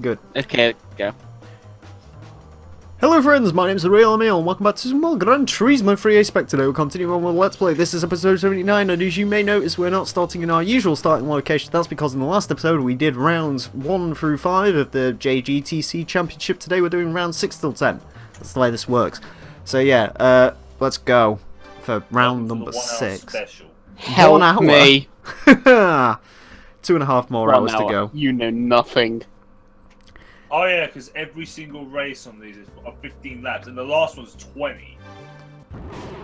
Good. Okay, go. Hello friends, my name's the Real Emile and welcome back to some more Gran Turismo 3A Spec. Today we'll continue on with Let's Play. This is episode 79 and as you may notice we're not starting in our usual starting location. That's because in the last episode we did rounds 1 through 5 of the JGTC Championship. Today we're doing rounds 6 till 10. That's the way this works. So yeah, let's go for round number 6. Help me. 2.5 more hours to go. You know nothing. Oh yeah, because every single race on these is 15 laps, and the last one's 20.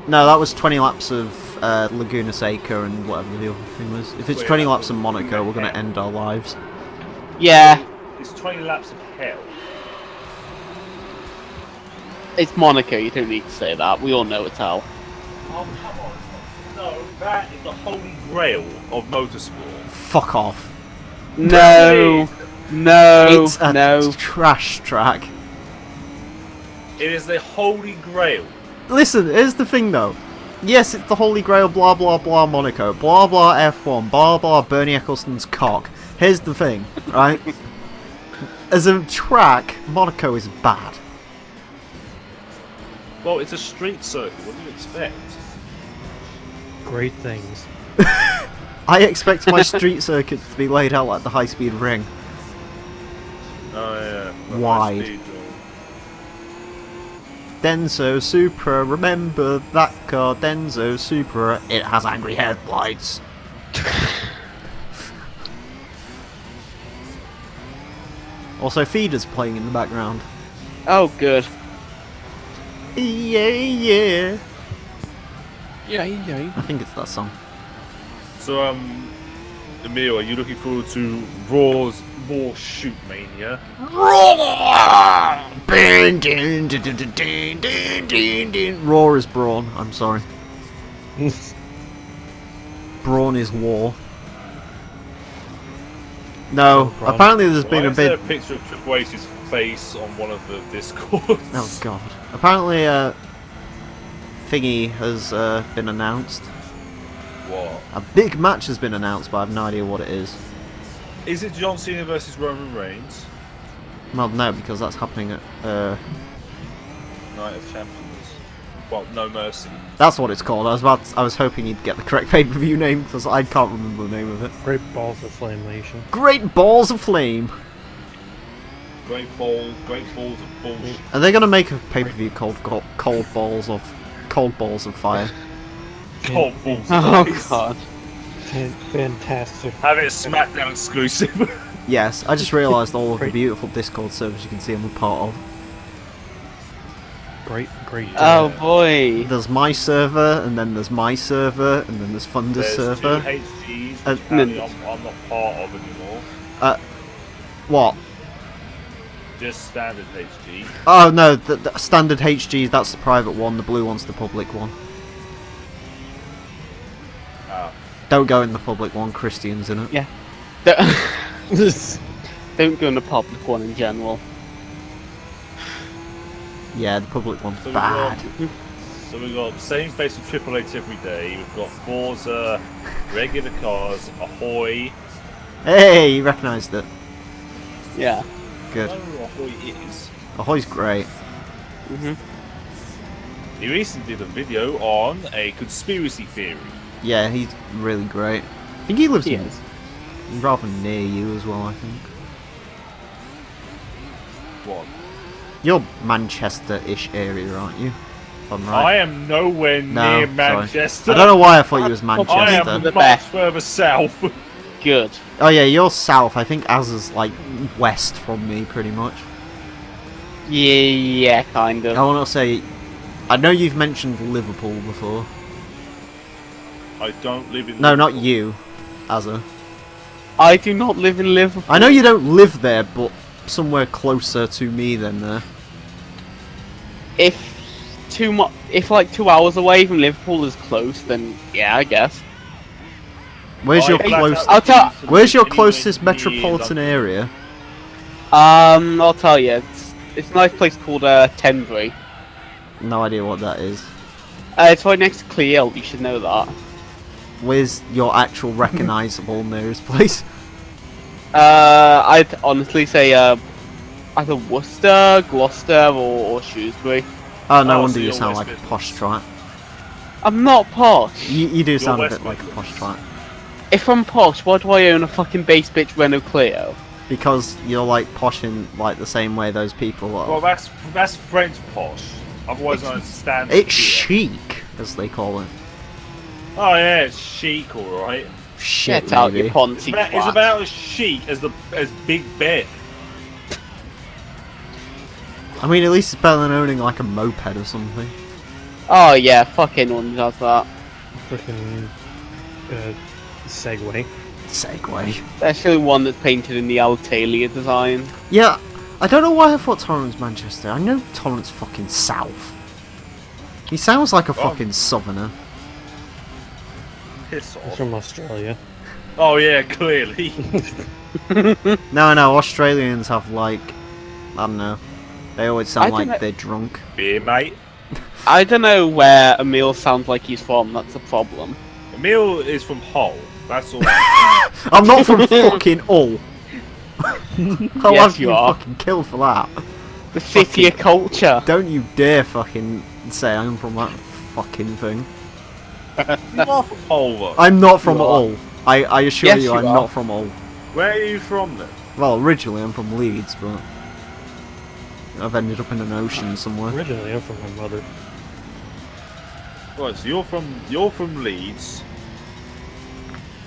No, that was 20 laps of Laguna Seca and whatever the other thing was. If it's 20 laps of Monaco, we're going to end our lives. Yeah. It's 20 laps of hell. It's Monaco, you don't need to say that. We all know it's hell. Oh, come on. No, that is the holy grail of motorsport. Fuck off. No. No. It's a trash track. It is the holy grail. Listen, here's the thing though. Yes, it's the holy grail, blah blah blah Monaco, blah blah F1, blah blah Bernie Ecclestone's cock. Here's the thing, right? As a track, Monaco is bad. Well, it's a street circuit, what do you expect? Great things. I expect my street circuit to be laid out like the high-speed ring. Oh yeah. Wide. Denso Supra, remember that car, Denso Supra, it has angry headlights. Also, Feeder's playing in the background. Oh, good. Yeah, yeah. Yeah. I think it's that song. So, Emile, are you looking forward to Raw's more shoot mania? Raw is brawn, I'm sorry. Brawn is war. No, apparently there's been a bit. Why is there a picture of Triple H's face on one of the Discords? Oh god. Apparently, thingy has been announced. What? A big match has been announced, but I have no idea what it is. Is it John Cena versus Roman Reigns? Well, no, because that's happening at. Night of Champions. Well, No Mercy. That's what it's called. I was hoping you'd get the correct pay-per-view name because I can't remember the name of it. Great balls of flame nation. Great Balls of Flame. Great balls of bullshit. Are they gonna make a pay-per-view called Cold Balls of Fire? Cold balls. Oh god. Fantastic. Have it a SmackDown exclusive. Yes, I just realised all of the beautiful Discord servers you can see I'm a part of. Great. Oh boy. There's my server, and then there's my server, and then there's Thunder's There's server. 2 HGs, which And- apparently I'm not part of anymore. What? Just standard HG. Oh no, the standard HG, that's the private one, the blue one's the public one. Ah. Don't go in the public one, Christian's in it. Yeah. Don't go in the public one in general. Yeah, the public one's So bad. we got same face of Triple H every day. We've got Forza, regular cars, Ahoy. Hey, you recognised it. Yeah. Good. I don't know who Ahoy is. Ahoy's great. He recently did a video on a conspiracy theory. Yeah, he's really great. I think he lives He in is. rather near you as well, I think. What? You're Manchester-ish area, aren't you? If I'm I right. am nowhere No, near sorry. Manchester. I don't know why I thought you was I Manchester. am The much best. further south. Good. Oh yeah, you're south. I think Azza's like west from me, pretty much. Yeah, kind of. I want to say, I know you've mentioned Liverpool before. I don't live in. No, not you, Azza. I do not live in Liverpool. I know you don't live there, but somewhere closer to me than there. If like 2 hours away from Liverpool is close, then yeah, I guess. Where's your I- close? I'll tell- Where's your Anywhere closest near metropolitan London. area? I'll tell you. It's a nice place called Tenbury. No idea what that is. It's right next to Cleo. You should know that. Where's your actual recognisable nearest place? I'd honestly say either Worcester, Gloucester, or Shrewsbury. Oh, no Oh, wonder so you you're sound West like a posh twat. I'm not posh. You do sound a West bit like a Midlands. posh twat. If I'm posh, why do I own a fucking base bitch Renault Clio? Because you're like posh in like the same way those people are. Well, that's French posh. Otherwise, I understand. It's chic, as they call it. Oh yeah, it's chic, all right. Shit, Get out, you maybe. ponty It's twat. about as chic as Big Ben. I mean, at least it's better than owning like a moped or something. Oh yeah, fucking one does that. Freaking Segway. Segway. Especially one that's painted in the Altalia design. Yeah, I don't know why I thought Torrance Manchester. I know Torrance fucking south. He sounds like a fucking southerner. Piss He's off. from Australia. Oh yeah, clearly. No, Australians have like, I don't know. They always sound I don't like know- they're drunk. Beer, mate. I don't know where Emile sounds like he's from, that's the problem. Emile is from Hull. That's all. I'm not from fucking Hull. I'll Yes, have you are. fucking killed for that. The city of culture. Don't you dare fucking say I'm from that fucking thing. You are from Hull, though. I'm not from You are. Hull. I assure Yes, you, you I'm are. not from Hull. Where are you from then? Well, originally I'm from Leeds, but I've ended up in an ocean somewhere. Originally, I'm from my mother. Right, so you're from Leeds.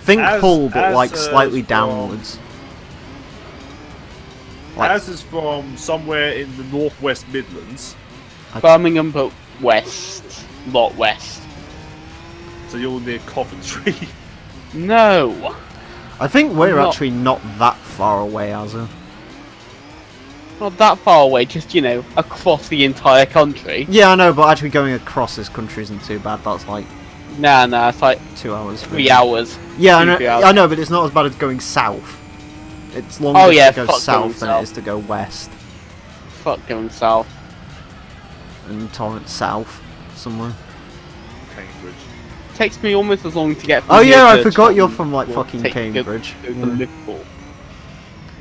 Think As- Hull, but as, like slightly from- downwards. Like- As is from somewhere in the northwest Midlands. Birmingham, but west. Lot west. So you're near Coventry. No. I think we're not- actually not that far away, Azza. Not that far away, just, you know, across the entire country. Yeah, I know, but actually going across this country isn't too bad. That's like Nah, it's like 2 hours. 3 hours. Yeah, I 3 know, hours. I know, but it's not as bad as going south. It's longer Oh, yeah, to go fuck south going than it south. is to go west. Fuck going south. And Torrance south, somewhere. Cambridge. Takes me almost as long to get from Oh here yeah, I to forgot you're Cheltenham from like will fucking take to go- Cambridge. go to Yeah. Liverpool.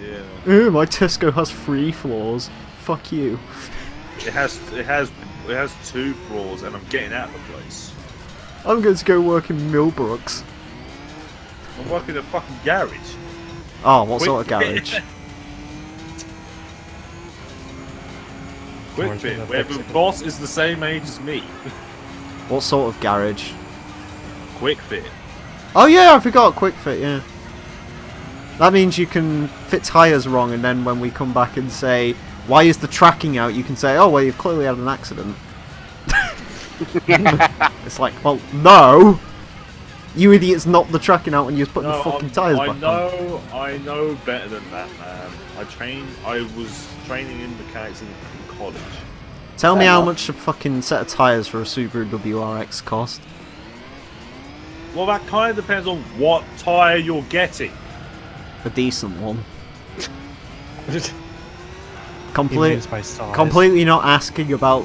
Yeah. Ooh, my Tesco has 3 floors. Fuck you. It has 2 floors, and I'm getting out of the place. I'm going to go work in Millbrooks. I'm working in a fucking garage. Oh, what sort of garage? Quick Orange bit, with a where the Mexican. boss is the same age as me. What sort of garage? Quick fit. Oh yeah, I forgot Quick Fit, yeah. That means you can fit tyres wrong, and then when we come back and say, why is the tracking out, you can say, oh well, you've clearly had an accident. It's like, well, no! You idiot's knocked the tracking out when you was putting the fucking tyres back on. I know better than that, man. I was training in mechanics in college. Tell me Fair how enough. much a fucking set of tyres for a Subaru WRX cost. Well, that kind of depends on what tyre you're getting. A decent one. He Complete, means by size. completely not asking about...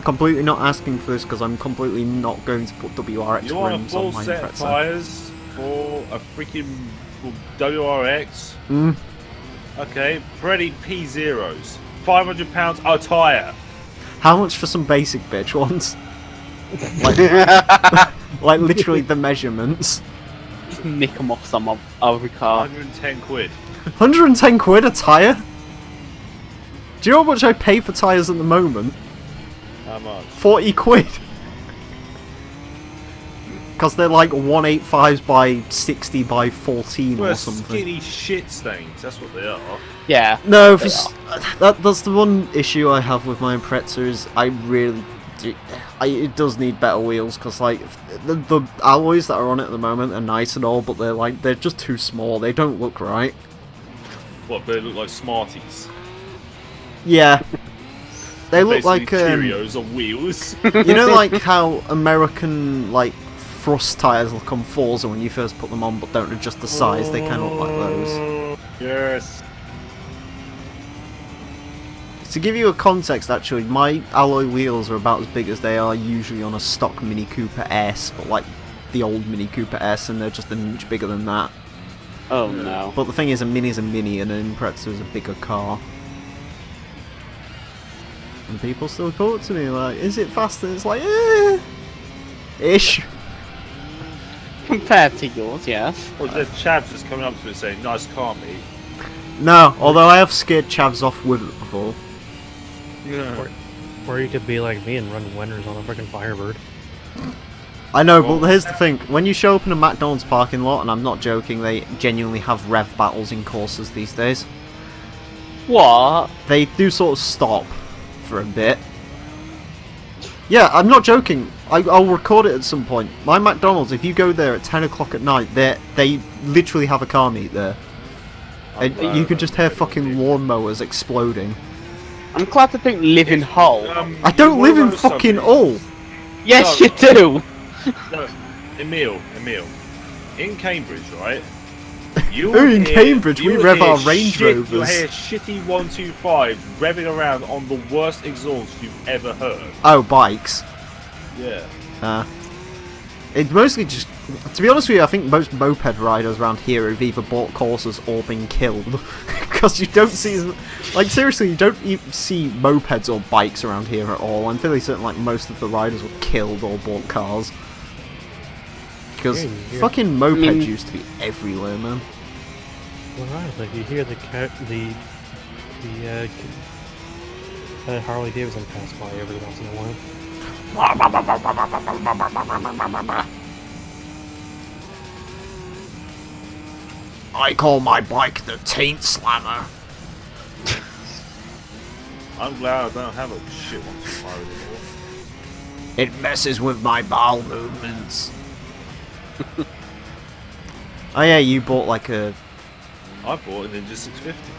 Completely not asking for this because I'm completely not going to put WRX You want a rims full on my set of Impreza. tyres for a freaking WRX? Mm. Okay, Freddy P0s. £500 a tyre. How much for some basic bitch ones? Like literally the measurements. Just nick them off some other car. 110 quid. 110 quid a tyre? Do you know how much I pay for tyres at the moment? How much? 40 quid. Because they're like 185s by 60 by 14 Well, or something. skinny shit stains, that's what they are. Yeah. No, They that's the one issue I have with my Impreza is I really do, it does need better wheels because like the alloys that are on it at the moment are nice and all, but they're just too small. They don't look right. What, they look like Smarties? Yeah, they look Basically like Cheerios on wheels. you know, like how American like thrust tires look on Forza when you first put them on, but don't adjust the size. They kind of look like those. Yes. To give you a context, actually, my alloy wheels are about as big as they are usually on a stock Mini Cooper S, but like the old Mini Cooper S, and they're just an inch bigger than that. Oh no. But the thing is, a Mini's a Mini, and an Impreza is a bigger car. And people still call it to me like, is it fast? And it's like, ish. Compared to yours, yes. Well, the chavs just coming up to it saying, nice car, mate. No, although I have scared chavs off with it before. Yeah. Or you could be like me and run winners on a freaking Firebird. I know, but here's the thing. When you show up in a McDonald's parking lot, and I'm not joking, they genuinely have rev battles in courses these days. What? They do sort of stop for a bit. Yeah, I'm not joking. I'll record it at some point. My McDonald's, if you go there at 10 o'clock at night, they literally have a car meet there. And you could just hear fucking lawnmowers exploding. I'm glad to think live in Hull. I don't live in fucking Hull! Yes, No. you do! No, Emile. In Cambridge, right? In Cambridge, we rev our Range Rovers. You'll hear shitty 125 revving around on the worst exhaust you've ever heard. Oh, bikes. Yeah. It's mostly just... To be honest with you, I think most moped riders around here have either bought courses or been killed. Because you don't see... Like, seriously, you don't even see mopeds or bikes around here at all. I'm fairly certain, like, most of the riders were killed or bought cars. Because fucking mopeds used to be everywhere, man. Alright, like you hear the Harley Davidson pass by every once in a while. I call my bike the Taint Slammer. I'm glad I don't have a shit 125 anymore. It messes with my bowel movements. Oh yeah, you bought like a... I bought a Ninja 650.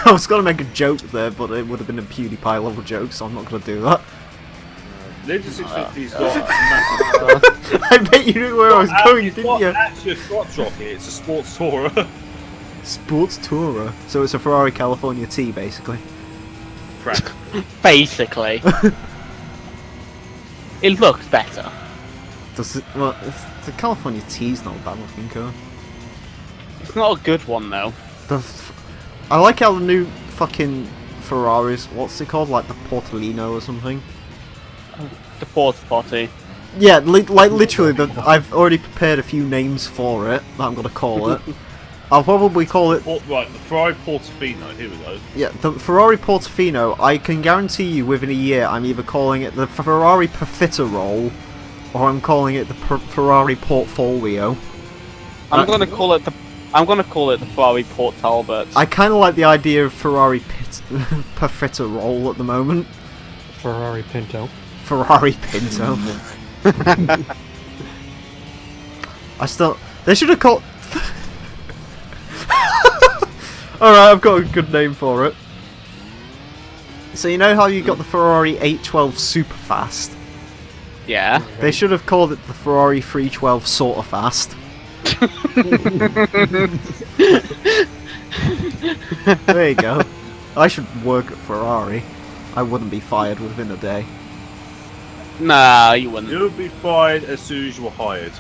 I was gonna make a joke there, but it would have been a PewDiePie level joke, so I'm not gonna do that. Ninja 650's got a massive... I bet you knew where I was going, It's didn't not you? actually a crotch rocket, it's a sports tourer. Sports Tourer. So it's a Ferrari California T, basically. Basically. It looks better. Does it? Well, the California T's not a bad looking car. It's not a good one, though. I like how the new fucking Ferraris, what's it called? Like the Portolino or something? The Porta Potty. Yeah, like literally, I've already prepared a few names for it that I'm gonna call it. I'll probably call it... Right, the Ferrari Portofino, here we go. Yeah, the Ferrari Portofino, I can guarantee you within a year I'm either calling it the Ferrari Profiterole, or I'm calling it the Ferrari Portfolio. I'm gonna call it the Ferrari Port Talbot. I kind of like the idea of Ferrari Profiterole at the moment. Ferrari Pinto. Ferrari Pinto. They should have called... Alright, I've got a good name for it. So you know how you got the Ferrari 812 Superfast? Yeah. They should have called it the Ferrari 312 Sorta Fast. There you go. I should work at Ferrari. I wouldn't be fired within a day. Nah, you wouldn't. You'll be fired as soon as you're hired.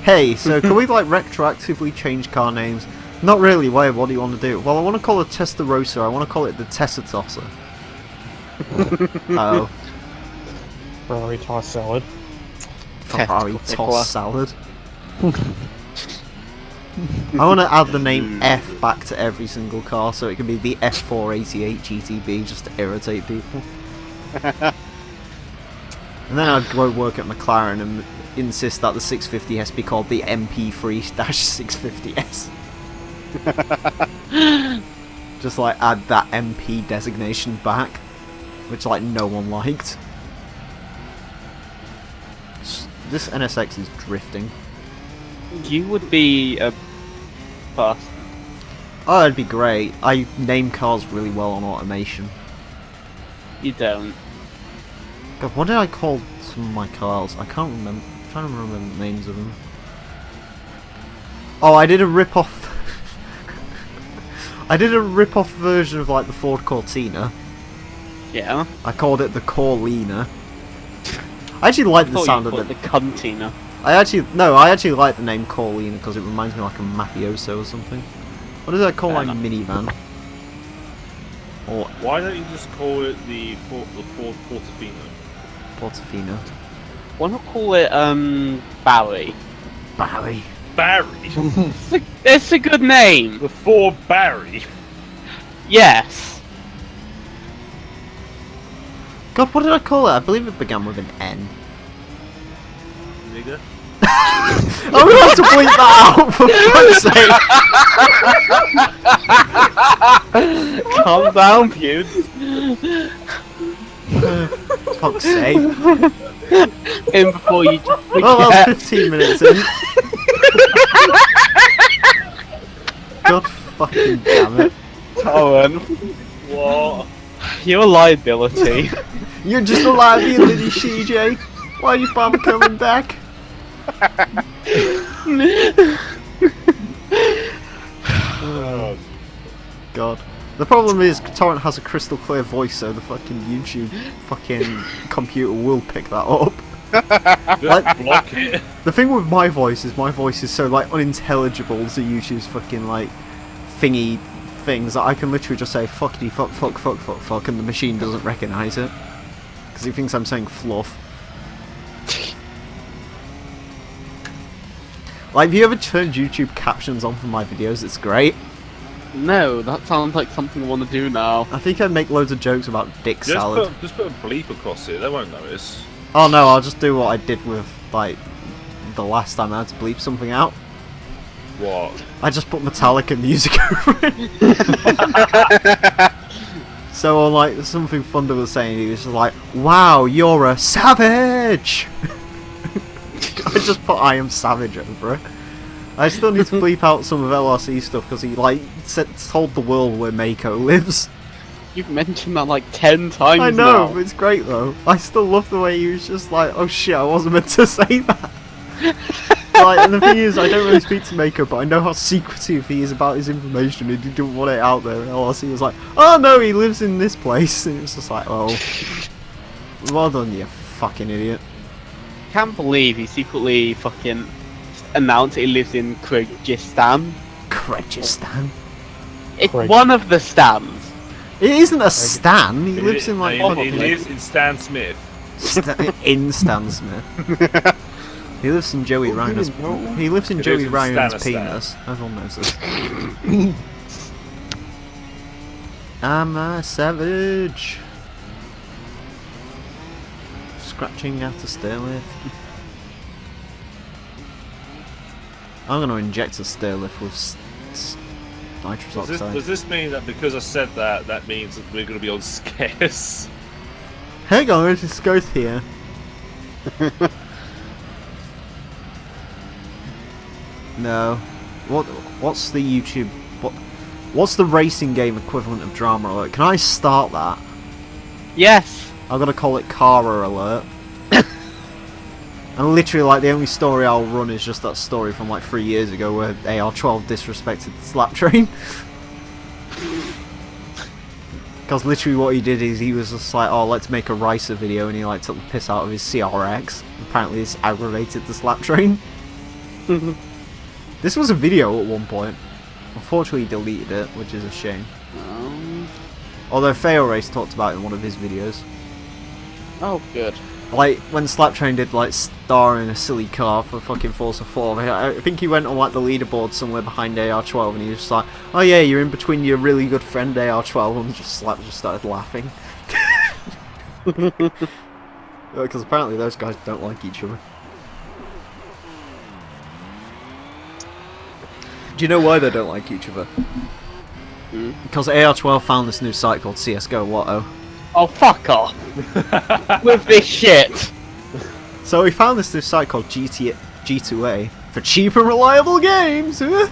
Hey, so can we like retroactively change car names? Not really, why, what do you want to do? Well, I want to call it Testarossa, I want to call it the Tessitosser. Oh. Ferrari toss salad. Ferrari Testicle toss salad. I want to add the name F back to every single car so it can be the F488 GTB just to irritate people. And then I'd go work at McLaren and insist that the 650S be called the MP3-650S. Just like add that MP designation back, which like no one liked. This NSX is drifting. You would be a bust. Oh, it'd be great. I name cars really well on automation. You don't. God, what did I call some of my cars? I can't remember. I'm trying to remember the names of them. Oh, I did a rip-off. I did a rip-off version of like the Ford Cortina. Yeah. I called it the Corlina. I actually like the sound of it. The Cuntina. I actually like the name Corlina because it reminds me of like a mafioso or something. What did I call my minivan? Or Why don't you just call it the Ford Portofino? Portofino. Why not call it Barry? Barry. Barry? It's a good name. The Ford Barry? Yes. God, what did I call it? I believe it began with an N. Nigger? I'm gonna have to bleep that out for fuck's sake. Calm down, Pewds. Fuck's sake. In before you just forget. Well, that's 15 minutes in. God fucking damn it. Owen, What? you're a liability. You're just a liability, CJ. Why'd you bother coming back? Oh, God. The problem is, Torrent has a crystal clear voice, so the fucking YouTube fucking computer will pick that up. just block it. The thing with my voice is so like unintelligible to YouTube's fucking like thingy things that I can literally just say fuckity fuck fuck fuck fuck fuck and the machine doesn't recognise it. Because he thinks I'm saying fluff. Like, have you ever turned YouTube captions on for my videos? It's great. No, that sounds like something I want to do now. I think I'd make loads of jokes about dick salad. Just put a bleep across it, they won't notice. Oh no, I'll just do what I did with, like, the last time I had to bleep something out. What? I just put Metallica music over it. So on, like, something Thunder was saying, he was just like, wow, you're a savage! I just put I am savage over it. I still need to bleep out some of LRC stuff because he, like, told the world where Mako lives. You've mentioned that like 10 times I know, now. but it's great though. I still love the way he was just like, oh shit, I wasn't meant to say that. Like, and the thing is, I don't really speak to Mako, but I know how secretive he is about his information and he didn't want it out there. And LRC was like, oh no, he lives in this place. And it was just like, oh, well done, you fucking idiot. Can't believe he secretly fucking announced he lives in Kyrgyzstan. Kyrgyzstan? It's one of the stands. It isn't a stan, he lives in like... He lives in Stan Smith. in Stan Smith. He lives in Joey Reiner's... He lives in Joey Reiner's penis. Everyone knows this. I'm a savage. Scratching out a stair lift. I'm going to inject a stair lift with nitrous oxide. Does this mean that because I said that, that means that we're going to be on scarce? Hang on, let's just go here. No. What's the YouTube... What's the racing game equivalent of Drama Alert? Can I start that? Yes. I'm gonna call it Cara Alert. And literally, like, the only story I'll run is just that story from like 3 years ago where AR12 disrespected the slap train. Because literally what he did is he was just like, oh, let's make a Ricer video, and he like took the piss out of his CRX. Apparently this aggravated the slap train. This was a video at one point. Unfortunately he deleted it, which is a shame. Although Fail Race talked about it in one of his videos. Oh, good. Like, when Slaptrain did, like, star in a silly car for fucking Forza 4, I think he went on, like, the leaderboard somewhere behind AR12, and he was just like, oh yeah, you're in between your really good friend AR12, and Slap just started laughing. Because apparently those guys don't like each other. Do you know why they don't like each other? Because AR12 found this new site called CSGO Lotto. Oh, fuck off. With this shit. So we found this new site called G2A for cheap and reliable games. And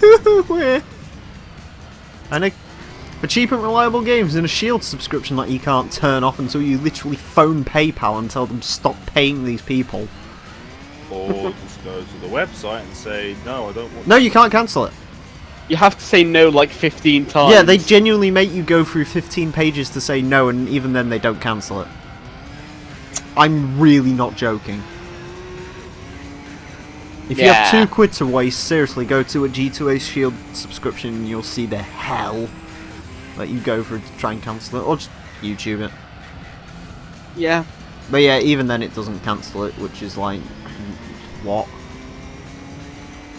for cheap and reliable games and a Shield subscription that you can't turn off until you literally phone PayPal and tell them stop paying these people. Or just go to the website and say, no, I don't want... No, you can't cancel it. You have to say no like 15 times. Yeah, they genuinely make you go through 15 pages to say no, and even then they don't cancel it. I'm really not joking. If you have £2 to waste, seriously, go to a G2A Shield subscription and you'll see the hell. Like, you go for it to try and cancel it, or just YouTube it. Yeah. But yeah, even then it doesn't cancel it, which is like, what?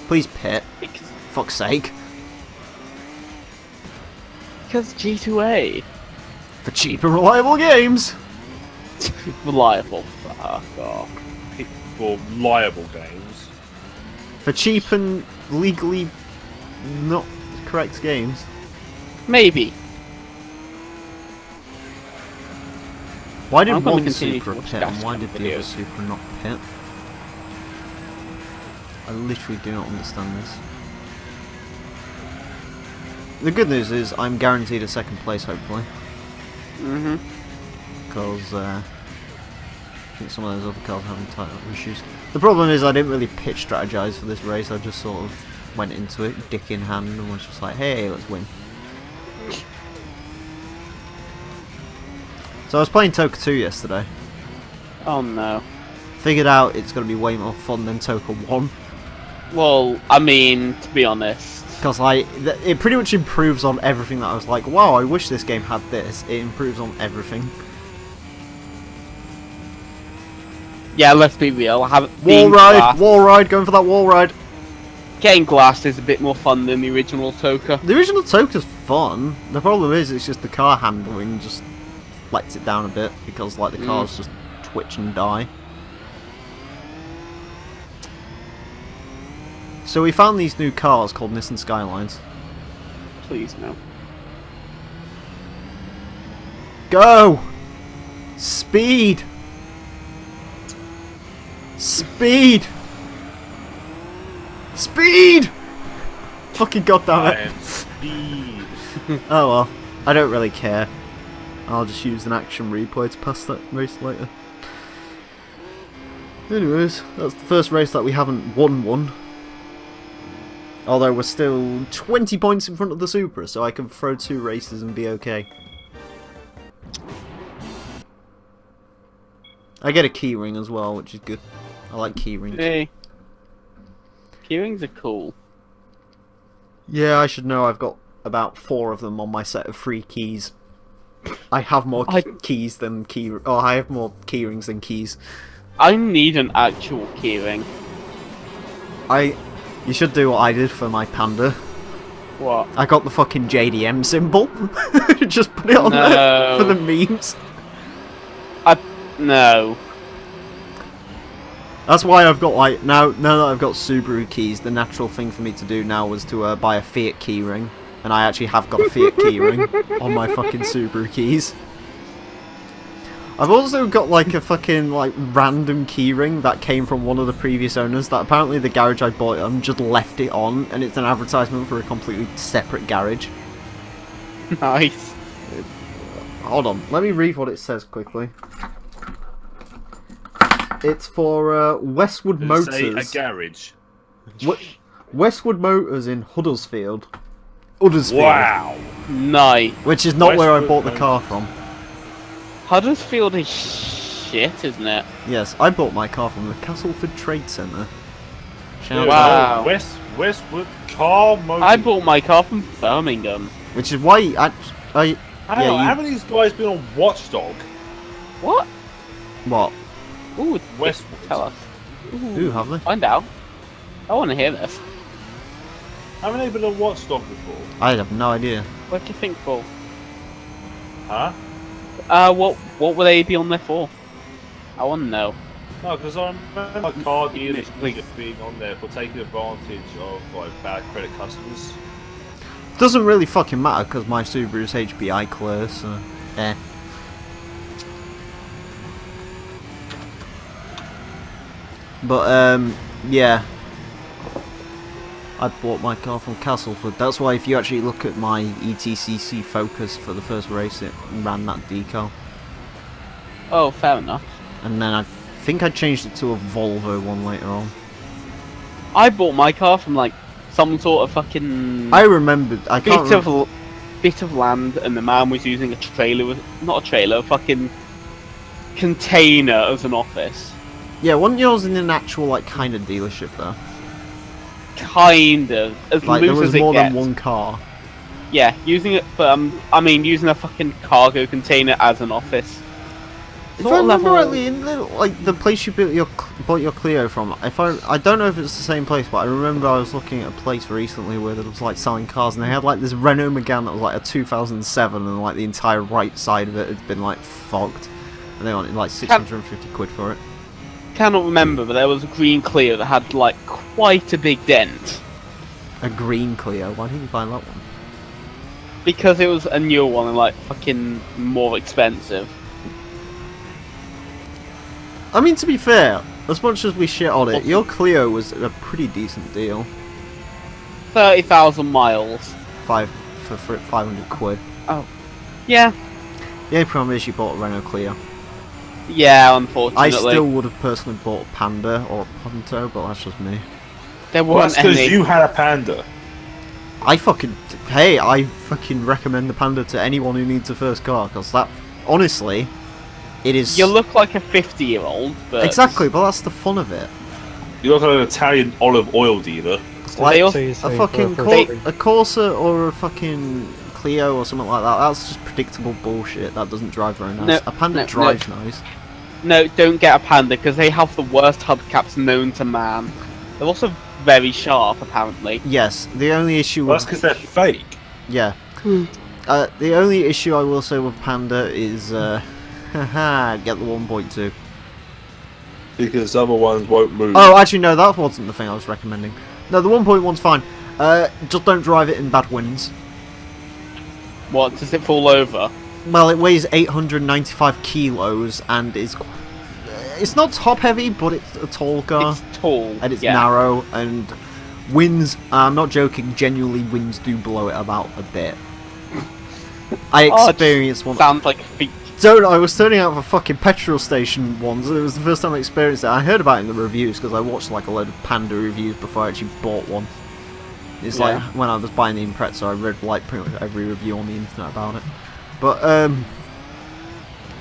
Please pit. Fuck's sake. Because G2A. For cheap and reliable games! Reliable. Fuck off. For liable games. For cheap and legally not correct games. Maybe. Why did I'm gonna one continue Supra to watch pit and why Gascon did the other videos. Supra not pit? I literally do not understand this. The good news is I'm guaranteed a second place, hopefully. Because I think some of those other cars having tight issues. The problem is I didn't really pitch strategize for this race. I just sort of went into it, dick in hand, and was just like, hey, let's win. So I was playing Toka 2 yesterday. Oh no. Figured out it's going to be way more fun than Toka 1. Well, I mean, to be honest. Because like, it pretty much improves on everything that I was like, wow, I wish this game had this. It improves on everything. Yeah, let's be real. I haven't Wall ride, going for that wall ride. Getting glassed is a bit more fun than the original Toka. The original Toka's fun. The problem is, it's just the car handling just lets it down a bit because like the cars just twitch and die. So we found these new cars called Nissan Skylines. Please no. Go! Speed! Speed! Speed! Fucking goddamn it. And speed. Oh well, I don't really care. I'll just use an action replay to pass that race later. Anyways, that's the first race that we haven't won. Although we're still 20 points in front of the Supra, so I can throw 2 races and be okay. I get a keyring as well, which is good. I like keyrings. Hey. Keyrings are cool. Yeah, I should know I've got about 4 of them on my set of 3 keys. I have more keys than I have more keyrings than keys. I need an actual keyring. You should do what I did for my Panda. What? I got the fucking JDM symbol. Just put it on there for the memes. No. That's why I've got like now that I've got Subaru keys, the natural thing for me to do now was to buy a Fiat keyring, and I actually have got a Fiat keyring on my fucking Subaru keys. I've also got like a fucking like random keyring that came from one of the previous owners that apparently the garage I bought it just left it on, and it's an advertisement for a completely separate garage. Nice. Hold on, let me read what it says quickly. It's for Westwood Does Motors. it say a garage? Westwood Motors in Huddersfield. Huddersfield. Wow. Nice. Which is not where I Westwood bought the Motors. car from. Huddersfield is shit, isn't it? Yes, I bought my car from the Castleford Trade Centre. Shout out. Wow. Westwood Car Motors. I bought my car from Birmingham. Which is why Haven't these guys been on Watchdog? What? What? Ooh, Westwood. tell us. Ooh, have they? Find out. I want to hear this. Haven't they been on Watchdog before? I have no idea. What do you think for? Huh? What would they be on there for? I want to know. No, because I remember car dealers being on there for taking advantage of like bad credit customers. Doesn't really fucking matter because my Subaru's HBI clear, so eh. But yeah, I bought my car from Castleford. That's why if you actually look at my ETCC Focus for the first race, it ran that decal. Oh, fair enough. And then I think I changed it to a Volvo one later on. I bought my car from like some sort of fucking I remembered. I can't remember. bit of land, and the man was using a trailer with not a trailer, a fucking container as an office. Yeah, wasn't yours in an actual like kind of dealership though? Kind of as Like loose there was as it more gets. than one car. Yeah, using it, but I mean, using a fucking cargo container as an office. If Sort I of remember level- rightly, in like the place you bought your Clio from, I don't know if it's the same place, but I remember I was looking at a place recently where there was like selling cars, and they had like this Renault Megane that was like a 2007, and like the entire right side of it had been like fogged, and they wanted like 650 quid for it. Cannot remember, but there was a green Clio that had like quite a big dent A green Clio. Why didn't you buy that one? because it was a newer one and like fucking more expensive. I mean, to be fair, as much as we shit on it, your Clio was a pretty decent deal. 30,000 miles. For 500 quid. Yeah, The only problem is you bought a Renault Clio. yeah. Unfortunately, I still would have personally bought a Panda or a Punto, but that's just me. there Well, weren't that's because any. you had a Panda. I fucking recommend the Panda to anyone who needs a first car, because that, honestly, it is... You look like a 50-year-old, but Exactly, but that's the fun of it. You look like an Italian olive oil dealer. They Like, also- a fucking a Corsa or a fucking Clio or something like that, that's just predictable bullshit. That doesn't drive very nice. No, A Panda no, drives nice. No, don't get a Panda because they have the worst hubcaps known to man. They're also very sharp, apparently. Yes, the only issue Well, that's with... because they're fake. Yeah. The only issue I will say with Panda is, haha, get the 1.2. Because other ones won't move. Oh, actually, no, that wasn't the thing I was recommending. No, the 1.1's fine. Just don't drive it in bad winds. What, does it fall over? Well, it weighs 895 kilos and is... It's not top heavy, but it's a tall car. It's tall. And it's yeah. narrow, and winds, I'm not joking, genuinely winds do blow it about a bit. I Oh, it experienced one... Sounds like a feat. Don't, I was turning out of a fucking petrol station once, and it was the first time I experienced it. I heard about it in the reviews, because I watched like a load of Panda reviews before I actually bought one. It's like, when I was buying the Impreza, I read like pretty much every review on the internet about it. But,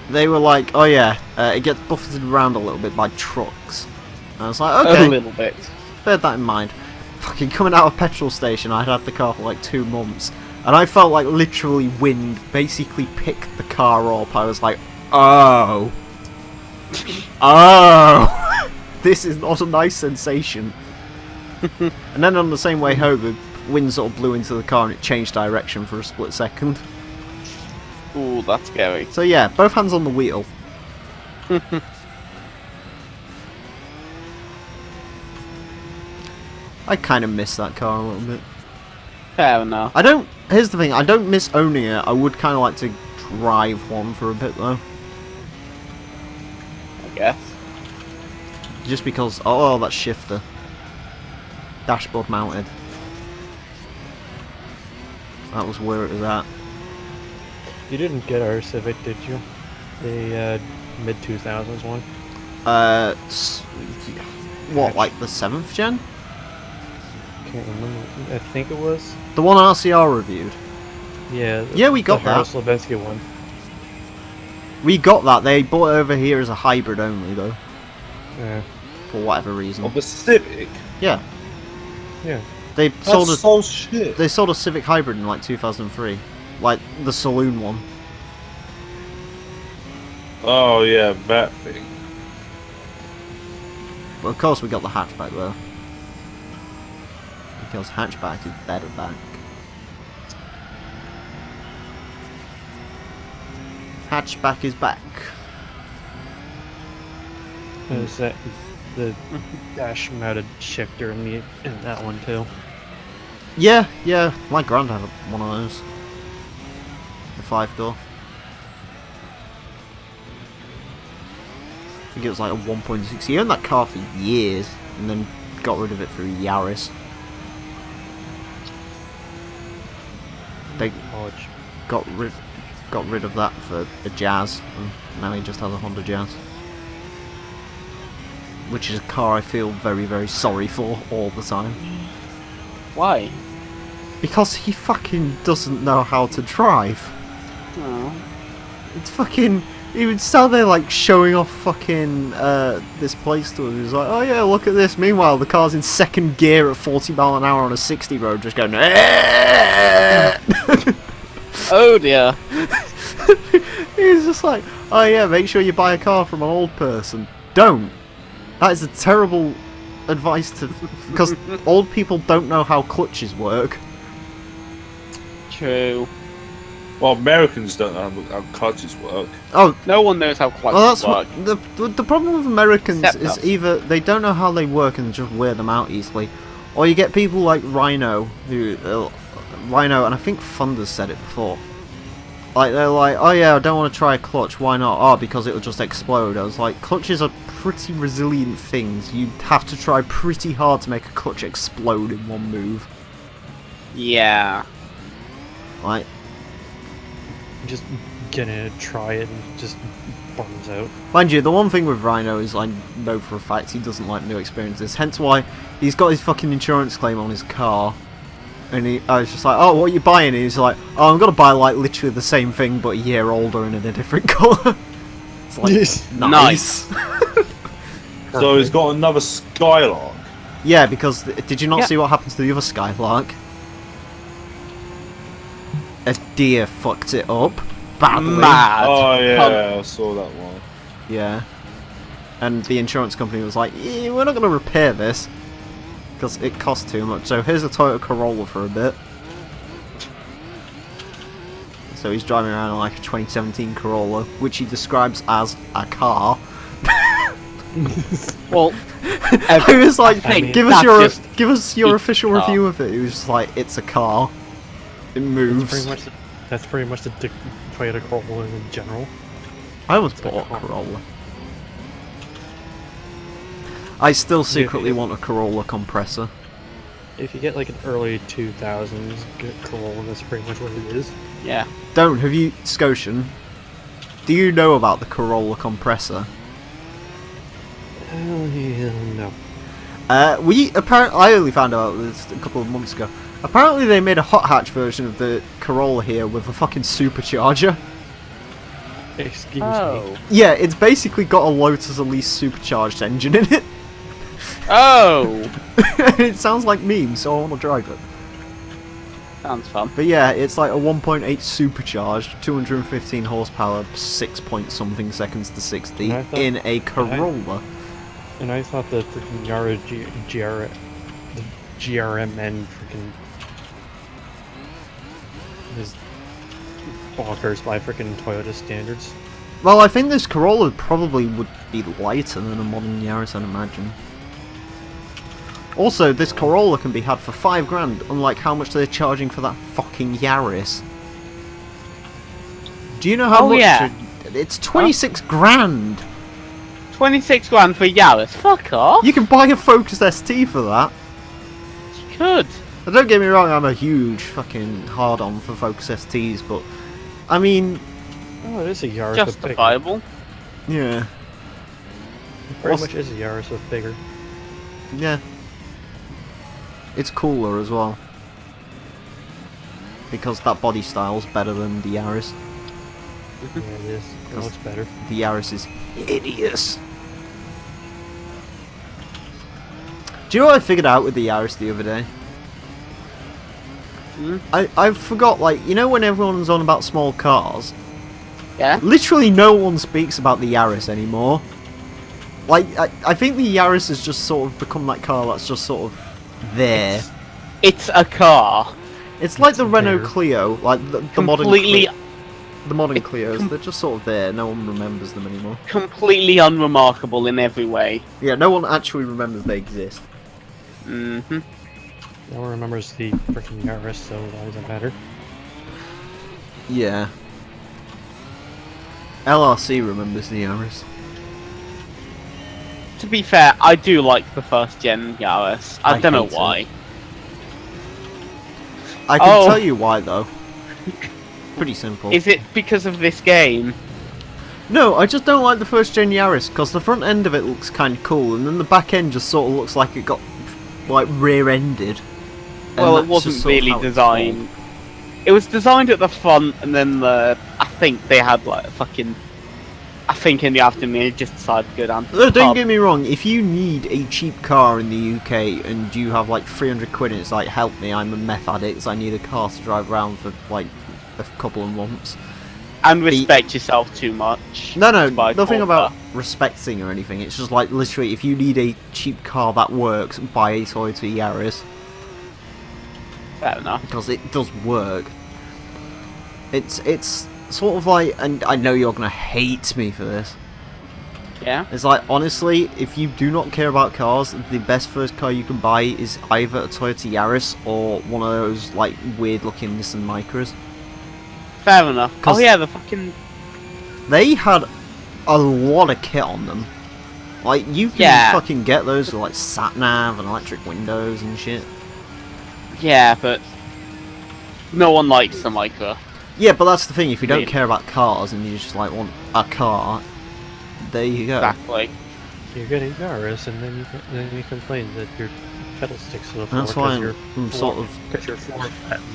they were like, oh yeah, it gets buffeted around a little bit by trucks. And I was like, okay, A little bit. bear that in mind. Fucking coming out of a petrol station, I'd had the car for like 2 months, and I felt like literally wind basically picked the car up. I was like, oh. Oh. This is not a nice sensation. And then on the same way home, the wind sort of blew into the car and it changed direction for a split second. Ooh, that's scary. So yeah, both hands on the wheel. I kind of miss that car a little bit. Fair enough. I don't... Here's the thing, I don't miss owning it. I would kind of like to drive one for a bit though. I guess. Just because... Oh, that shifter. Dashboard mounted. That was where it was at. You didn't get our Civic, did you? The mid-2000s one? What, like the 7th gen? Can't remember. I think it was. The one RCR reviewed. Yeah. Yeah, we got the that. Harold Slabensky one. We got that. They bought it over here as a hybrid only though. Yeah. For whatever reason. Of a Civic? Yeah. Yeah. They sold That's a... so shit. They sold a Civic Hybrid in like 2003, like the saloon one. Oh yeah, that thing. But of course we got the hatchback though, because hatchback is better back. Hatchback is back. There's that, the dash-mounted shifter in that one too. Yeah, yeah. My grand had one of those. The 5-door. I think it was like a 1.6. He owned that car for years, and then got rid of it for a Yaris. They College. got rid of that for a Jazz, and now he just has a Honda Jazz. Which is a car I feel very, very sorry for all the time. Why? Because he fucking doesn't know how to drive. Oh. It's fucking... he would stand there like showing off fucking this place to us. He was like, oh yeah, look at this. Meanwhile, the car's in second gear at 40 mile an hour on a 60 road, just going. Oh dear. He was just like, oh yeah, make sure you buy a car from an old person. Don't. That is a terrible advice to, because old people don't know how clutches work. True. Well, Americans don't know how clutches work. Oh, No one knows how clutches well, that's work. what the problem with Americans Except is us. either they don't know how they work and just wear them out easily, or you get people like Rhino, Rhino, and I think Thunder's said it before. Like, they're like, oh yeah, I don't want to try a clutch, why not? Oh, because it'll just explode. I was like, clutches are pretty resilient things. You'd have to try pretty hard to make a clutch explode in one move. Yeah. Like, Just get in it, try it, and it just burns out. mind you, the one thing with Rhino is I know for a fact he doesn't like new experiences, hence why he's got his fucking insurance claim on his car. And I was just like, oh, what are you buying? And he's like, oh, I'm going to buy like literally the same thing but a year older and in a different colour. It's like, nice. So he's got another Skylark. Yeah, because did you not Yeah. see what happened to the other Skylark? A deer fucked it up badly. Mad. Oh yeah, I saw that one. Yeah. And the insurance company was like, yeah, we're not going to repair this because it costs too much. So here's a Toyota Corolla for a bit. So he's driving around in like a 2017 Corolla, which he describes as a car. Well, He was like, I mean, give that's us your a official car. review of it. He was just like, it's a car. It moves. That's pretty much the Toyota Corolla in general. I almost bought a car. Corolla. I still secretly want a Corolla compressor. If you get like an early 2000s Corolla, that's pretty much what it is. yeah. Don't, have you, Scotian, do you know about the Corolla compressor? No. I only found out about this a couple of months ago. Apparently they made a hot hatch version of the Corolla here with a fucking supercharger. Excuse me. Oh. Yeah, it's basically got a Lotus Elise supercharged engine in it. Oh. It sounds like memes, so I want to drive it. Sounds fun. But yeah, it's like a 1.8 supercharged, 215 horsepower, 6 point something seconds to 60 And I thought- in a Corolla. And I thought the freaking Yara the GRMN freaking is bonkers by freaking Toyota standards. Well, I think this Corolla probably would be lighter than a modern Yaris, I'd imagine. Also, this Corolla can be had for $5,000, unlike how much they're charging for that fucking Yaris. Do you know how Oh, much? yeah. It's 26 grand. 26 grand for Yaris. Fuck off. You can buy a Focus ST for that. You could. Now, don't get me wrong, I'm a huge fucking hard-on for Focus STs, but I mean, Oh, it is a Yaris with bigger. Justifiable. yeah, It pretty much is a Yaris with bigger. yeah. It's cooler as well. Because that body style's better than the Yaris. Yeah, it is. It Cause- looks better. The Yaris is hideous. Do you know what I figured out with the Yaris the other day? Hmm? I forgot, like, you know when everyone's on about small cars? Yeah. Literally no one speaks about the Yaris anymore. Like, I think the Yaris has just sort of become that car that's just sort of there. It's a car. It's like the It's Renault there. Clio, like the modern Completely, the modern it's Clios. They're just sort of there. No one remembers them anymore. completely unremarkable in every way. Yeah, no one actually remembers they exist. Mm-hmm. No one remembers the freaking Yaris, so why does it matter? Yeah. LRC remembers the Yaris. To be fair, I do like the first gen Yaris. I I don't know hate it. why. I can Oh. tell you why though. Pretty simple. Is it because of this game? No, I just don't like the first gen Yaris because the front end of it looks kind of cool, and then the back end just sort of looks like it got like rear-ended. And Well, it that's wasn't just sort of really how it's designed. It was designed at the front, and then I think they had like a fucking I think in the afternoon, I just decided to go down to the Don't pub. get me wrong, if you need a cheap car in the UK and you have like 300 quid and it's like, help me, I'm a meth addict, I need a car to drive around for like a couple of months. And respect yourself too much. No, to buy nothing Corolla. about respecting or anything, it's just like, literally, if you need a cheap car that works, buy a Toyota Yaris. Fair enough. Because it does work. It's sort of like, and I know you're gonna hate me for this. Yeah. It's like, honestly, if you do not care about cars, the best first car you can buy is either a Toyota Yaris or one of those like weird looking Nissan Micras. Fair enough. 'Cause Oh yeah, the fucking they had a lot of kit on them. Like, you can fucking get those with like sat nav and electric windows and shit. yeah, but no one likes the Micra. Yeah, but that's the thing, if you don't Really? care about cars and you just like want a car, there you go. Exactly. You get a Yaris, and then you complain that your pedal sticks to the floor That's why I'm because your floor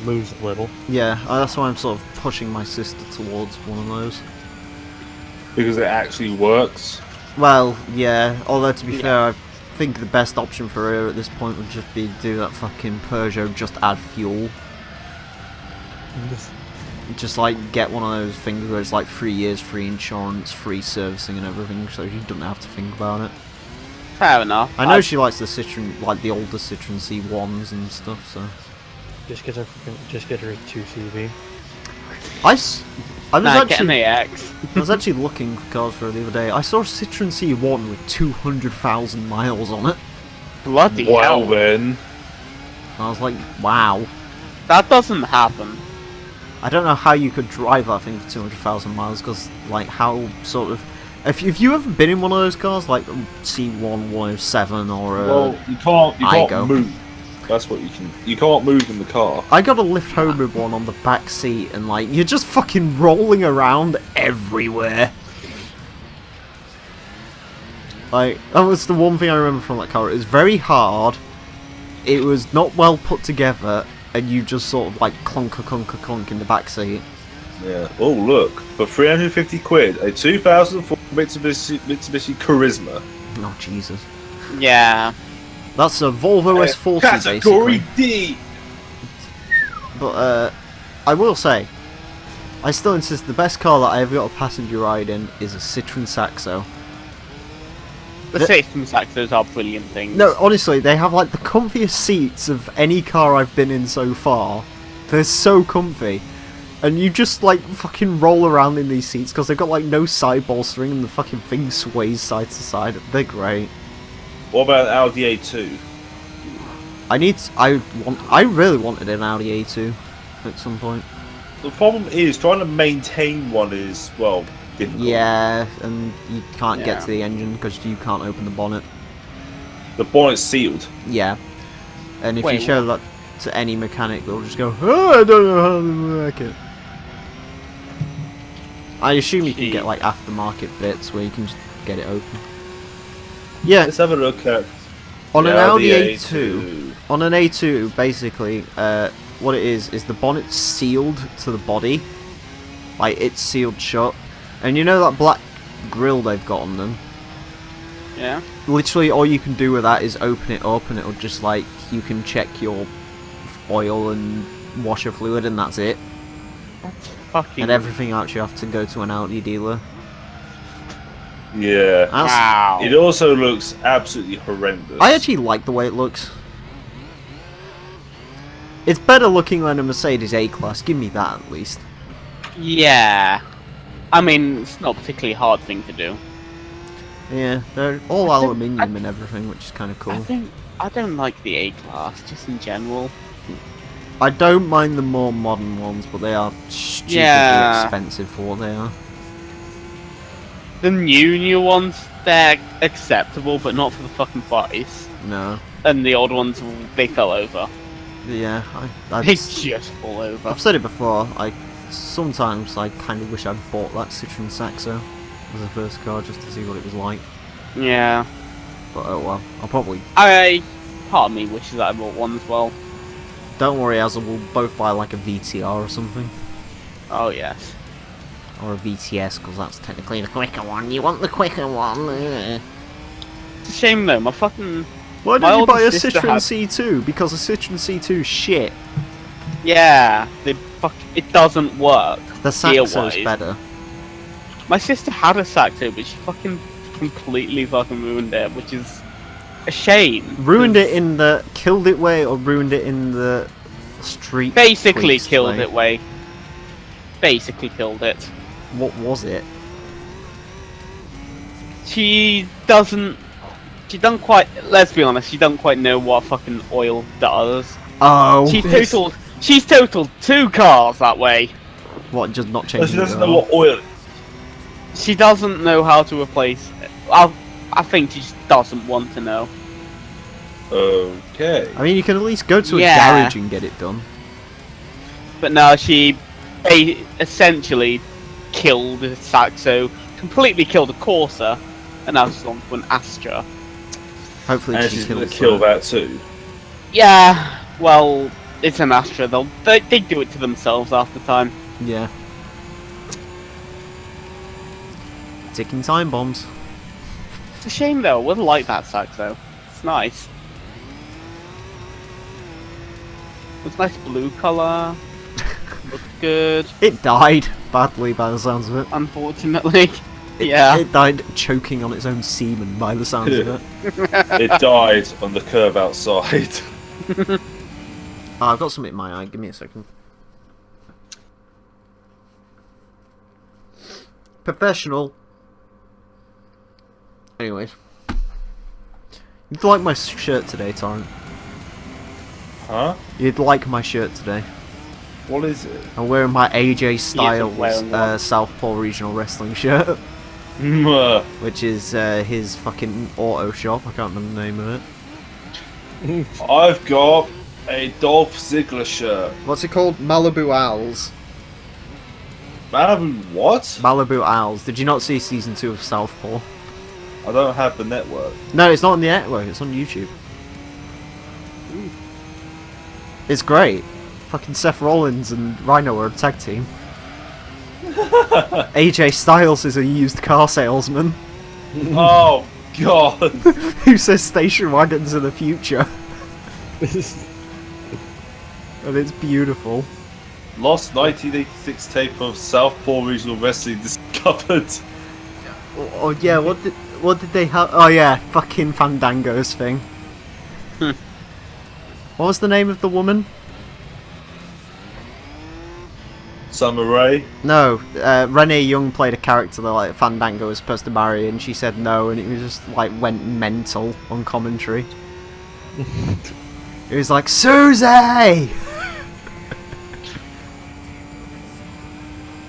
moves a little. Yeah, that's why I'm sort of pushing my sister towards one of those. Because it actually works. Well, yeah, although to be fair, I think the best option for her at this point would just be to do that fucking Peugeot, just add fuel. Just like get one of those things where it's like 3 years free insurance, free servicing and everything, so she doesn't have to think about it. Fair enough. I know she likes the Citroen, like the older Citroen C1s and stuff, so... Just get her a 2CV. I was Get an actually... AX. I was actually looking for cars for her the other day. I saw a Citroen C1 with 200,000 miles on it. Bloody Well hell. then. I was like, wow. That doesn't happen. I don't know how you could drive that thing for 200,000 miles, because, like, how sort of... If you ever been in one of those cars, like C1 107 or a... Well, you can't Igo. move. That's what you can't move in the car. I got a lift home with one on the back seat, and, like, you're just fucking rolling around everywhere. Like, that was the one thing I remember from that car. It was very hard, it was not well put together, and you just sort of, like, clunk in the back seat. Yeah. Oh look, for 350 quid, a 2004 Mitsubishi Charisma. Oh, Jesus. Yeah. That's a Volvo S40, Category basically. D. But, I will say, I still insist the best car that I ever got a passenger ride in is a Citroen Saxo. The Citroen Saxos are brilliant things. No, honestly, they have like the comfiest seats of any car I've been in so far. They're so comfy. And you just like fucking roll around in these seats because they've got like no side bolstering and the fucking thing sways side to side. They're great. What about an Audi A2? I really wanted an Audi A2 at some point. The problem is trying to maintain one is, well, difficult. Yeah, and you can't get Yeah. to the engine because you can't open the bonnet. The bonnet's sealed. Yeah. And if Wait, you show that to any mechanic, they'll just go, oh, I don't know how to work it. I assume you can get like aftermarket bits where you can just get it open. Yeah, Let's have a look at on the an Audi A2, on an A2, basically, what it is the bonnet's sealed to the body. Like, it's sealed shut. And you know that black grille they've got on them? Yeah. Literally, all you can do with that is open it up and it'll just, like, you can check your oil and washer fluid and that's it. That's fucking... And everything else you have to go to an Audi dealer. Yeah. That's, Wow. It also looks absolutely horrendous. I actually like the way it looks. It's better looking than a Mercedes A-Class, give me that at least. Yeah. I mean, it's not a particularly hard thing to do. Yeah, they're all I don't- aluminium and everything, which is kind of cool. I don't like the A-Class, just in general. I don't mind the more modern ones, but they are stupidly Yeah. expensive for what they are. The new ones, they're acceptable, but not for the fucking price. No. And the old ones, they fell over. Yeah, They just fall over. I've said it before, sometimes I kind of wish I'd bought that Citroen Saxo as a first car just to see what it was like. Yeah. But oh well, I'll probably... Part of me wishes that I bought one as well. Don't worry, as we'll both buy like a VTR or something. Oh, yes. Or a VTS, because that's technically the quicker one. You want the quicker one. It's a shame though, my fucking... Why My did you buy a older sister Citroen had- C2? Because a Citroen C2 is shit. Yeah, it doesn't work. The Saxo's gear-wise. better. My sister had a Saxo, but she fucking completely fucking ruined it, which is a shame. Ruined it in the killed it way, or ruined it in the street? Basically police killed way? it way. Basically killed it. What was it? She doesn't quite, let's be honest, she doesn't quite know what fucking oil does. Oh, She's totaled 2 cars that way. what? Just not She changing. doesn't the know oil? what oil. She doesn't know how to replace it. I think she just doesn't want to know. Okay. I mean, you can at least go to a Yeah. garage and get it done. But no, she essentially killed the Saxo, completely killed a Corsa, and now she's on to an Astra. Hopefully, And she she's gonna kills kill her. that too. Yeah, well, it's an Astra. They do it to themselves after time. Yeah. Ticking time bombs. It's a shame though. I would like that Saxo. It's nice. It's nice blue colour. Looks good. It died badly by the sounds of it. Unfortunately, yeah. It died choking on its own semen by the sounds of it. It died on the curb outside. Oh, I've got something in my eye. Give me a second. Professional. Anyways. You'd like my shirt today, Torrent. Huh? You'd like my shirt today. What is it? I'm wearing my AJ Styles wearing one. Southpaw Regional Wrestling shirt, Mwah. which is his fucking auto shop. I can't remember the name of it. I've got a Dolph Ziggler shirt. What's it called? Malibu Owls. Malibu what? Malibu Owls. Did you not see season 2 of Southpaw? I don't have the network. No, it's not on the network. It's on YouTube. It's great. Fucking Seth Rollins and Rhino are a tag team. AJ Styles is a used car salesman Oh god. who says station wagons are the future. And it's beautiful. Lost 1986 tape of Southpaw Regional Wrestling discovered. Oh yeah, what did they have? Oh yeah, fucking Fandango's thing. What was the name of the woman? Summer Rae. No, Renee Young played a character that like Fandango was supposed to marry, and she said no, and it was just like went mental on commentary. It was like Susie.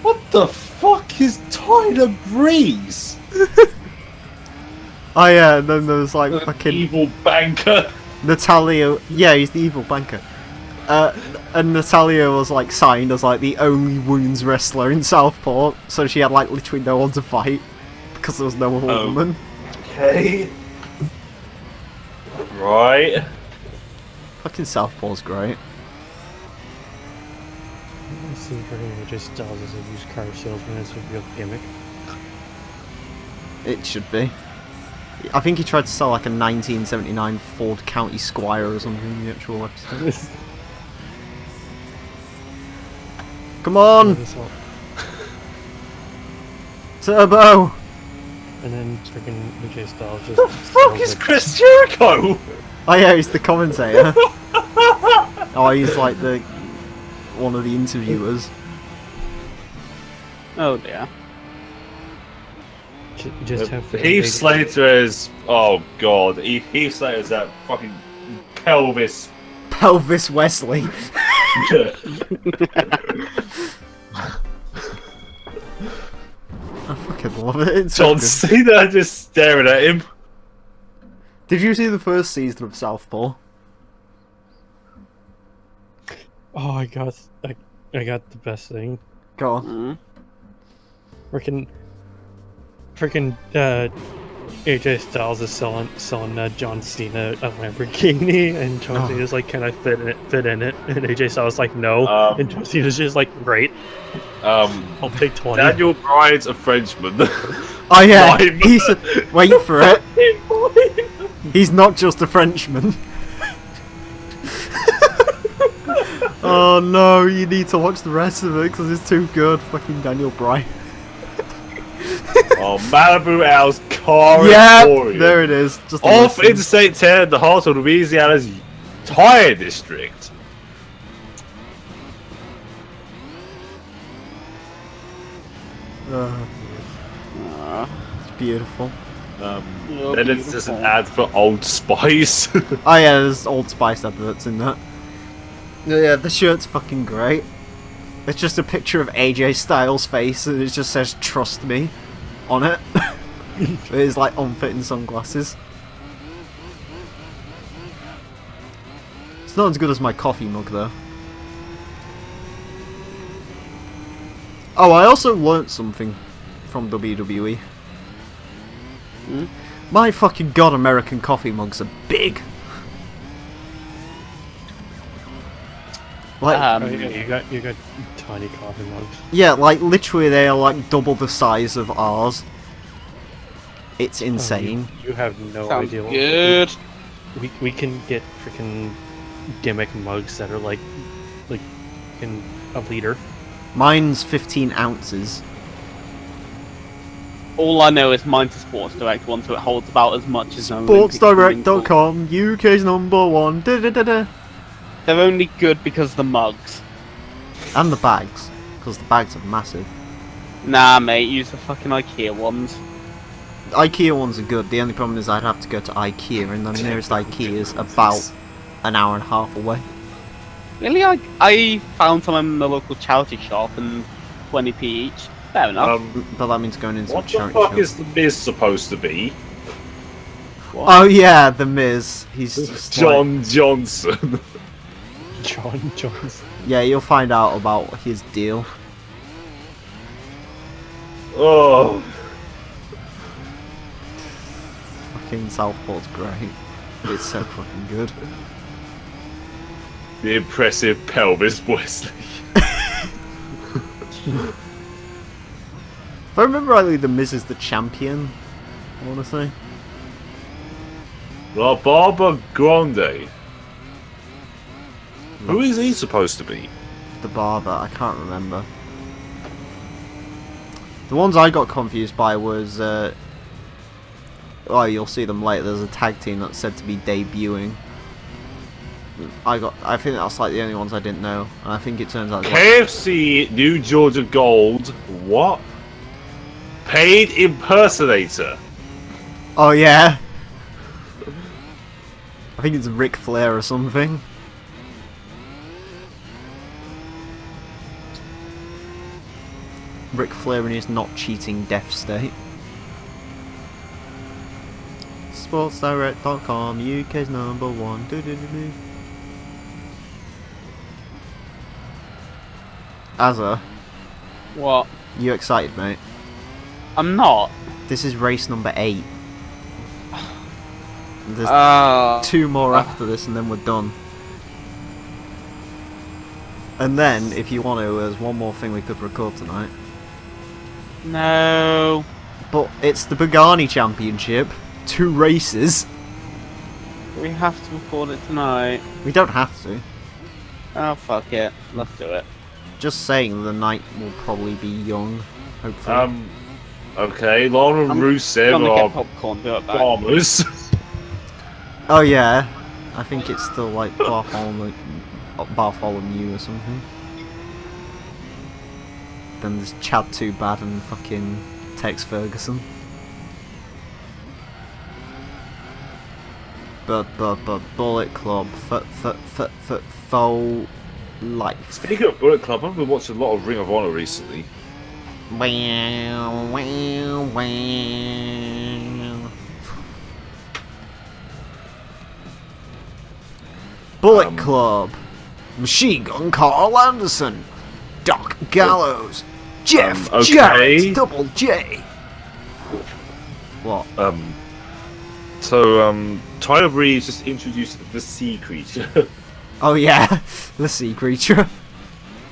What the fuck is Tyler Breeze? Oh yeah, and then there was like fucking Evil banker. Natalia. Yeah, he's the evil banker. And Natalia was like signed as like the only women's wrestler in Southport, so she had like literally no one to fight because there was no other Oh. woman. Okay. Right. Fucking Southpaul's great. I see freaking AJ Styles as a used car salesman as a real gimmick. It should be. I think he tried to sell like a 1979 Ford County Squire or something in the actual episode. Come on, Turbo! And then freaking AJ Styles just. The fuck is Chris Jericho? Oh yeah, he's the commentator. Oh, he's like the one of the interviewers. Oh dear. Just have Heath Slater is. Oh god. Heath Slater is that fucking pelvis. Pelvis Wesley. I fucking love it. It's so John good. Cena just staring at him. Did you see the first season of Southpaw? Oh, I got the best thing. Go on. Mm. Freaking AJ Styles is selling John Cena a Lamborghini, and John Cena's like, "Can I fit in it?" And AJ Styles is like, "No," and John Cena's just like, "Great, I'll take 20." Daniel Bryan's a Frenchman. Oh yeah, Mime. he's wait for it. He's not just a Frenchman. Oh no, you need to watch the rest of it because it's too good. Fucking Daniel Bryan. Oh, Malibu Al's car Yeah, Emporium. there it is. Just Off Interstate 10 in the heart of Louisiana's tire district. It's beautiful. Then it's just an ad for Old Spice. Oh yeah, there's Old Spice adverts in that. Yeah, the shirt's fucking great. It's just a picture of AJ Styles' face and it just says "Trust me" on it. With his like unfitting sunglasses. It's not as good as my coffee mug though. Oh, I also learnt something from WWE. My fucking god, American coffee mugs are big. Like, Oh, yeah, you got tiny coffee mugs. yeah, like literally they are like double the size of ours. It's insane. You have no Sounds idea. good. We can get freaking gimmick mugs that are like in a liter. Mine's 15 ounces. All I know is mine's a Sports Direct one, so it holds about as much as an Olympic swimming pool. SportsDirect.com, UK's #1. Da-da-da-da. They're only good because of the mugs. And the bags, because the bags are massive. Nah, mate, use the fucking IKEA ones. IKEA ones are good. The only problem is I'd have to go to IKEA, and the nearest IKEA is about an hour and a half away. Really, I found some in the local charity shop and 20p each. Fair enough. But that means going into What a the charity fuck shop. is the Miz supposed to be? Oh yeah, the Miz. He's just John Johnson. John Jones. yeah, you'll find out about his deal. Oh. Fucking Southpaw's great. It's so fucking good. The impressive pelvis Wesley. If I remember rightly, the Miz is the champion. I want to say. La Barba Grande. Who is he supposed to be? The barber, I can't remember. The ones I got confused by was, oh, you'll see them later. There's a tag team that's said to be debuting. I think that's like the only ones I didn't know, and I think it turns out. KFC New Georgia Gold. What? Paid impersonator. Oh yeah. I think it's Ric Flair or something. Ric Flair in his not cheating death state. SportsDirect.com, UK's #1. Do-do-do-do. Azza, What? you excited, mate? I'm not. This is race number 8. There's 2 more after this and then we're done. And then, if you want to, there's one more thing we could record tonight. No. But it's the Pagani Championship. 2 races. We have to record it tonight. We don't have to. Oh, fuck it. Let's do it. Just saying the night will probably be young, hopefully. Okay, Lana I'm Rusev gonna are get popcorn, do it back. bombers. Oh yeah, I think it's still like Bartholomew or something. Then there's Chad Too Bad and fucking Tex Ferguson. But Bullet Club faux life. Speaking of Bullet Club, I've been watching a lot of Ring of Honor recently. Wow, wow, wow. Bullet Club, Machine Gun Carl Anderson, Doc Gallows, Jeff okay. Jarrett, Double J. What? So, Tyler Breeze just introduced the sea creature. Oh yeah, the sea creature.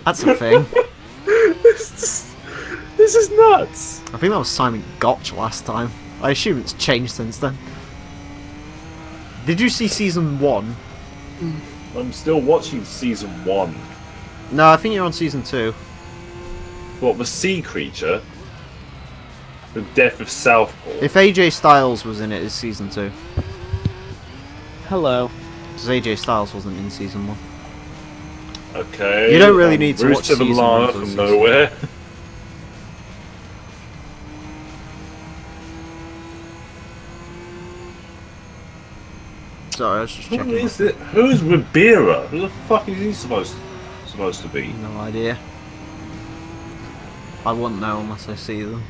That's a thing. This is nuts. I think that was Simon Gotch last time. I assume it's changed since then. Did you see season 1? I'm still watching season 1. No, I think you're on season 2. What, the sea creature? The death of Southpaw? If AJ Styles was in it, it's season 2. Hello. Because AJ Styles wasn't in season 1. Okay. You don't really need to watch Rooster the season Llama 1 from nowhere. Sorry, I was just checking. Who is it? Who's Ribera? Who the fuck is he supposed to be? No idea. I wouldn't know unless I see them.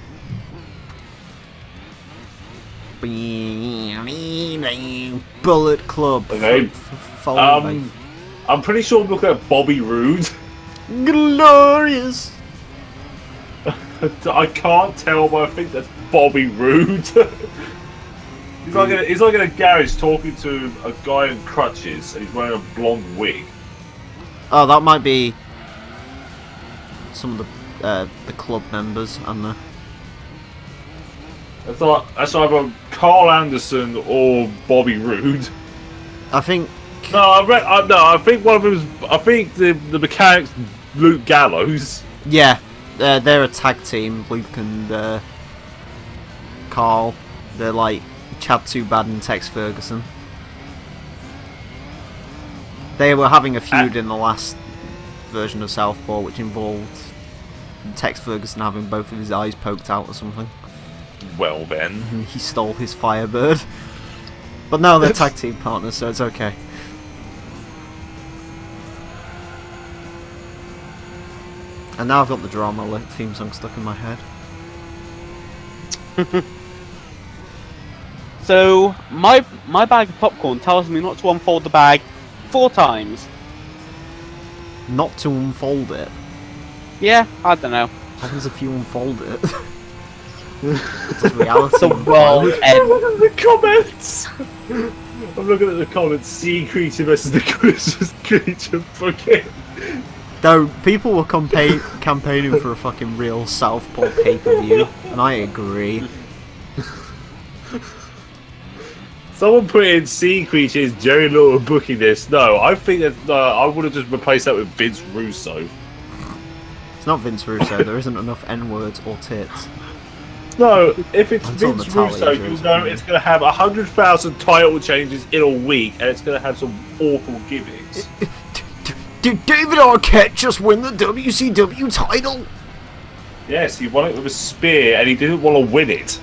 Bullet Club. Okay. Followed by I'm pretty sure I'm looking at Bobby Roode. Glorious. I can't tell, but I think that's Bobby Roode. He's like in a garage talking to a guy in crutches, and he's wearing a blonde wig. Oh, that might be some of the club members and the. I thought that's either Carl Anderson or Bobby Roode. I think. No, I think one of them is. I think the mechanic's Luke Gallows. Yeah, they're a tag team. Luke and Carl. They're like Chad Too Bad and Tex Ferguson. They were having a feud in the last version of Southpaw, which involved Tex Ferguson having both of his eyes poked out or something. Well then. And he stole his Firebird. But now they're tag team partners, so it's okay. And now I've got the drama theme song stuck in my head. So my bag of popcorn tells me not to unfold the bag 4 times. Not to unfold it. Yeah, I don't know. What happens if you unfold it? Does reality The world implode? end. Look at the comments. I'm looking at the comments. Sea creature versus the Christmas creature. Fucking. Though people were campaigning for a fucking real Southpaw pay-per-view, and I agree. Someone put in sea creatures. Jerry Lawler booking this. No, I think that I would have just replaced that with Vince Russo. It's not Vince Russo, there isn't enough N-words or tits. No, if it's Until Vince Natalia Russo, you joins know in. it's going to have 100,000 title changes in a week, and it's going to have some awful gimmicks. Did David Arquette just win the WCW title? Yes, he won it with a spear, and he didn't want to win it.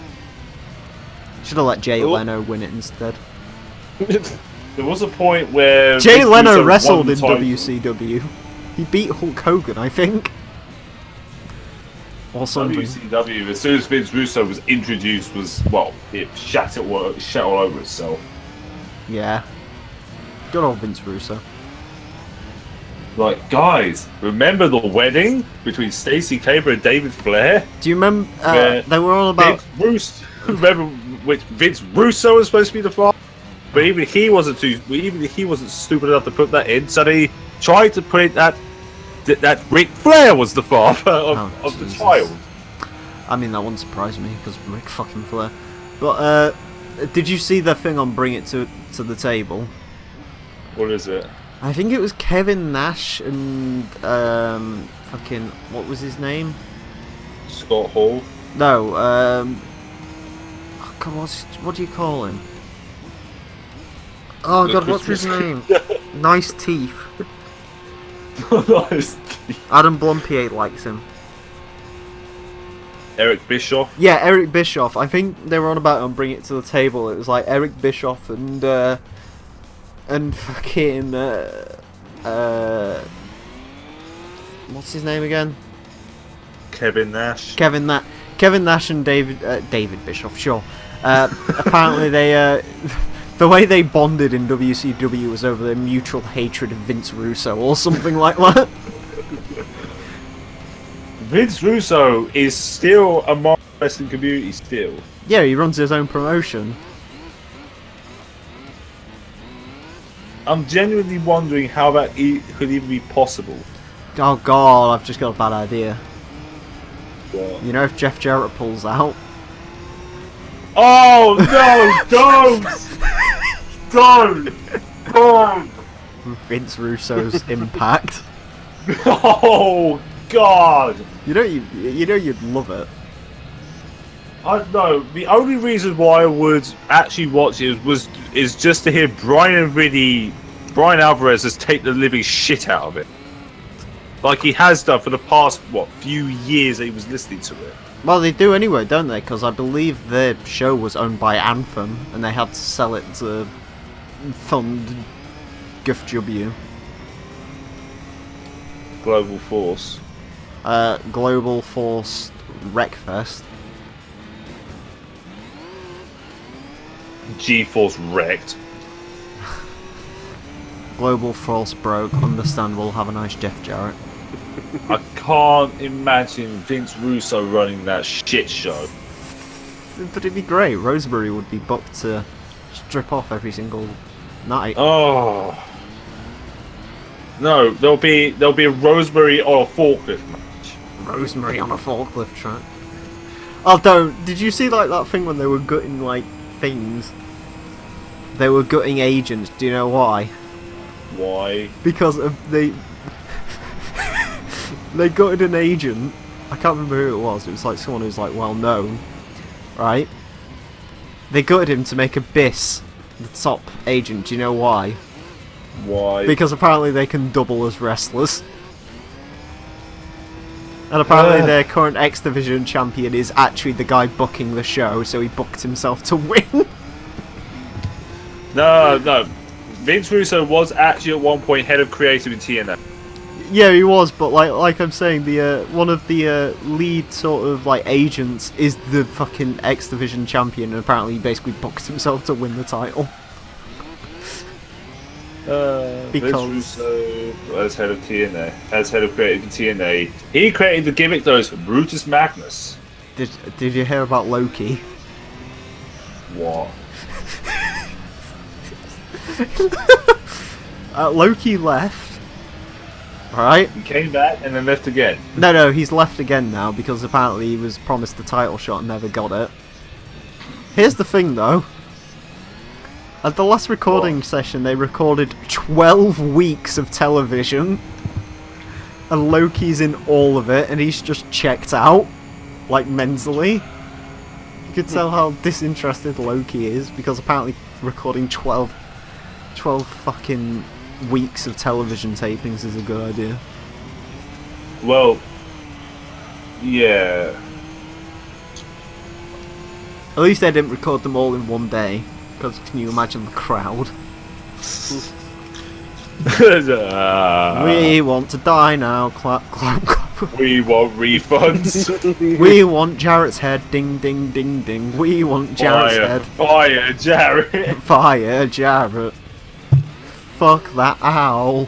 Should have let Jay Oh. Leno win it instead. There was a point where Jay Vince Leno Russo wrestled won the in title. WCW. He beat Hulk Hogan, I think. Or something. WCW, as soon as Vince Russo was introduced, it shat all over itself. Yeah. Good old Vince Russo. Like, guys, remember the wedding between Stacey Caber and David Flair? Do you remember? Where They were all about. Remember which Vince Russo was supposed to be the father, but even he wasn't stupid enough to put that in. So they tried to put it that Ric Flair was the father of the Jesus. child. I mean, that wouldn't surprise me because Ric fucking Flair. But did you see the thing on Bring It to the Table? What is it? I think it was Kevin Nash and fucking what was his name? Scott Hall. No, oh God, what do you call him? Oh The God, what's his name? Nice Teeth. Nice. Adam Blumpier likes him. Eric Bischoff. Yeah, Eric Bischoff. I think they were on about it on Bring It to the Table. It was like Eric Bischoff and fucking what's his name again? Kevin Nash. Kevin Nash and David Bischoff. Sure. Apparently they the way they bonded in WCW was over their mutual hatred of Vince Russo or something like that. Vince Russo is still among the wrestling community still. Yeah, he runs his own promotion. I'm genuinely wondering how that could even be possible. Oh god, I've just got a bad idea. What? You know, if Jeff Jarrett pulls out. Oh no! Don't! Don't! Vince Russo's impact. Oh god! You know you'd love it. I know. The only reason why I would actually watch it is just to hear Brian Alvarez just take the living shit out of it, like he has done for the past few years that he was listening to it. Well, they do anyway, don't they? Because I believe their show was owned by Anthem, and they had to sell it to fund GFW. Global Force. Global Force Wreckfest. G-Force wrecked. Global Force broke. Understandable. Have a nice Jeff Jarrett. I can't imagine Vince Russo running that shit show. But it'd be great. Roseberry would be booked to strip off every single night. Oh no, there'll be a Roseberry or a forklift match. Rosemary on a forklift track. Oh, don't. Did you see like that thing when they were gutting like things? They were gutting agents. Do you know why? Why? Because they gutted an agent. I can't remember who it was. It was like someone who's like well known, right? They gutted him to make Abyss the top agent. Do you know why? Why? Because apparently they can double as wrestlers. And apparently their current X Division champion is actually the guy booking the show, so he booked himself to win. No. Vince Russo was actually at one point head of creative in TNA. Yeah, he was, but like I'm saying, the one of the lead sort of like agents is the fucking X Division champion, and apparently he basically booked himself to win the title. Vince Russo as head of TNA, as head of creative in TNA, he created the gimmick known as Brutus Magnus. Did you hear about Loki? What? Loki left, right? He came back and then left again. No, he's left again now because apparently he was promised the title shot and never got it. Here's the thing though. At the last recording session they recorded 12 weeks of television and Loki's in all of it and he's just checked out, like mentally. You could tell how disinterested Loki is because apparently recording 12 fucking weeks of television tapings is a good idea. Well, yeah. At least they didn't record them all in one day, because can you imagine the crowd? We want to die now, clap, clap, clap. We want refunds. We want Jarrett's head, ding, ding, ding, ding. We want Jarrett's head. Fire, Jarrett. Fire, Jarrett. Fuck that owl.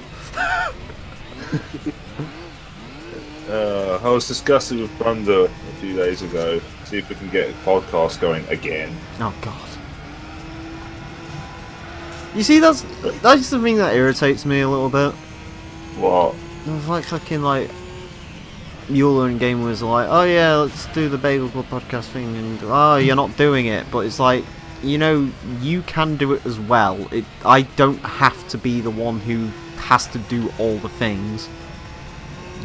I was discussing with Thunder a few days ago, see if we can get a podcast going again. Oh god. You see, that's the thing that irritates me a little bit. What? It's like fucking like Mueller and Gamers are like, oh yeah, let's do the Bagel Club podcast thing, and oh, you're not doing it, but it's like, you know, you can do it as well. I don't have to be the one who has to do all the things.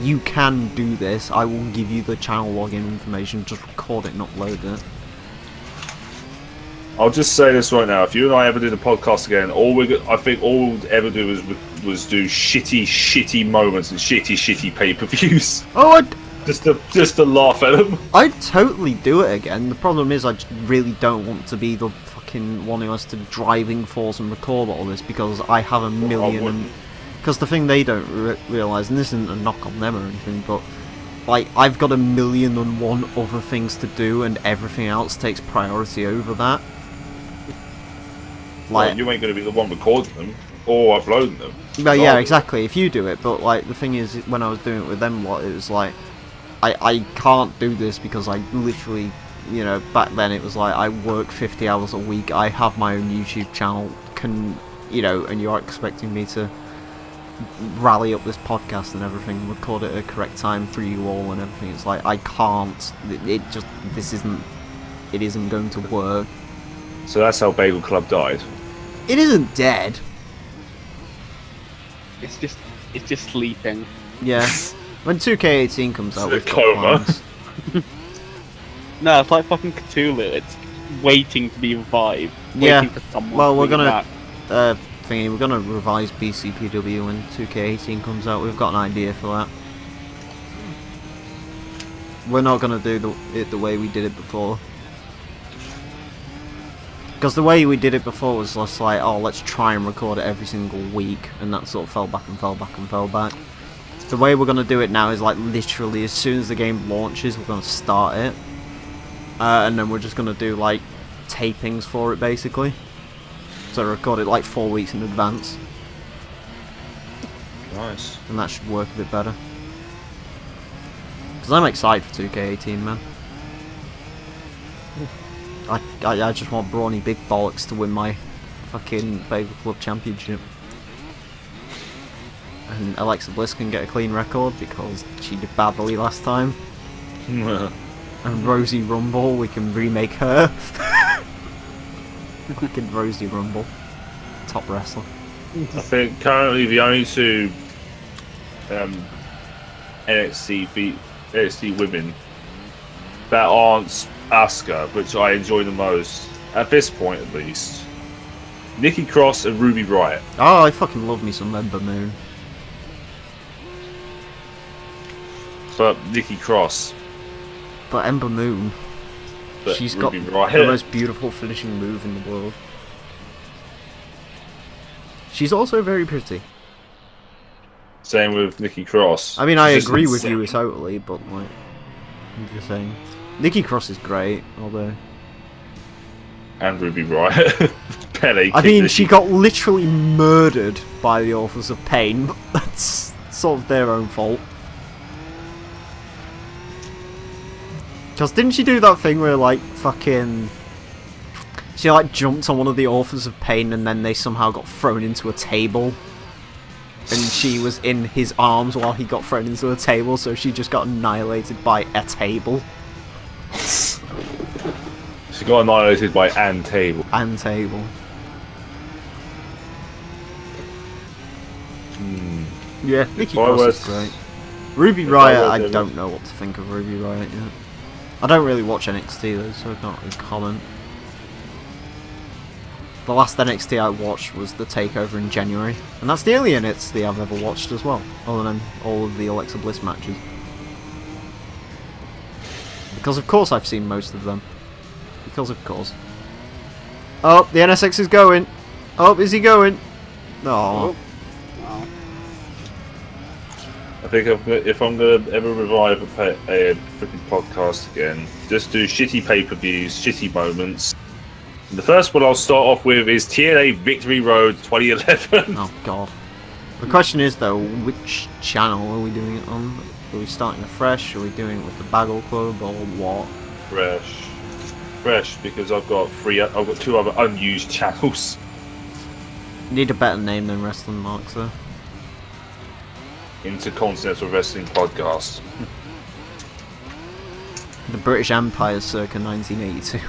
You can do this. I will give you the channel login information. Just record it and upload it. I'll just say this right now: if you and I ever did a podcast again, I think all we'd ever do was do shitty moments and shitty pay-per-views. Oh, just to laugh at them. I'd totally do it again. The problem is I just really don't want to be the fucking one who has to driving force and record all this because I have a million. Because the thing they don't realise, and this isn't a knock on them or anything, but like I've got 1,000,001 other things to do, and everything else takes priority over that. Like, well, you ain't going to be the one recording them or uploading them. Well, yeah, exactly. If you do it, but like the thing is, when I was doing it with them, it was like I can't do this because I literally, you know, back then it was like I work 50 hours a week. I have my own YouTube channel. you know, and you're expecting me to rally up this podcast and everything, record it at a correct time for you all and everything. It's like, I can't. It isn't going to work. So that's how Bagel Club died. It isn't dead. It's just sleeping. Yeah. When 2K18 comes out, It's we've a got coma. plans. No, it's like fucking Cthulhu. It's waiting to be revived. Yeah. Waiting for someone Well, to we're bring it gonna back. we're gonna revise BCPW when 2K18 comes out. We've got an idea for that. We're not gonna do it the way we did it before. Because the way we did it before was just like, oh, let's try and record it every single week, and that sort of fell back and fell back and fell back. The way we're going to do it now is like literally as soon as the game launches, we're going to start it. And then we're just going to do like tapings for it basically. So record it like 4 weeks in advance. Nice. And that should work a bit better. Because I'm excited for 2K18, man. I just want Brawny Big Bollocks to win my fucking Bagel Club Championship. And Alexa Bliss can get a clean record because she did badly last time. And Rosie Rumble, we can remake her. Fucking Rosie Rumble. Top wrestler. I think currently the only two NXT women that aren't Asuka, which I enjoy the most, at this point at least, Nikki Cross and Ruby Riott. Oh, I fucking love me some Ember Moon. But Nikki Cross. But Ember Moon, But she's got Ruby the Riott. most beautiful finishing move in the world. She's also very pretty. Same with Nikki Cross. I mean, I She's just agree with insane. you totally, but like, I'm just saying. Nikki Cross is great, although... And Ruby Riott. Pele. I mean, she got literally murdered by the Authors of Pain, but that's sort of their own fault. Because didn't she do that thing where, like, fucking... She, like, jumped on one of the Authors of Pain and then they somehow got thrown into a table? And she was in his arms while he got thrown into a table, so she just got annihilated by a table. She got annihilated by Ann Table. And table. Yeah, Nikki Cross is great. Ruby Riott, I don't know what to think of Ruby Riott yet. I don't really watch NXT though, so I can't really comment. The last NXT I watched was the Takeover in January, and that's the only NXT I've ever watched as well, other than all of the Alexa Bliss matches. Because of course I've seen most of them. Because of course. Oh, the NSX is going! Oh, is he going? No. I think if I'm gonna ever revive a freaking podcast again, just do shitty pay-per-views, shitty moments. And the first one I'll start off with is TNA Victory Road 2011. Oh god. The question is though, which channel are we doing it on? Are we starting afresh? Are we doing it with the Bagel Club or what? Fresh, because I've got two other unused channels. Need a better name than Wrestling Marks though. Intercontinental Wrestling Podcast. The British Empire circa 1982.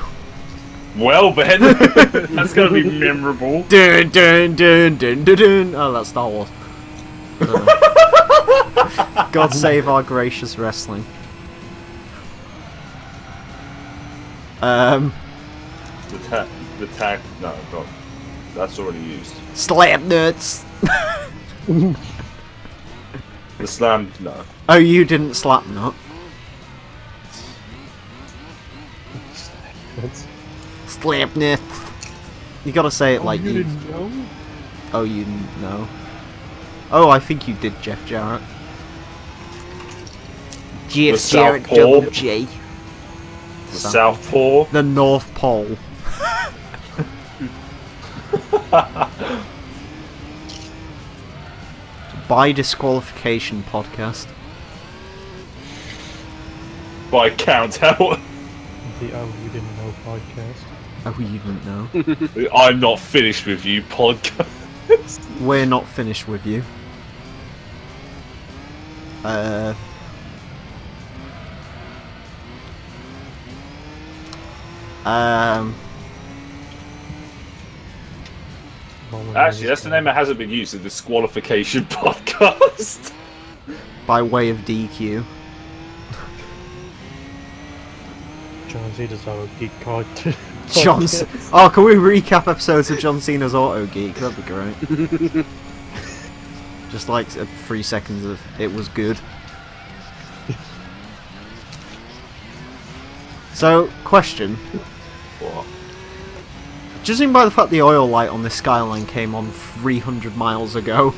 Well, Ben, that's gonna be memorable. Dun dun dun dun dun dun. Oh, that's Star Wars. God save our gracious wrestling. The tag. No, God, that's already used. Slam nuts. The slam. No. Oh, you didn't slap nut. Slam nuts. You gotta say it like you. know? Oh, you didn't know. Oh, I think you did, Jeff Jarrett. Jeff The Jarrett, Southpaw. double J. The Southpaw. The North Pole. By disqualification podcast. By count out. The Oh You Didn't Know podcast. Oh, you didn't know. I'm not finished with you, podcast. We're not finished with you. Actually, that's the name that hasn't been used in the Disqualification podcast. By way of DQ. John Cena's Auto Geek card. Oh, can we recap episodes of John Cena's Auto Geek? That'd be great. Just like 3 seconds of it was good. So, question. What? Judging by the fact the oil light on this skyline came on 300 miles ago,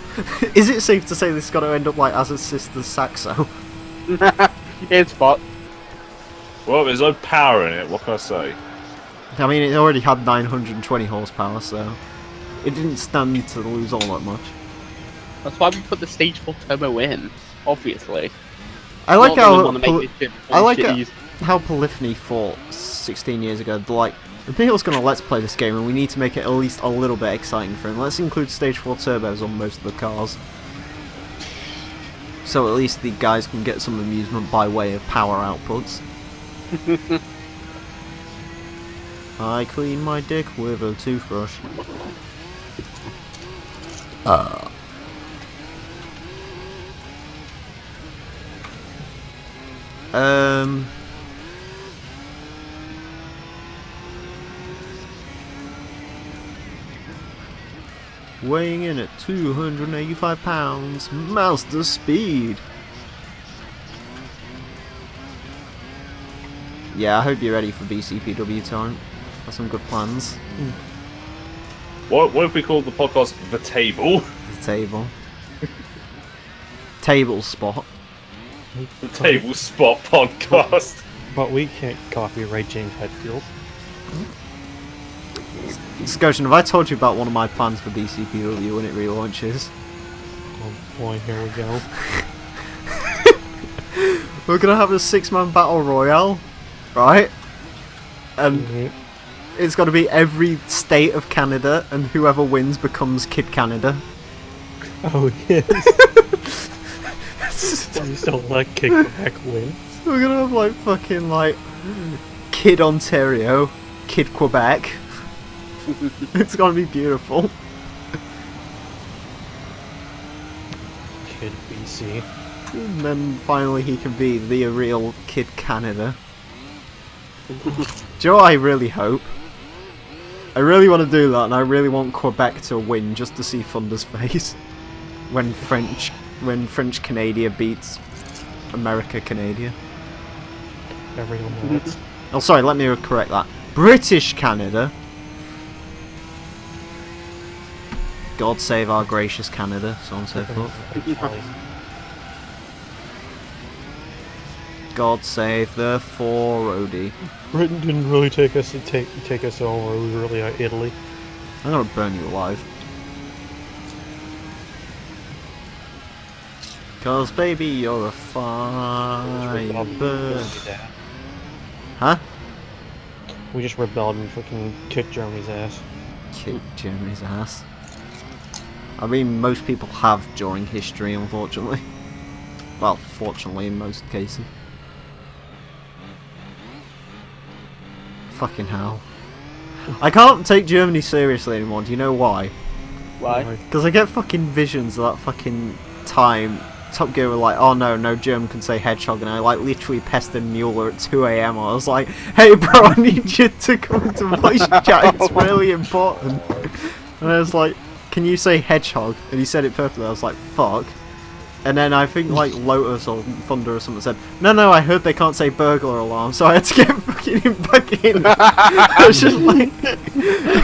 is it safe to say this is going to end up like Az's sister's Saxo? It's fucked. Well, there's no power in it, what can I say? I mean, it already had 920 horsepower, so it didn't stand to lose all that much. That's why we put the stage 4 turbo in, obviously. I like Not that we wanna how make this shit I like shit it. easy. How Polyphony thought 16 years ago, like, Emil's gonna let's play this game and we need to make it at least a little bit exciting for him. Let's include stage 4 turbos on most of the cars. So at least the guys can get some amusement by way of power outputs. I clean my dick with a toothbrush. Weighing in at 285 pounds, master speed. Yeah, I hope you're ready for BCPW time. Got some good plans. What if we called the podcast The Table? The table. Table spot. The Table Spot Podcast. But we can't copyright James Hetfield. Scotian, have I told you about one of my plans for BCPW when it relaunches? Oh boy, here we go. We're gonna have a 6-man battle royale, right? And it's gotta be every state of Canada, and whoever wins becomes Kid Canada. Oh yes. Please don't let Kickback win. We're gonna have like fucking like Kid Ontario, Kid Quebec. It's gonna be beautiful. Kid BC. And then finally he can be the real Kid Canada. Do you know what I really hope? I really want to do that, and I really want Quebec to win just to see Thunder's face when French Canada beats America Canada. Everyone wins. Oh, sorry, let me correct that. British Canada. God save our gracious Canada, so on and so forth. God save the 4OD. Britain didn't really take us over. It was really Italy. I'm gonna burn you alive. Cause baby, you're a firebird. Huh? We just rebelled and fucking kicked Germany's ass. Kick Germany's ass. I mean, most people have during history, unfortunately. Well, fortunately in most cases. Fucking hell. I can't take Germany seriously anymore, do you know why? Why? Because I get fucking visions of that fucking time Top Gear were like, oh no German can say hedgehog, and I like literally pestered Mueller at 2 AM. I was like, hey bro, I need you to come to voice chat, it's really important. And I was like, can you say hedgehog? And he said it perfectly. I was like, fuck. And then I think like Lotus or Thunder or something said, no, I heard they can't say burglar alarm, so I had to get fucking him back in. I was just like,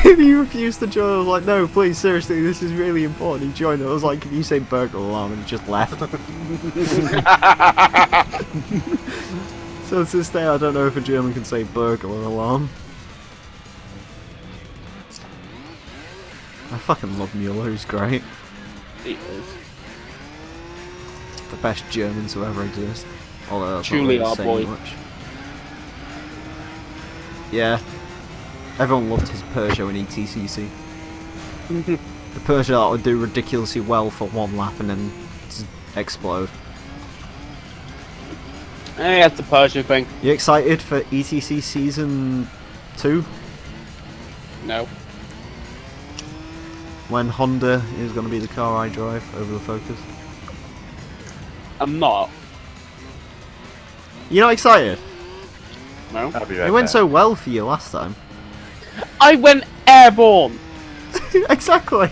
he refused to join. I was like, no, please, seriously, this is really important. He joined. I was like, can you say burglar alarm? And he just left. So to this day, I don't know if a German can say burglar alarm. I fucking love Mueller, he's great. He is. The best German to ever exist. Although that's Truly not our really saying boy. much. Yeah. Everyone loved his Peugeot in ETCC. The Peugeot that would do ridiculously well for one lap and then explode. Hey, that's the Persian thing. You excited for ETC Season 2? No. When Honda is going to be the car I drive over the Focus? I'm not. You're not excited? No. I'll be right It went back. so well for you last time. I went airborne. Exactly.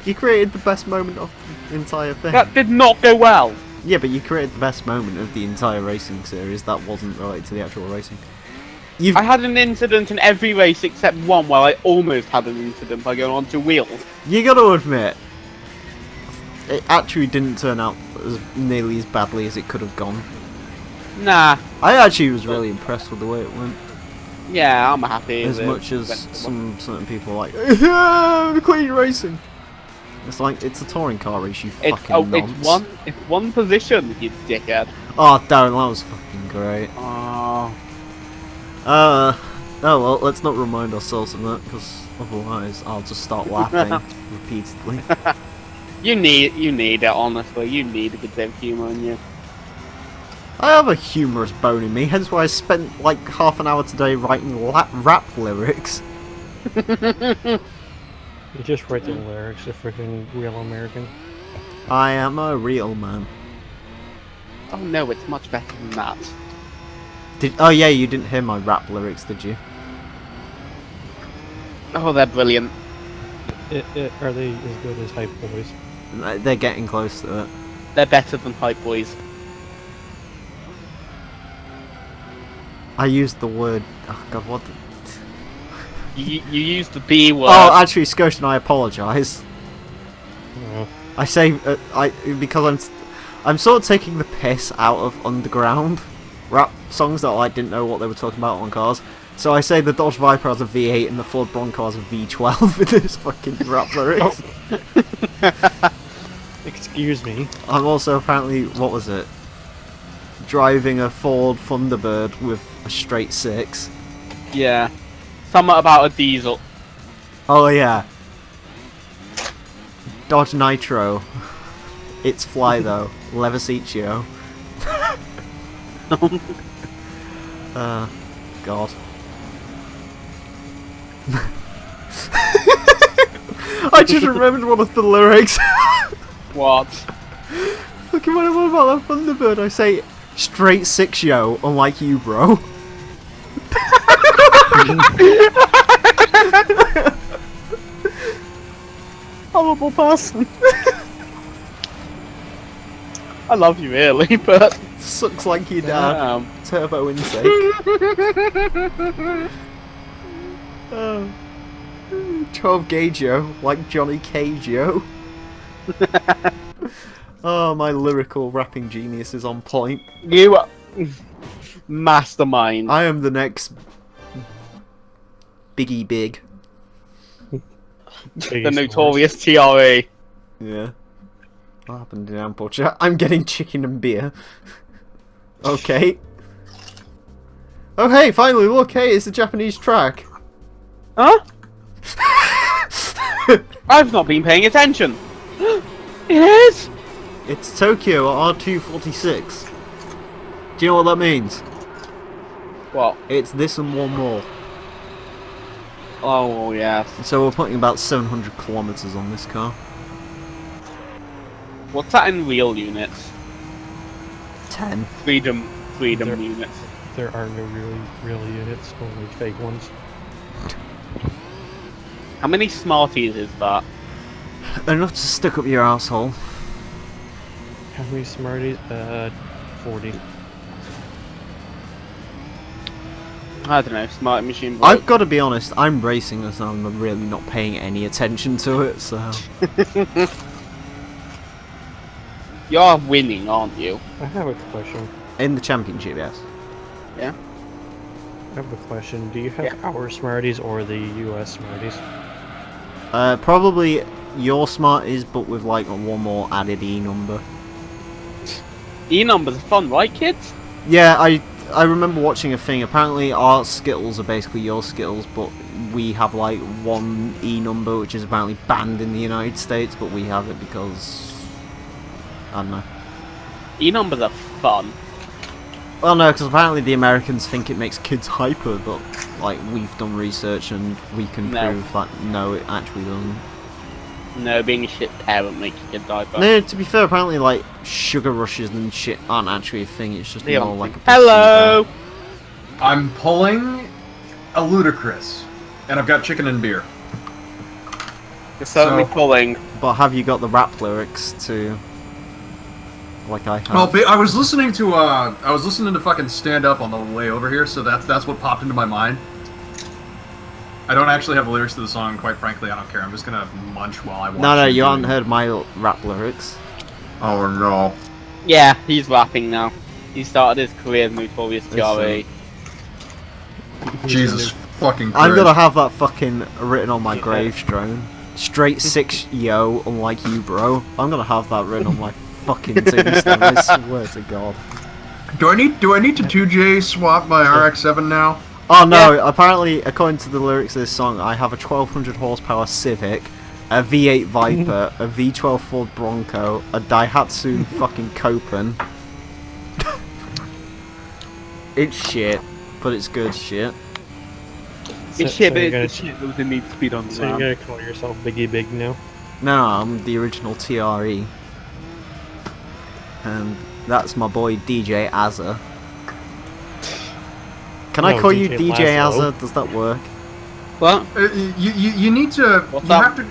You created the best moment of the entire thing. That did not go well. Yeah, but you created the best moment of the entire racing series that wasn't related to the actual racing. I had an incident in every race except one where I almost had an incident by going onto wheels. You gotta admit, it actually didn't turn out as nearly as badly as it could have gone. Nah. I actually was really impressed with the way it went. Yeah, I'm happy. As that it much as went to some certain people are like, clean racing. It's like, it's a touring car race, you It's fucking nonce. it's one position, you dickhead. Oh, Darren, that was fucking great. Oh. Oh well, let's not remind ourselves of that, because otherwise I'll just start laughing repeatedly. You need it, honestly. You need a good bit of humour in you. I have a humorous bone in me, hence why I spent like half an hour today writing rap lyrics. You just write the lyrics, you're freaking real American. I am a real man. Oh no, it's much better than that. Oh yeah, you didn't hear my rap lyrics, did you? Oh, they're brilliant. Are they as good as Hype Boys? They're getting close to it. They're better than Hype Boys. I used the word. Oh god, what? You used the B word. Oh, actually, Scotia, I apologise. Oh. I say because I'm sort of taking the piss out of underground rap songs that I didn't know what they were talking about on cars. So I say the Dodge Viper has a V8 and the Ford Bronco has a V12 with this fucking rap lyrics. Excuse me. I'm also apparently, what was it? Driving a Ford Thunderbird with a straight 6. Yeah. Something about a diesel. Oh yeah. Dodge Nitro. It's fly though. Leviciccio. God. I just remembered one of the lyrics. What? Fucking what about that Thunderbird? I say straight 6 yo, unlike you, bro. Horrible person. I love you really, but Sucks like your dad. damn. Turbo intake. Oh. 12 gauge yo, like Johnny Cage yo. Oh, my lyrical rapping genius is on point. You are mastermind. I am the next Biggie Big. The notorious TRA. Yeah. What happened in Ample Chat? I'm getting chicken and beer. Okay. Oh hey, finally, look, hey, it's a Japanese track. Huh? I've not been paying attention. It is? It's Tokyo R246. Do you know what that means? What? It's this and one more. Oh, yes. So we're putting about 700 kilometers on this car. What's that in real units? 10. Freedom There- units. There are no real units, only fake ones. How many Smarties is that? Enough to stick up your asshole. How many Smarties? 40. I don't know, Smart Machine. I've got to be honest, I'm racing this and I'm really not paying any attention to it, so... You're winning, aren't you? I have a question. In the championship, yes. Yeah? I have a question. Do you have our Smarties or the US Smarties? Probably your Smarties, but with like one more added E number. E numbers are fun, right, kids? Yeah, I remember watching a thing. Apparently our Skittles are basically your Skittles, but we have like one E number which is apparently banned in the United States, but we have it because I don't know. E numbers are fun. Well, no, because apparently the Americans think it makes kids hyper, but like we've done research and we can prove that no, it actually doesn't. No, being a shit parent makes you get diaper. No, to be fair, apparently like sugar rushes and shit aren't actually a thing. It's just more like a Hello. I'm pulling a ludicrous, and I've got chicken and beer. You're certainly pulling. But have you got the rap lyrics to? Like I have. Well, I was listening to fucking Stand Up on the way over here, so that's what popped into my mind. I don't actually have the lyrics to the song, quite frankly. I don't care. I'm just gonna munch while I watch. No, you haven't heard my rap lyrics. Oh no. Yeah, he's rapping now. He started his career as Notorious TRE. Jesus fucking Christ. I'm gonna have that fucking written on my gravestone. Straight 6 yo, unlike you, bro. I'm gonna have that written on my fucking tombstone. I swear to God. Do I need to 2J swap my RX-7 now? Oh no! Apparently, according to the lyrics of this song, I have a 1200 horsepower Civic, a V8 Viper, a V12 Ford Bronco, a Daihatsu fucking Copen. It's shit, but it's good shit. It's shit, but it's shit that needs speed on the So you're gonna call yourself Biggie Big now? No, I'm the original TRE. And that's my boy DJ Azza. Can I call you DJ Azza? Does that work? What? You need to. What's you up? have to.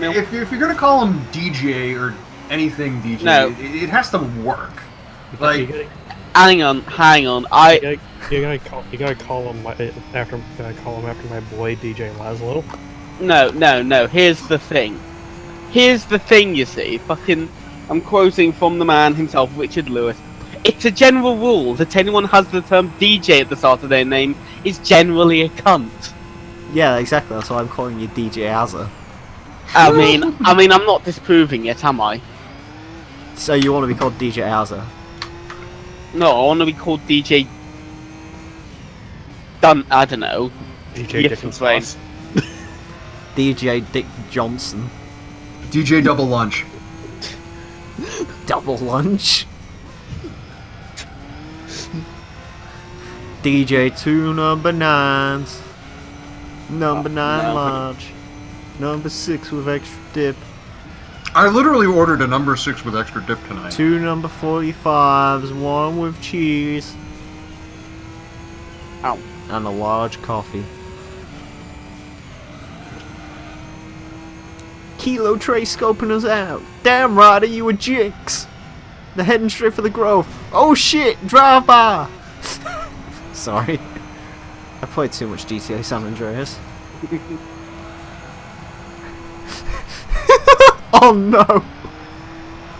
If you're gonna call him DJ or anything DJ, No. it has to work. Like, hang on. You gotta call him after my boy DJ Laszlo. No. Here's the thing. You see, fucking. I'm quoting from the man himself, Richard Lewis. It's a general rule that anyone has the term DJ at the start of their name is generally a cunt. Yeah, exactly. That's why I'm calling you DJ Azza. I mean, I'm not disproving it, am I? So you want to be called DJ Azza? No, I want to be called DJ. I don't know. DJ Dickens Sauce. DJ Dick Johnson. DJ Double Lunch. Double lunch. DJ 2 number 9s. Number 9 large. Number 6 with extra dip. I literally ordered a number 6 with extra dip tonight. 2 number 45s, 1 with cheese. Ow. And a large coffee. Kilo Tray scoping us out. Damn right, are you a jinx? They're heading straight for the Grove. Oh shit, drive by! Sorry. I played too much GTA San Andreas. Oh no!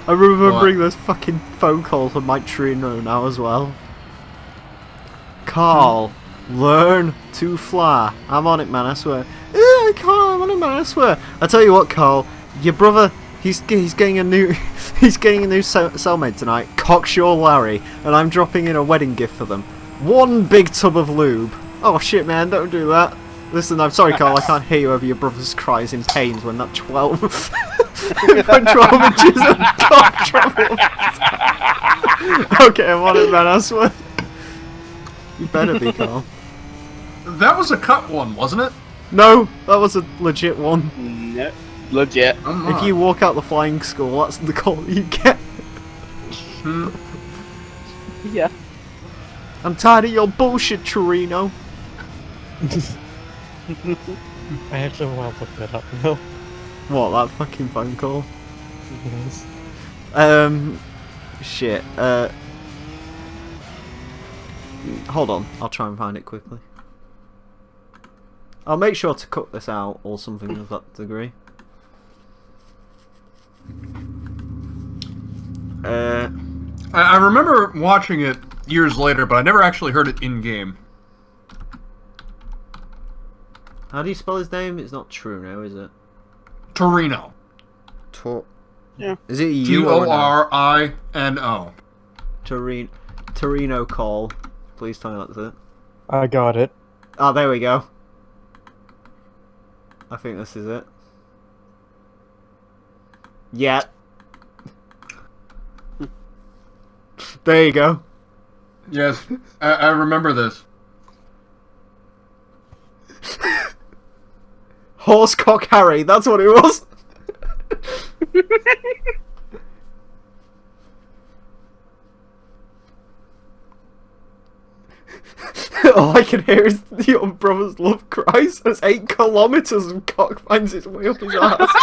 I'm remembering those fucking phone calls from Mike Trino now as well. Carl, learn to fly. I'm on it, man, I swear. Yeah, Carl, I'm on it, man, I swear. I tell you what, Carl, your brother, he's getting a new cellmate tonight, Cocksure Larry, and I'm dropping in a wedding gift for them. 1 big tub of lube. Oh shit, man, don't do that. Listen, I'm sorry, Carl, I can't hear you over your brother's cries in pains when that 12 when 12 inches of cock trouble. Okay, I'm on it, man, I swear. You better be, Carl. That was a cut one, wasn't it? No, that was a legit one. No, legit. If you walk out the flying school, that's the call you get. Yeah. I'm tired of your bullshit, Torino. I actually want to look that up now. What, that fucking phone call? Yes. Shit, hold on, I'll try and find it quickly. I'll make sure to cut this out or something of that degree. I remember watching it years later, but I never actually heard it in game. How do you spell his name? It's not Truno, is it? Torino. Yeah. Is it U or Torino. Torino call. Please tell me that's it. I got it. Oh, there we go. I think this is it. Yeah. There you go. Yes, I remember this. Horsecock Harry, that's what it was. All I can hear is your brother's love cries as 8 kilometers of cock finds its way up his ass.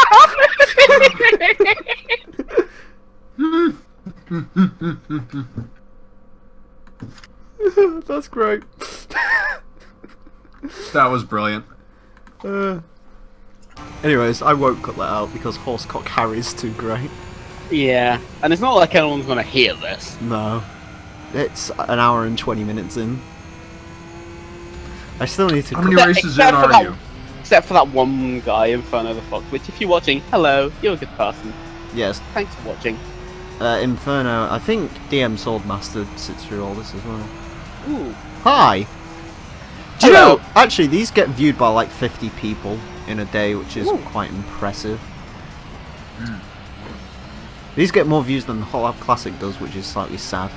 That's great. That was brilliant. Anyways, I won't cut that out because Horsecock Harry's too great. Yeah, and it's not like anyone's gonna hear this. No. It's an hour and 20 minutes in. I still need to How many cut- races in are you? Except for that one guy in front of the Fox, which if you're watching, hello, you're a good person. Yes. Thanks for watching. Inferno, I think DM Swordmaster sits through all this as well. Ooh. Hi! Do you Hello. know, actually, these get viewed by like 50 people in a day, which is Ooh. quite impressive. These get more views than the Hot Lap Classic does, which is slightly sad.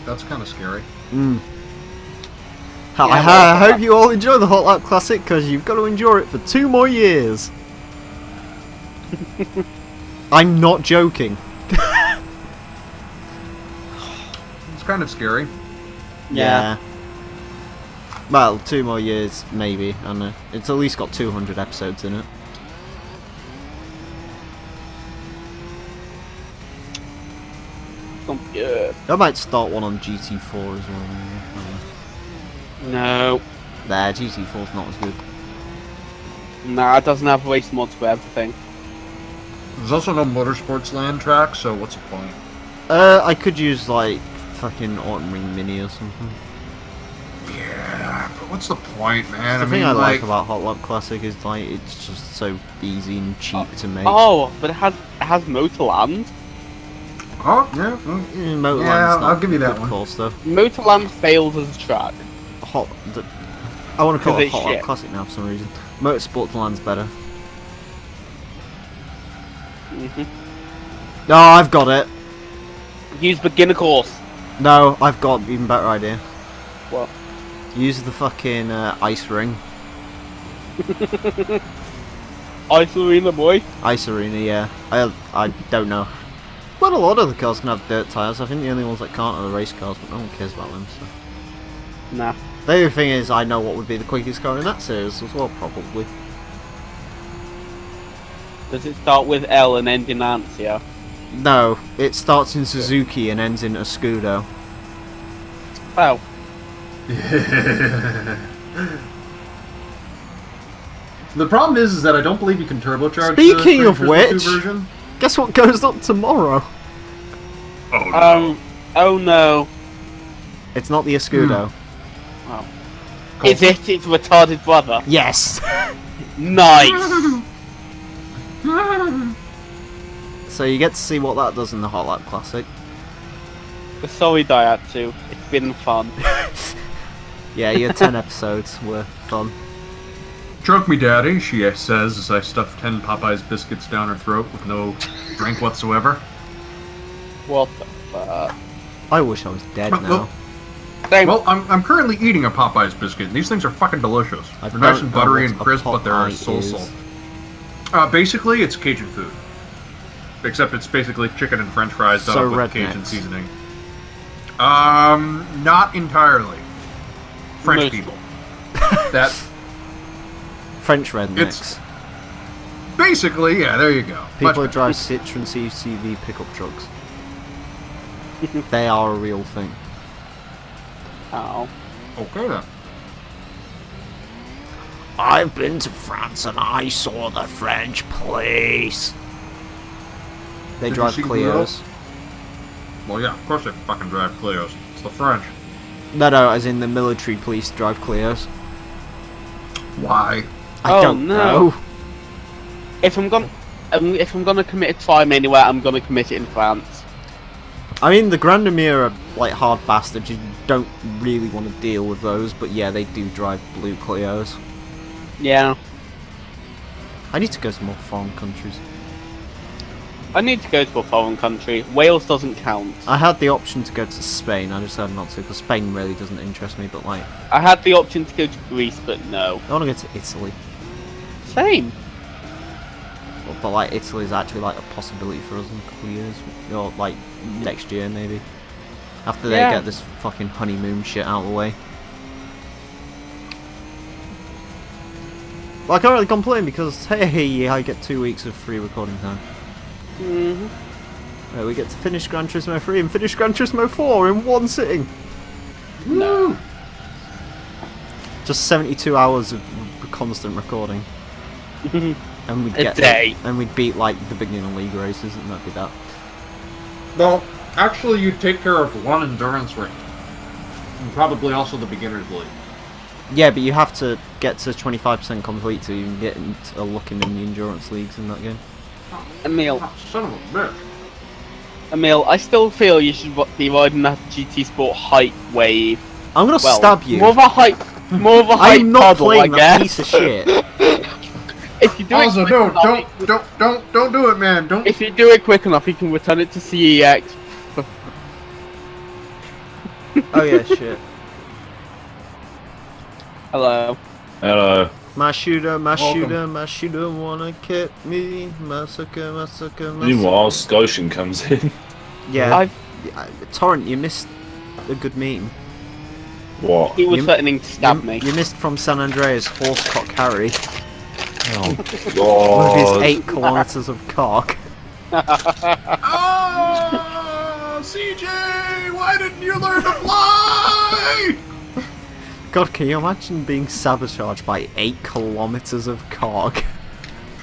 That's kind of scary. I hope you all enjoy the Hot Lap Classic, because you've got to endure it for 2 more years. I'm not joking. It's kind of scary. Yeah. Well, 2 more years, maybe. I don't know. It's at least got 200 episodes in it. Yeah. I might start one on GT4 as well. No. There, GT4's not as good. Nah, it doesn't have race mods for everything. There's also no Motorsports Land track, so what's the point? I could use, like, fucking Autumn Ring Mini or something. Yeah, but what's the point, man? The I thing mean, I like like about Hot Lap Classic is, like, it's just so easy and cheap to make. Oh, but it has Motorland. Oh, yeah. Motorland's Yeah, not I'll give you that good one. course, though. Motorland fails as a track. I want to call it 'Cause it's Hot Lap shit. Classic now for some reason. Motorsports Land's better. No, I've got it. Use beginner course. No, I've got an even better idea. What? Use the fucking ice ring. Ice Arena, boy. Ice arena, yeah. I don't know. But a lot of the cars can have dirt tyres. I think the only ones that can't are the race cars, but no one cares about them. So. Nah. The other thing is, I know what would be the quickest car in that series as well, probably. Does it start with L and end in Lancia? No, it starts in Suzuki and ends in a Scudo. Oh. The problem is that I don't believe you can turbocharge. Speaking the of Gran Turismo 2 which- version. Guess what goes up tomorrow? Oh no. Oh no. It's not the Escudo. Oh. Is it its retarded brother? Yes! Nice. So you get to see what that does in the Hot Lap Classic. Sorry, Daihatsu. It's been fun. Yeah, your 10 episodes were fun. Choke me, daddy, she says as I stuff 10 Popeye's biscuits down her throat with no drink whatsoever. What the fuck? I wish I was dead now. Same. Well, I'm currently eating a Popeye's biscuit, and these things are fucking delicious. I They're nice don't and know buttery what and a crisp, but they're Popeye so is. salt. Basically, it's Cajun food. Except it's basically chicken and french fries done So up with rednecks. Cajun seasoning. Not entirely. French Most. people. That, French rednecks. It's- basically, yeah, there you go. People Much who better. drive Citroen CCV pickup trucks. They are a real thing. Oh. Okay then. I've been to France and I saw the French police. They Did you drive see Clios. Well, yeah, of course they fucking drive Clios. It's the French. No, as in the military police drive Clios. Why? I Oh, don't no. know. If I'm gonna commit a crime anywhere, I'm gonna commit it in France. I mean, the Grand Emir are like hard bastards. You don't really want to deal with those, but yeah, they do drive blue Clios. Yeah. I need to go to more foreign countries. I need to go to a foreign country. Wales doesn't count. I had the option to go to Spain, I decided not to, because Spain really doesn't interest me, but like... I had the option to go to Greece, but no. I want to go to Italy. Same. But like, Italy's actually like a possibility for us in a couple of years. Or like, next year maybe. After they get this fucking honeymoon shit out of the way. But I can't really complain because, hey, I get 2 weeks of free recording time. We get to finish Gran Turismo 3 and finish Gran Turismo 4 in one sitting. No. Just 72 hours of constant recording. And we'd A day. And we'd beat like the beginner league races, and that'd be that. No, actually, you'd take care of one endurance ring. And probably also the beginner's league. Yeah, but you have to get to 25% complete to even get a look in the endurance leagues in that game. Emile, Oh, son of a bitch. Emile, I still feel you should be riding that GT Sport hype wave. I'm gonna stab you. More of a hype I'm not puddle, playing I that guess. piece of shit. If you do Also, it quick enough, don't do it, man. Don't. if you do it quick enough, you can return it to CEX. Oh yeah, shit. Hello. Hello. My shooter Welcome. wanna kick me. My sucker, my sucker, my Meanwhile, Scotian comes in. Yeah. Torrent, you missed a good meme. What? He was You- threatening to stab me. You missed from San Andreas Horsecock Harry. Oh, One of his God. 8 kilometers of cock. Oh, CJ, why didn't you learn to fly? God, can you imagine being sabotaged by 8 kilometers of cock?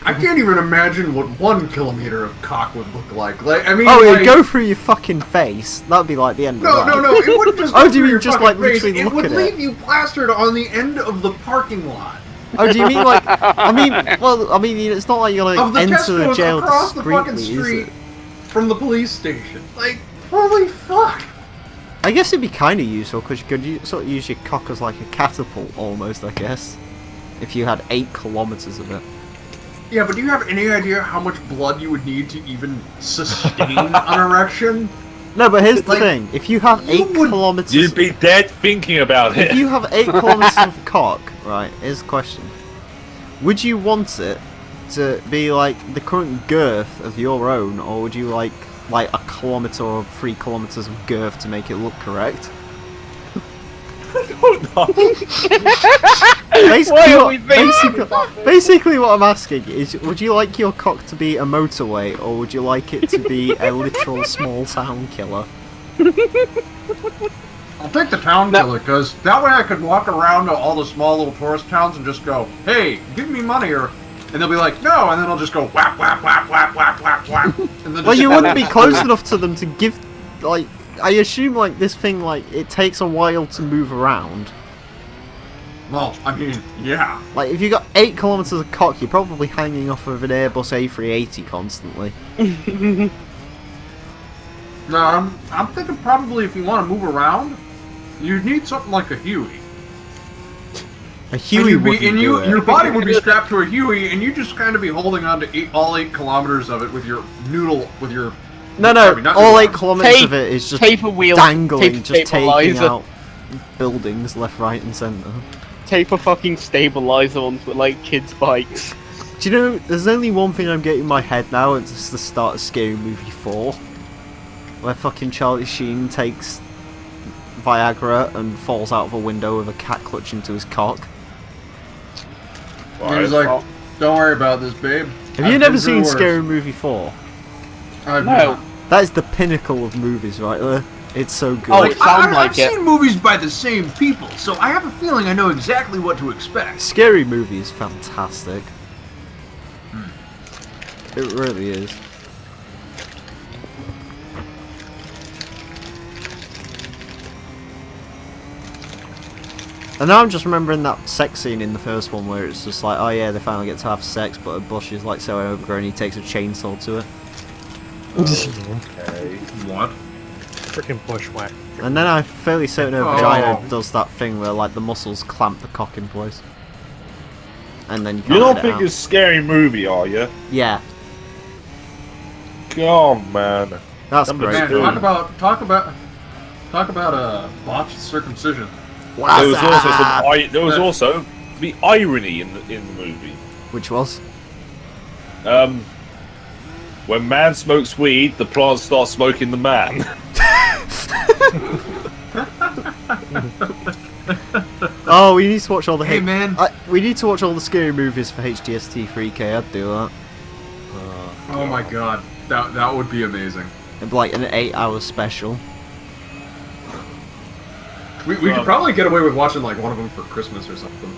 I can't even imagine what 1 kilometer of cock would look like. Like, I mean, Oh, like, it'd go through your fucking face. That'd be like the end No, of that. no, it wouldn't just. Oh, go do you through mean your just, fucking like, face. literally It look would at leave it? you plastered on the end of the parking lot Oh, do you mean like... I mean, it's not like you're of gonna the enter the Tesco's jail across the discreetly, fucking is street it? from the police station. Like, holy fuck! I guess it'd be kind of useful, because you could sort of use your cock as like a catapult, almost, I guess. If you had 8 kilometers of it. Yeah, but do you have any idea how much blood you would need to even sustain an erection? No, but here's the Like, thing. If you have 8 would- kilometers... You'd be dead thinking about If it. you have 8 kilometers of cock, right, here's the question. Would you want it to be like the current girth of your own, or would you like a kilometer or 3 kilometers of girth to make it look correct? Basically what I'm asking is, would you like your cock to be a motorway, or would you like it to be a literal small town killer? I'll take the town killer, because that way I could walk around to all the small little tourist towns and just go, hey, give me money, or... And they'll be like, no, and then I'll just go whap, whap, whap, whap, whap, whap, whap. And then Well, just- you wouldn't be close enough to them to give, like, I assume, like, this thing, like, it takes a while to move around. Well, I mean, yeah. Like, if you got 8 kilometers of cock, you're probably hanging off of an Airbus A380 constantly. No, I'm thinking probably if you want to move around, you'd need something like a Huey. A Huey wouldn't do it. Your body would be strapped to a Huey, and you'd just kind of be holding on to all 8 kilometers of it with your noodle, with your... No, sorry, not all noodle 8 arms. kilometers of it is just Taper wheels, dangling, tape just taking stabilizer. out buildings left, right, and centre. Tape a fucking stabilizer onto it like kids' bikes. Do you know, there's only one thing I'm getting in my head now, it's just the start of Scary Movie 4. Where fucking Charlie Sheen takes Viagra and falls out of a window with a cat clutching to his cock. And he's like, don't worry about this, babe. Have you never seen Scary Movie 4? No. That is the pinnacle of movies right there. It's so good. Oh, it sounds like I've it. seen movies by the same people, so I have a feeling I know exactly what to expect. Scary Movie is fantastic. It really is. And now I'm just remembering that sex scene in the first one where it's just like, oh yeah, they finally get to have sex, but a bush is like so overgrown he takes a chainsaw to it. Okay. What? Freaking bushwhack. And then I'm fairly certain a Oh. vagina does that thing where like the muscles clamp the cock in place. and then you You can't don't get it think out. it's a scary movie, are you? Yeah, God, man. that's Number great. Man, two. talk about a botched circumcision. There was also What's there was also the irony in the movie. Which was? When man smokes weed, the plant starts smoking the man. Oh, we need to watch all the. Hey, man. We need to watch all the scary movies for HDST 3K. I'd do that. Oh my god, that would be amazing. It'd be like an 8-hour special. We could probably get away with watching like one of them for Christmas or something.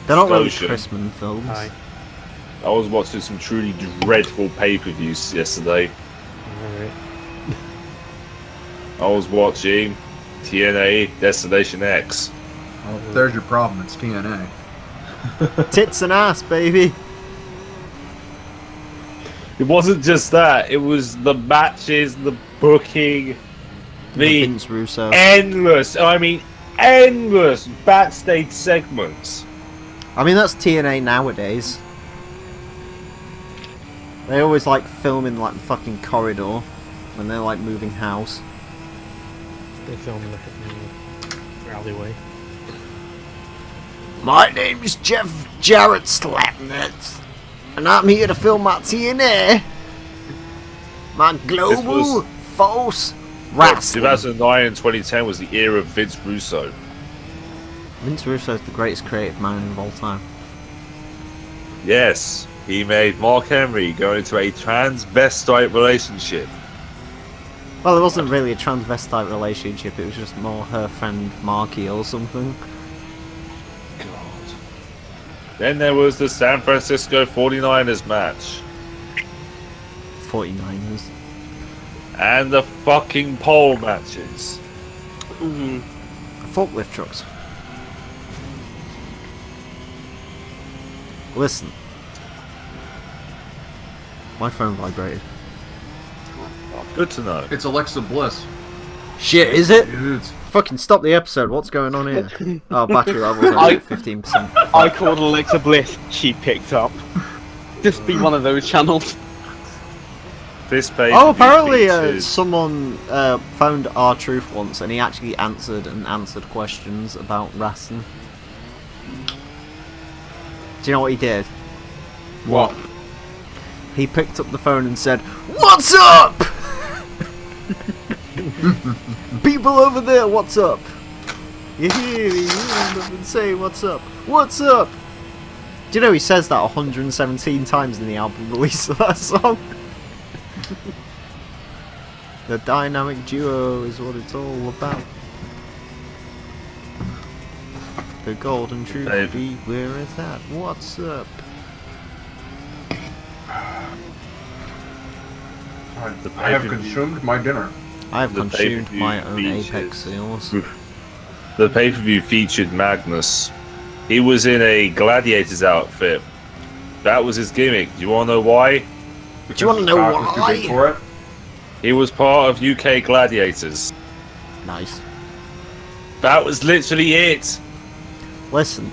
They're not really Explosion. Christmas films. Hi. I was watching some truly dreadful pay-per-views yesterday. Alright. I was watching TNA Destination X. Well, there's your problem. It's TNA. Tits and ass, baby. It wasn't just that, it was the matches, the booking, the Vince Russo. endless backstage segments. I mean, that's TNA nowadays. They always like filming like the fucking corridor when they're like moving house. They film in the alleyway. My name is Jeff Jarrett Slapnuts, and I'm here to film my TNA. My global was- false wrestling. 2009 and 2010 was the era of Vince Russo. Vince Russo is the greatest creative man of all time. Yes, he made Mark Henry go into a transvestite relationship. Well, it wasn't really a transvestite relationship, it was just more her friend Marky or something. God. Then there was the San Francisco 49ers match. 49ers. And the fucking pole matches. Forklift trucks. Listen. My phone vibrated. Good to know. It's Alexa Bliss. Shit, is it? Dudes. Fucking stop the episode, what's going on here? Oh, battery level's only at 15%. I called Alexa Bliss. She picked up. Just be one of those channels. This page. Oh, apparently someone found R-Truth once and he actually answered questions about wrestling. Do you know what he did? What? He picked up the phone and said, "What's up? People over there, what's up? You hear me? You hear them say what's up? What's up?" Do you know he says that 117 times in the album release of that song? The dynamic duo is what it's all about. The golden truth Dave. be where it's at. What's up? I have consumed my dinner. I have The consumed pay-per-view my own features. Apex Seals. The pay-per-view featured Magnus. He was in a gladiator's outfit. That was his gimmick. Do you want to know why? Do you want to know Cock was too big why? for it. He was part of UK Gladiators. Nice. That was literally it. Listen,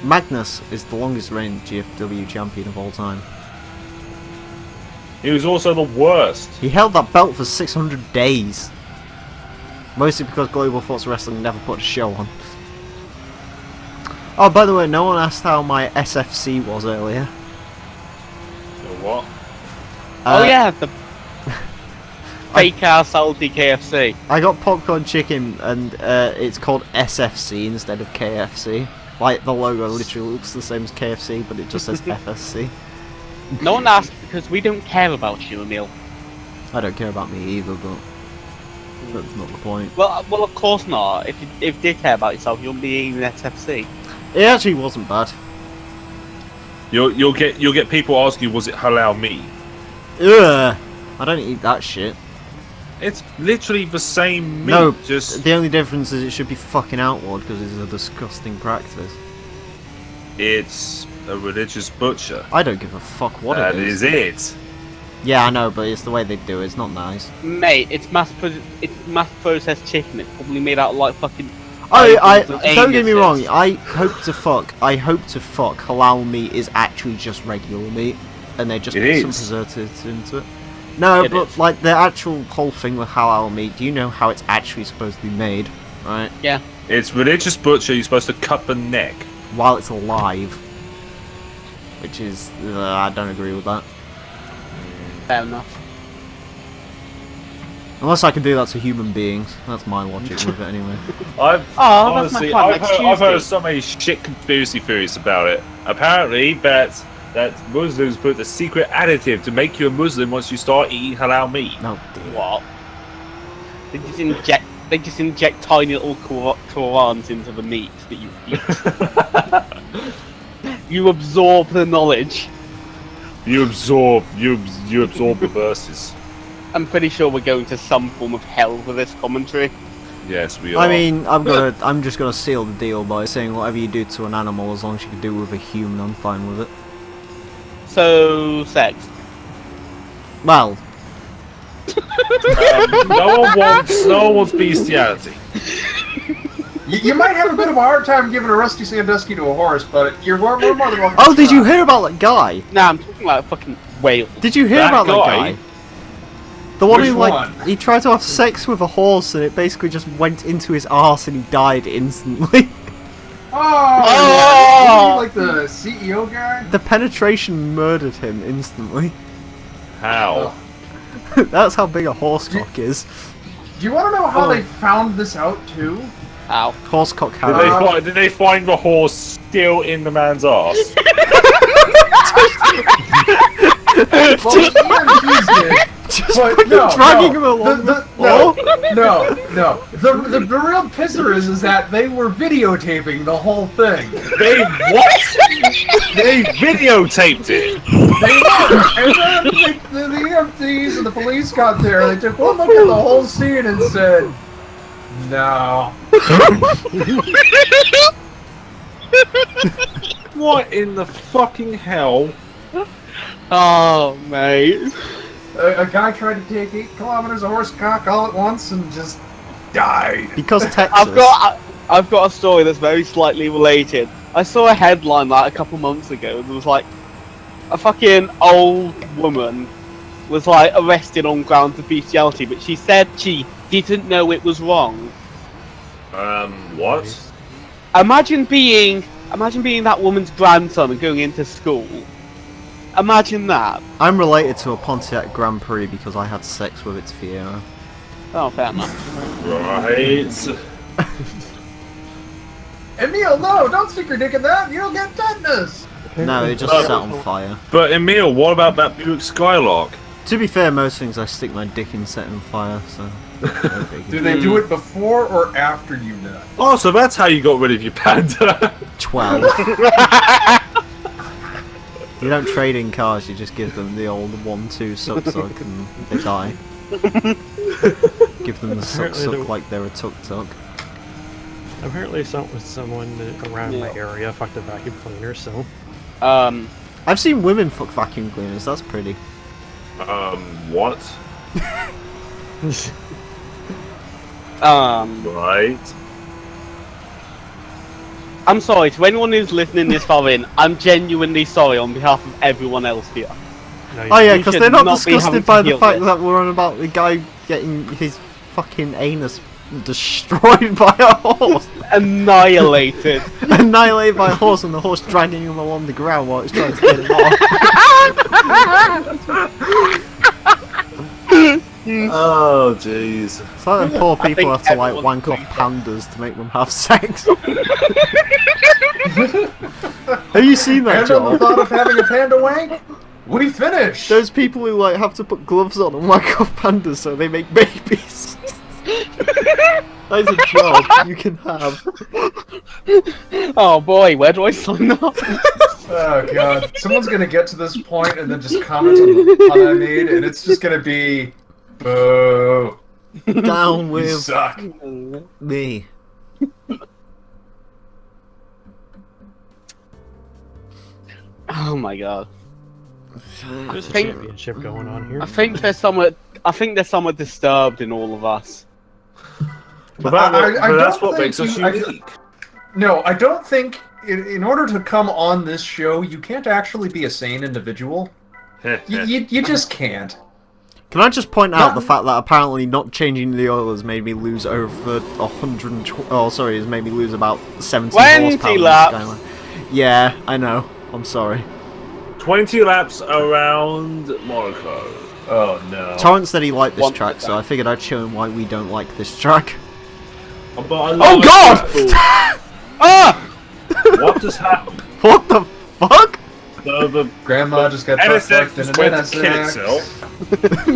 Magnus is the longest reigning GFW champion of all time. He was also the worst. He held that belt for 600 days. Mostly because Global Force Wrestling never put a show on. Oh, by the way, no one asked how my SFC was earlier. So what? Oh yeah, the fake ass salty KFC. I got popcorn chicken and it's called SFC instead of KFC. Like, the logo literally looks the same as KFC, but it just says FSC. No one asked because we don't care about you, Emile. I don't care about me either, but that's not the point. Well, of course not. If you did care about yourself, you wouldn't be eating SFC. It actually wasn't bad. You'll get people asking, was it halal meat? Ugh! I don't eat that shit. It's literally the same meat. No, just the only difference is it should be fucking outlawed because it's a disgusting practice. it's a religious butcher. I don't give a fuck what That it is is. it. Yeah, I know, but it's the way they do it. It's not nice. Mate, it's mass processed chicken. It's probably made out of like fucking I With don't get me anuses. wrong. I hope to fuck halal meat is actually just regular meat, and they just It put some is. preservatives into it. No, It but is. like the actual whole thing with halal meat. Do you know how it's actually supposed to be made? Right, Yeah. It's religious butcher. You're supposed to cut the neck. while it's alive, which is I don't agree with that. Fair enough. Unless I can do that to human beings. That's my logic with it anyway. I've Oh, honestly, that's my I've plan. heard of so many shit conspiracy theories about it. Apparently, that Muslims put a secret additive to make you a Muslim once you start eating halal meat. No, dear. What? They just inject tiny little Qurans into the meat that you eat. You absorb the knowledge. You absorb the verses. I'm pretty sure we're going to some form of hell with this commentary. Yes, we are. I mean, I'm just gonna seal the deal by saying whatever you do to an animal, as long as you can do it with a human, I'm fine with it. So, sex. Well, no one wants bestiality. You might have a bit of a hard time giving a Rusty Sandusky to a horse, but we're more than welcome. oh, to did you try. hear about that guy? Nah, I'm talking about a fucking whale. Did you hear That about guy? that guy? The one Which who like one? he tried to have sex with a horse and it basically just went into his arse and he died instantly. Oh, like the CEO guy? The penetration murdered him instantly. How? That's how big a horse cock is. Do you want to know how Oh. they found this out too? Ow. Horse cock Did how? did they find the horse still in the man's ass? Well, the EMTs did. Just But fucking no, dragging no, him along the, the floor. no. The real pisser is that they were videotaping the whole thing. They what? They videotaped it. They were, and then the EMTs and the police got there. They took one look at the whole scene and said, "No." What in the fucking hell? Oh, mate. A guy tried to take 8 kilometers of horse cock all at once and just died. Because Texas. I've got a story that's very slightly related. I saw a headline like a couple months ago. It was like a fucking old woman was like arrested on grounds of bestiality, but she said she didn't know it was wrong. What? Imagine being that woman's grandson and going into school. Imagine that. I'm related to a Pontiac Grand Prix because I had sex with its Fiero. Oh, fair enough. Right. Emile, no! Don't stick your dick in that! You'll get tetanus! No, it just set on fire. But Emile, what about that Buick Skylark? To be fair, most things I stick my dick in set on fire, so. No biggie. Do they do it before or after you nut? Oh, so that's how you got rid of your panda. 12. You don't trade in cars, you just give them the old 1-2 suck and they die. Give them the suck like they're a tuk-tuk. Apparently, someone around my area fucked a vacuum cleaner, so. I've seen women fuck vacuum cleaners, that's pretty. What? Right. I'm sorry to anyone who's listening this far in. I'm genuinely sorry on behalf of everyone else here. No, Oh yeah, You because should they're not not be having disgusted to by the deal fact with. that we're on about the guy getting his fucking anus destroyed by a horse. Annihilated. Annihilated by a horse and the horse dragging him along the ground while it's trying to get him off. Oh, jeez. It's like them poor people think have to like everyone's wank off pandas to make them have sex. Have you seen that, And on the Joel? thought of having a panda wank, we finished! Those people who like have to put gloves on and wank off pandas so they make babies. That's a job you can have. Oh boy, where do I sign up? Oh god. Someone's gonna get to this point and then just comment on the pun I made, and it's just gonna be... Boo. Down You with suck. me. Oh my god. There's a think- championship going on here. I think there's somewhat disturbed in all of us. But I that's don't what makes think us you- unique. No, I don't think in order to come on this show, you can't actually be a sane individual. You just can't. Can I just point out the fact that apparently not changing the oil has made me lose over 120... Oh, sorry, has made me lose about 70 horsepower. 20 in laps. Skyline. Yeah, I know. I'm sorry. 20 laps around Monaco. Oh no. Torrent said he liked this One track, so percent. I figured I'd show him why we don't like this track. Oh God! Ah! What just happened? What the fuck? The Grandma just got NSX fucked in an just went to kill NSX. itself.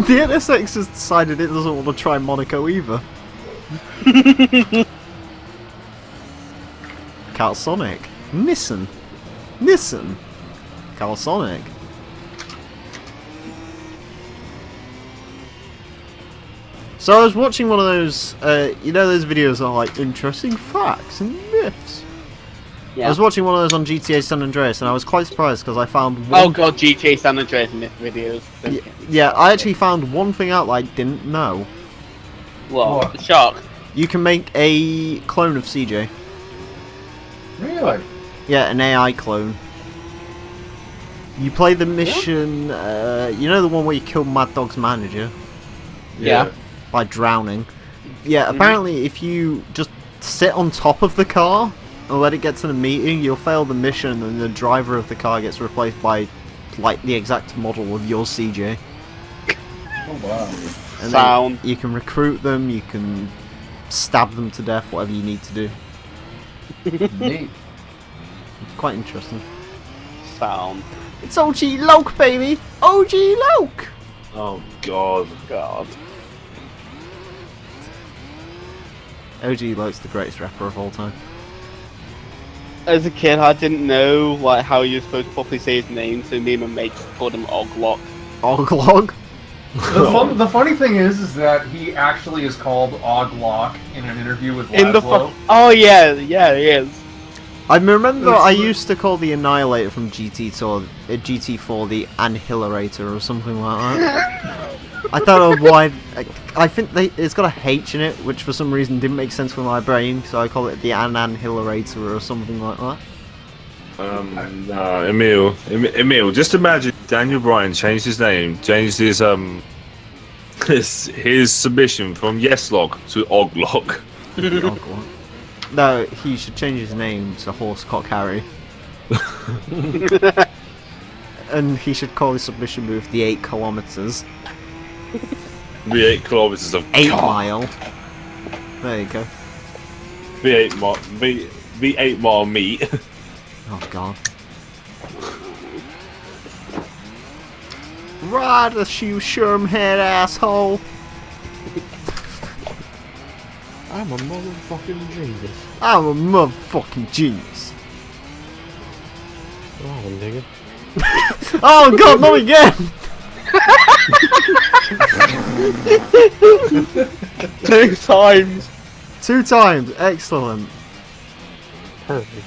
The NSX has decided it doesn't want to try Monaco either. Calsonic. Nissan. Calsonic. So I was watching one of those, you know those videos that are like interesting facts and myths? Yeah. I was watching one of those on GTA San Andreas and I was quite surprised because I found one... Oh god, GTA San Andreas myth videos. Yeah, I actually found one thing out that I didn't know. What? The shark. You can make a clone of CJ. Really? Yeah, an AI clone. You play the mission, you know the one where you kill Mad Dog's manager? Yeah. By drowning. Yeah, apparently if you just sit on top of the car and let it get to the meeting, you'll fail the mission and the driver of the car gets replaced by, like, the exact model of your CJ. Oh wow. And Sound. then you can recruit them, you can stab them to death, whatever you need to do. Neat. Quite interesting. Sound. It's OG Loke, baby! OG Loke! Oh god. God. OG Loke's the greatest rapper of all time. As a kid, I didn't know like how you're supposed to properly say his name, so me and my mate just called him Oglock. Oglog? The funny thing is that he actually is called Oglock in an interview with In the Laszlo. Oh yeah, he is. I remember I used to call the Annihilator from GT4 the Annihilator or something like that. I don't know why. I think it's got a H in it, which for some reason didn't make sense with my brain, so I call it the Annihilator or something like that. No, Emile, just imagine Daniel Bryan changed his name, changed his submission from Yeslock to Oglock. Oglog. No, he should change his name to Horsecock Harry. And he should call his submission move the 8 kilometers. The 8 kilometers of 8 mile. There you go. the 8 mile meet. Oh god. Ride the shoe sherm head asshole. I'm a motherfucking genius. I'm a motherfucking genius. Oh, nigga. Oh god, not again! 2 times. 2 times, excellent. Perfect.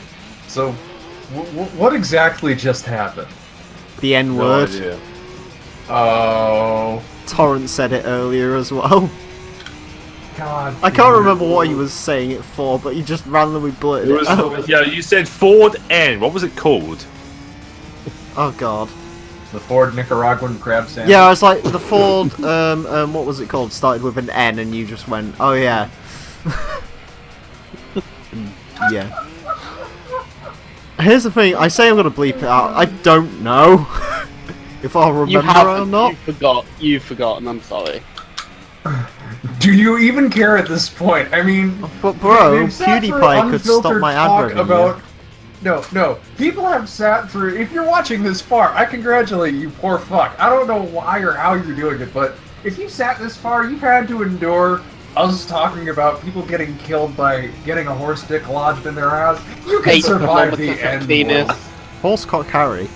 So, what exactly just happened? The N word. idea. Oh, Torrent said it earlier as well. God. I can't remember what he was saying it for, but he just randomly blurted it out. Yeah, you said Ford N. What was it called? Oh god. The Ford Nicaraguan crab sandwich. Yeah, I was like, the Ford, what was it called? Started with an N and you just went, oh yeah. Yeah. Here's the thing, I say I'm gonna bleep it out, I don't know if I'll You remember or haven't. not. You've forgotten. I'm sorry. Do you even care at this point? I mean, But bro, we've sat through PewDiePie could stop unfiltered my ad talk revenue. about. No. People have sat through. If you're watching this far, I congratulate you, poor fuck. I don't know why or how you're doing it, but if you sat this far, you've had to endure us talking about people getting killed by getting a horse dick lodged in their ass. You can 8 survive the kilometers of end. penis. Lord. Horsecock Harry.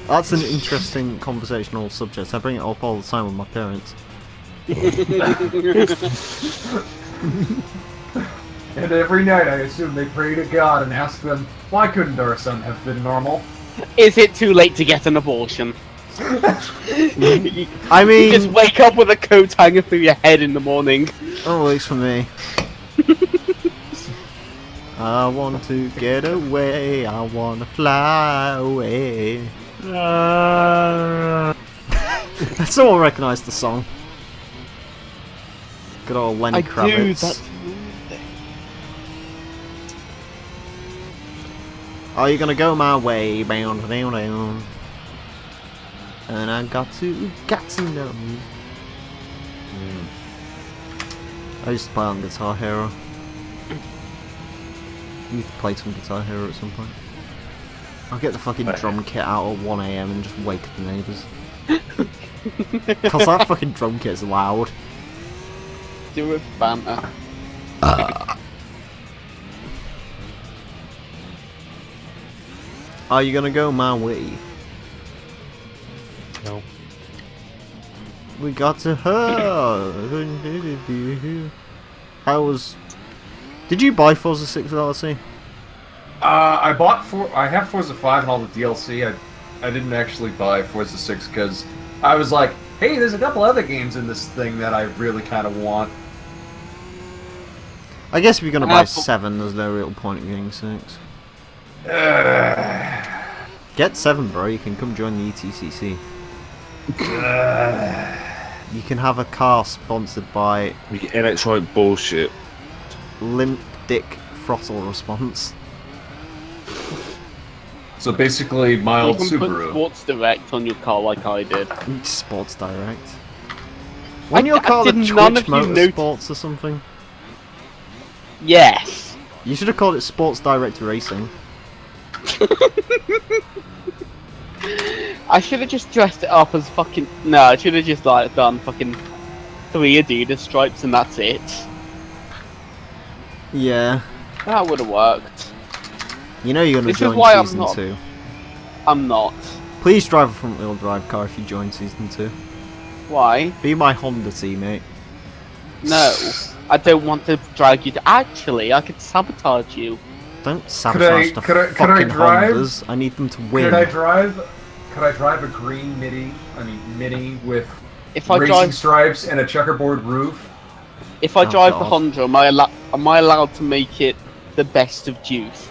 That's an interesting conversational subject. I bring it up all the time with my parents. And every night I assume they pray to God and ask them, why couldn't our son have been normal? Is it too late to get an abortion? I You mean, just wake up with a coat hanging through your head in the morning. oh, at least for me. I want to get away. I want to fly away. Someone recognise the song. Good old Lenny Kravitz. Are you gonna go my way? Bound down down. And I got to know. I used to play on Guitar Hero. I need to play some Guitar Hero at some point. I'll get the fucking drum kit out at 1 AM and just wake the neighbours. Cause that fucking drum kit's loud. Do it, banter. Are you gonna go my way? No. We got to her. Did you buy Forza 6 DLC? I have Forza 5 and all the DLC. I didn't actually buy Forza 6 because I was like, hey, there's a couple other games in this thing that I really kind of want. I guess if you're gonna buy 7, there's no real point in getting 6. Get 7, bro. You can come join the ETCC. You can have a car sponsored by electronic bullshit. Limp Dick Throttle Response. So basically, my old You can put Subaru. Sports Direct on your car like I did. Sports Direct. When your car did the none Twitch of you Motorsports or something? Yes. You should have called it Sports Direct Racing. I should have just dressed it up as fucking. No, I should have just like done fucking 3 Adidas stripes and that's it. Yeah. That would have worked. You know you're gonna This is join why I'm Season not. 2. I'm not. Please drive a front-wheel drive car if you join Season 2. Why? Be my Honda teammate. No. I don't want to drag you to. Actually, I could sabotage you. Don't sabotage the fucking drive? Hondas. I need them to win. Could I drive a green Mini with If I racing drive, stripes and a checkerboard roof? if I Oh, drive the God. Honda, am I allowed to make it the best of juiced?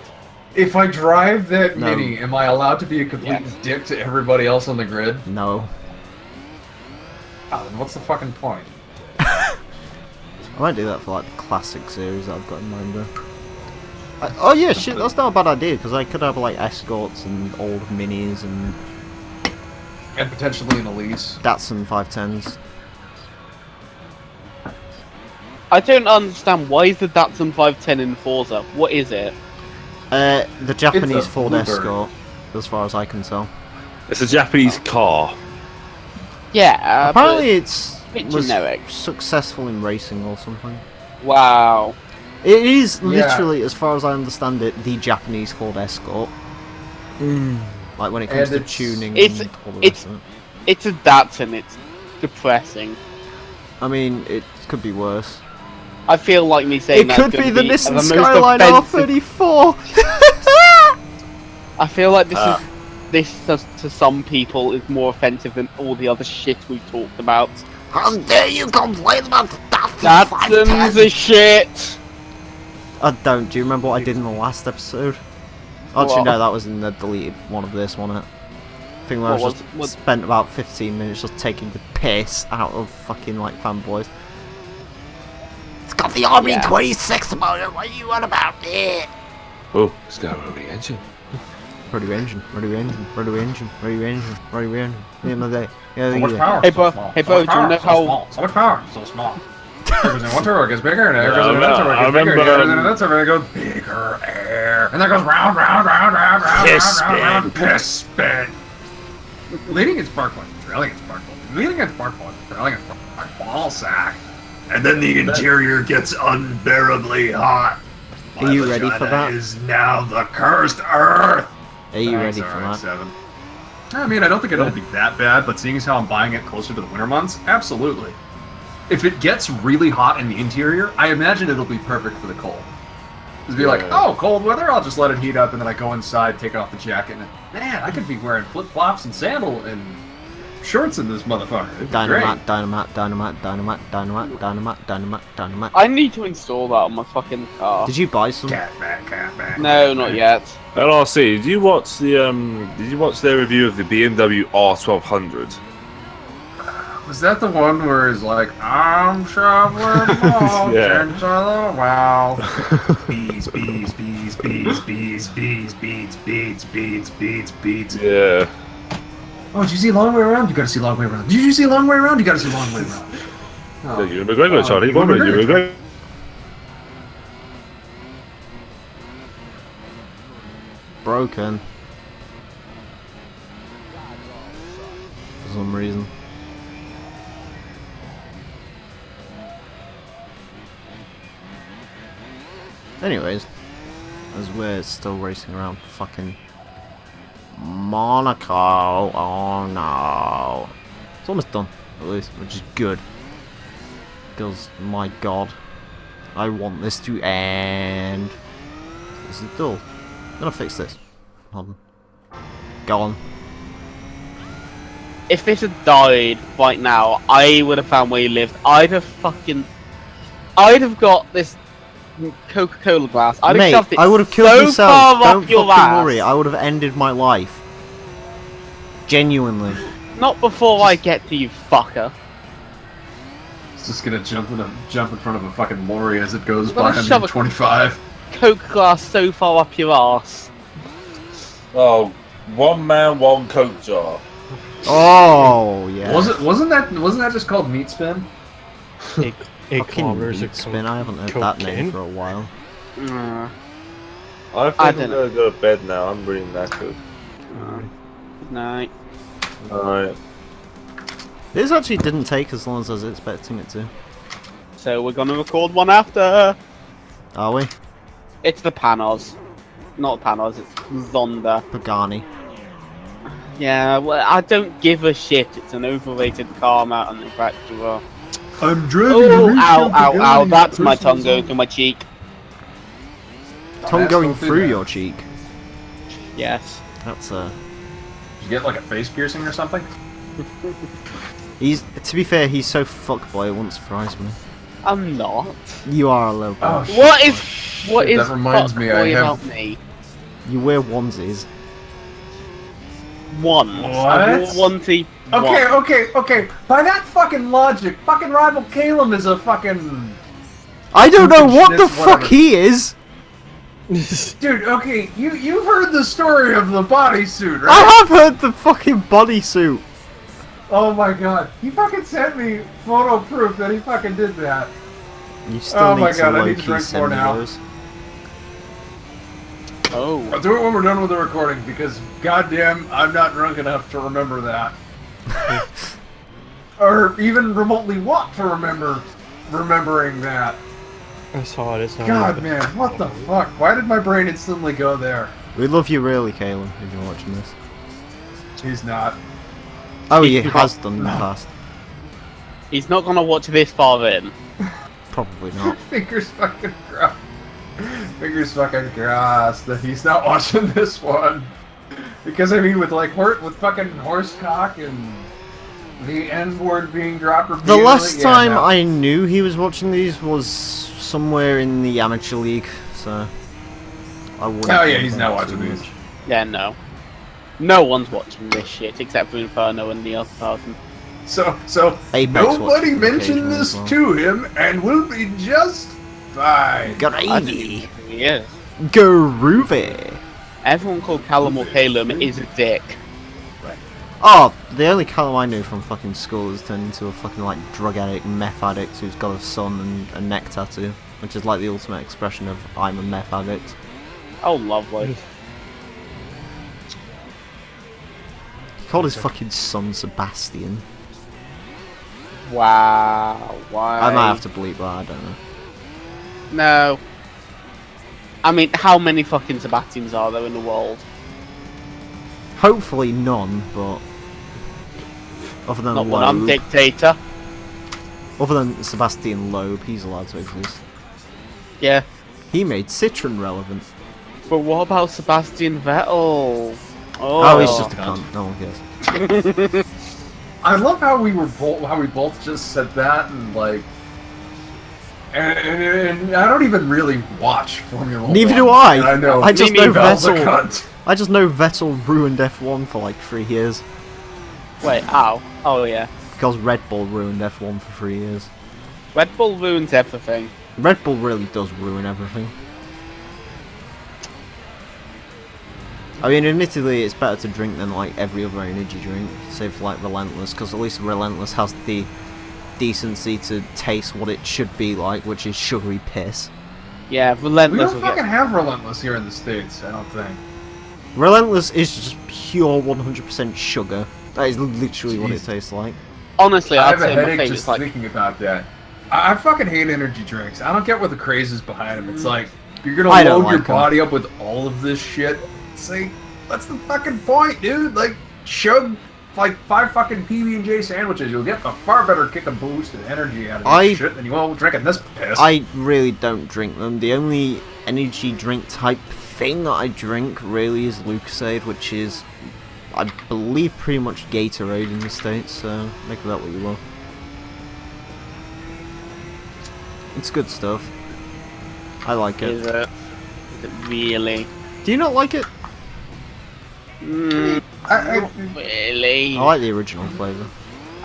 If I drive that No. Mini, am I allowed to be a complete Yes. dick to everybody else on the grid? No. Oh, then what's the fucking point? I might do that for like the classic series that I've got in mind though. Oh yeah, shit, that's not a bad idea because I could have like Escorts and old Minis and And potentially an Elise. Datsun 510s. I don't understand. Why is the Datsun 510 in Forza? What is it? The Japanese It's a Ford Bluebird. Escort, as far as I can tell. It's a Japanese car. Yeah, Apparently it's bit was generic. successful in racing or something. but, wow. It is Yeah. literally, as far as I understand it, the Japanese Ford Escort. Like when it comes And to it's- tuning It's- and all the it's- rest of it. It's a Datsun. It's depressing. I mean, it could be worse. I feel like me saying It that's could be gonna the be Nissan the most Skyline offensive- R34! I feel like this to some people is more offensive than all the other shit we've talked about. How dare you complain about Datsun's a shit. I don't. Do you remember what I did in the last episode? Actually, What? no, that was in the deleted one of this, wasn't it? I think where I What just was- spent about 15 minutes just taking the piss out of fucking like fanboys. It's got the RB26 motor. What are you on about it? Oh, it's got a rotary engine. Ready engine, ready engine, ready engine, ready engine, ready engine. The end of the day. Yeah, So much yeah. power. Hey, so bro. small. Hey, So bro, much do you power, know so how- small. So much power, so small. Because in one turbo it gets bigger, and then it goes Yeah, in another turbo, it I gets bigger, remember, and then another turbo, and it goes bigger air, and then it goes round, round, round, round, round, Piss round, round, round, spin. piss spin. Leading its spark plug, trailing its spark plug, leading its spark plug, trailing its spark plug, ball sack, and then the interior gets unbearably hot. Are you ready for that? Is now the cursed earth. Are you Thanks, ready for that? RX-7. I mean, I don't think it'll be that bad, but seeing as how I'm buying it closer to the winter months, absolutely. If it gets really hot in the interior, I imagine it'll be perfect for the cold. Just be like, oh, cold weather, I'll just let it heat up, and then I go inside, take off the jacket, and man, I could be wearing flip-flops and sandal and shorts in this motherfucker. It's Dynamite, dynamite, dynamite, dynamite, dynamite, dynamite, dynamite, dynamite. I need to install that on my fucking car. Did you buy some? Catman. No, not yet. LRC, did you watch the their review of the BMW R1200? Was that the one where he's like, I'm traveling along Yeah. into the wild. Bees, bees, bees, bees, bees, bees, bees, bees, bees, bees, bees. Yeah. Oh, did you see Long Way Around? You gotta see Long Way Around. Did you see Long Way Around? You gotta see Long Way Around. Yeah, you're a McGregor, Charlie. You're a McGregor. Broken. For some reason. Anyways, as we're still racing around fucking Monaco. Oh no. It's almost done, at least, which is good. Because, my god, I want this to end. This is dull. I'm gonna fix this. Hold on. Go on. If this had died right now, I would have found where you lived. I'd have got this Coca-Cola glass. I'd Mate, have shoved it I would have killed so myself. far Don't up your fucking ass. worry. I would have ended my life. Genuinely. Not before I get to you, fucker. It's just gonna jump in front of a fucking lorry as it goes Well, by. shove I'm a- 25. Coke glass so far up your ass. Oh, one man, one Coke jar. Oh yeah. Wasn't that just called Meat Spin? 8 Fucking kilometers meat of spin? I haven't heard that name cocaine? for a while. I think I I'm don't gonna go to bed now. I'm really knackered. Good night. Alright. This actually didn't take as long as I was expecting it to. So we're gonna record one after. Are we? It's the Panos. Not Panos, it's Zonda. Pagani. Yeah, well, I don't give a shit. It's an overrated car manufacturer. I'm driving. Oh, ow, ow, ow. That's my tongue going through my cheek. Tongue going through your cheek. Yes. That's Did you get like a face piercing or something? He's. To be fair, he's so fuckboy. It wouldn't surprise me. I'm not. You are a little bit. Oh, What is that reminds me, I fuckboy have- about me? You wear onesies. Once. I What? wore onesie Okay. By that fucking logic, fucking rival Caleb is a fucking I don't know what the Whatever. fuck he is. dude. Okay, you've heard the story of the bodysuit, right? I have heard the fucking bodysuit. Oh my god, he fucking sent me photo proof that he fucking did that. You still Oh need my to God, I need to low-key drink send more me now. those. Oh. I'll do it when we're done with the recording because goddamn, I'm not drunk enough to remember that, or even remotely want to remembering that. I saw it. It's not. God, man, what the fuck? Why did my brain instantly go there? We love you really, Caleb, if you're watching this. He's not. Oh, he has done in the past. He's not gonna watch this far in. Probably not. Fingers fucking crossed. Fingers fucking crossed that he's not watching this one. Because I mean, with fucking horse cock and the N word being dropped The repeatedly. last yeah, time no. I knew he was watching these was somewhere in the amateur league, so I wouldn't. Oh yeah, know he's about not too watching much. these. Yeah, no. No one's watching this shit except for Inferno and the other person. So Apex nobody watches them mentioned occasionally this as well. to him, and we'll be just fine. Gravy. Who he is. Groovy. Everyone called Callum or Calum is a dick. Oh, the only Callum I knew from fucking school has turned into a fucking like drug addict, meth addict who's got a son and a neck tattoo, which is like the ultimate expression of I'm a meth addict. Oh, lovely. He called his fucking son Sebastian. Wow. Why? I might have to bleep that, I don't know. No. I mean, how many fucking Sebastians are there in the world? Hopefully none, but other than Not when I'm Loeb, dictator. other than Sebastian Loeb, he's allowed to exist. Yeah. He made Citroen relevant. But what about Sebastian Vettel? Oh, he's just a cunt. No one cares. I love how we both just said that and like. And I don't even really watch Formula 1. Neither do I. I know. I just know Valve's a Vettel. cunt. I just know Vettel ruined F1 for like 3 years. Wait, ow. Oh, yeah. Because Red Bull ruined F1 for 3 years. Red Bull ruins everything. Red Bull really does ruin everything. I mean, admittedly, it's better to drink than like every other energy drink, save for like Relentless, because at least Relentless has the decency to taste what it should be like, which is sugary piss. Yeah, We Relentless don't will fucking get... have Relentless here in the States, I don't think. Relentless is just pure 100% sugar. That is literally what it Jeez. tastes like. Honestly, I I'd have a say my headache favourite's just like... thinking about that. I fucking hate energy drinks. I don't get what the craze is behind them. It's like, you're gonna I don't load your like 'em. body up with all of this shit. It's like, what's the fucking point, dude? Like, chug like 5 fucking PB&J sandwiches. You'll get a far better kick and boost and energy out of this shit than you will drinking this piss. I really don't drink them. The only energy drink type thing that I drink really is Lucasade, which is, I believe, pretty much Gatorade in the States, so make of that what you will. It's good stuff. I like it. Is it really? Do you not like it? Mm, not really. I like the original flavour.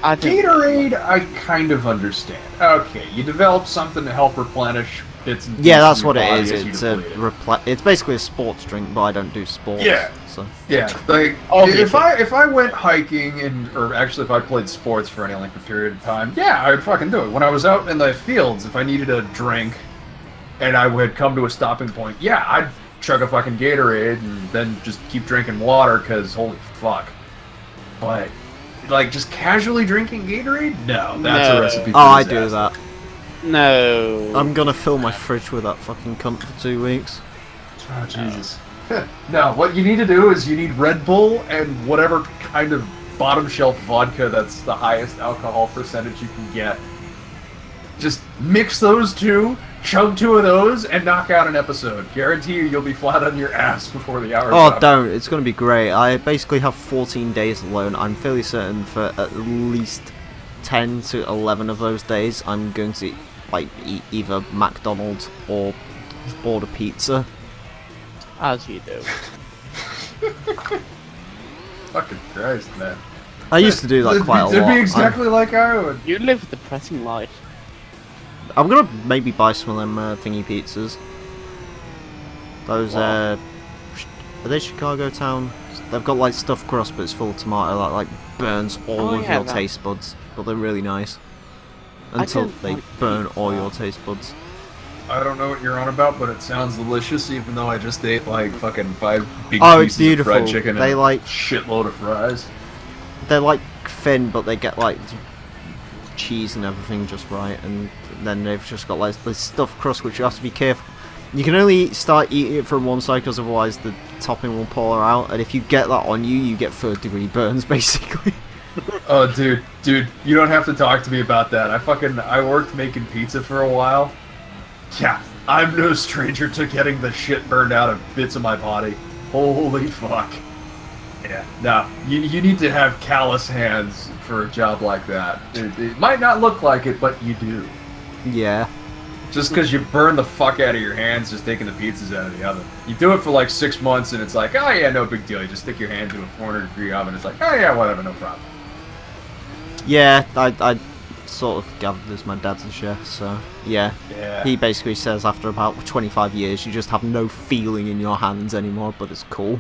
I don't Gatorade, I kind of understand. Okay, you develop something to help replenish bits and pieces Yeah, that's in your what it body is. as you deplete it. It's basically a sports drink, but I don't do sports. Yeah. So Yeah, like Obviously. if I went hiking or actually if I played sports for any length of period of time, yeah, I'd fucking do it. When I was out in the fields, if I needed a drink and I would come to a stopping point, yeah, I'd chug a fucking Gatorade and then just keep drinking water because holy fuck. But like just casually drinking Gatorade, no, that's No. a recipe for Oh, I do disaster. that. No. I'm gonna fill my fridge with that fucking cunt for 2 weeks. Oh Jesus. No, what you need to do is you need Red Bull and whatever kind of bottom shelf vodka that's the highest alcohol percentage you can get. Just mix those two, chug 2 of those, and knock out an episode. Guarantee you'll be flat on your ass before the hour's Oh, up. don't. It's going to be great. I basically have 14 days alone. I'm fairly certain for at least 10 to 11 of those days, I'm going to like eat either McDonald's or order pizza. As you do. Fucking Christ, man. I used to do that quite a lot. It'd be exactly like I would. You live a depressing life. I'm going to maybe buy some of them thingy pizzas. Those, Wow. are they Chicago Town? They've got like stuffed crust, but it's full of tomato, that like burns all Oh, of yeah, your that- taste buds. But they're really nice. I Until don't they like burn all pizza. your taste buds. I don't know what you're on about, but it sounds delicious, even though I just ate like fucking 5 big Oh, it's pieces beautiful. of fried chicken They and like- a shitload of fries. They're like thin, but they get like cheese and everything just right, and then they've just got like this stuffed crust, which you have to be careful. You can only start eating it from one side, because otherwise the topping will pour out, and if you get that on you, you get 3rd-degree burns, basically. Oh, dude, you don't have to talk to me about that. I worked making pizza for a while. Yeah, I'm no stranger to getting the shit burned out of bits of my body. Holy fuck. Yeah, no, you need to have callous hands for a job like that. It might not look like it, but you do. Yeah. Just because you burn the fuck out of your hands just taking the pizzas out of the oven. You do it for like 6 months and it's like, oh yeah, no big deal. You just stick your hand into a 400-degree oven. It's like, oh yeah, whatever, no problem. Yeah, I sort of gathered as my dad's a chef, so yeah. Yeah. He basically says after about 25 years, you just have no feeling in your hands anymore, but it's cool.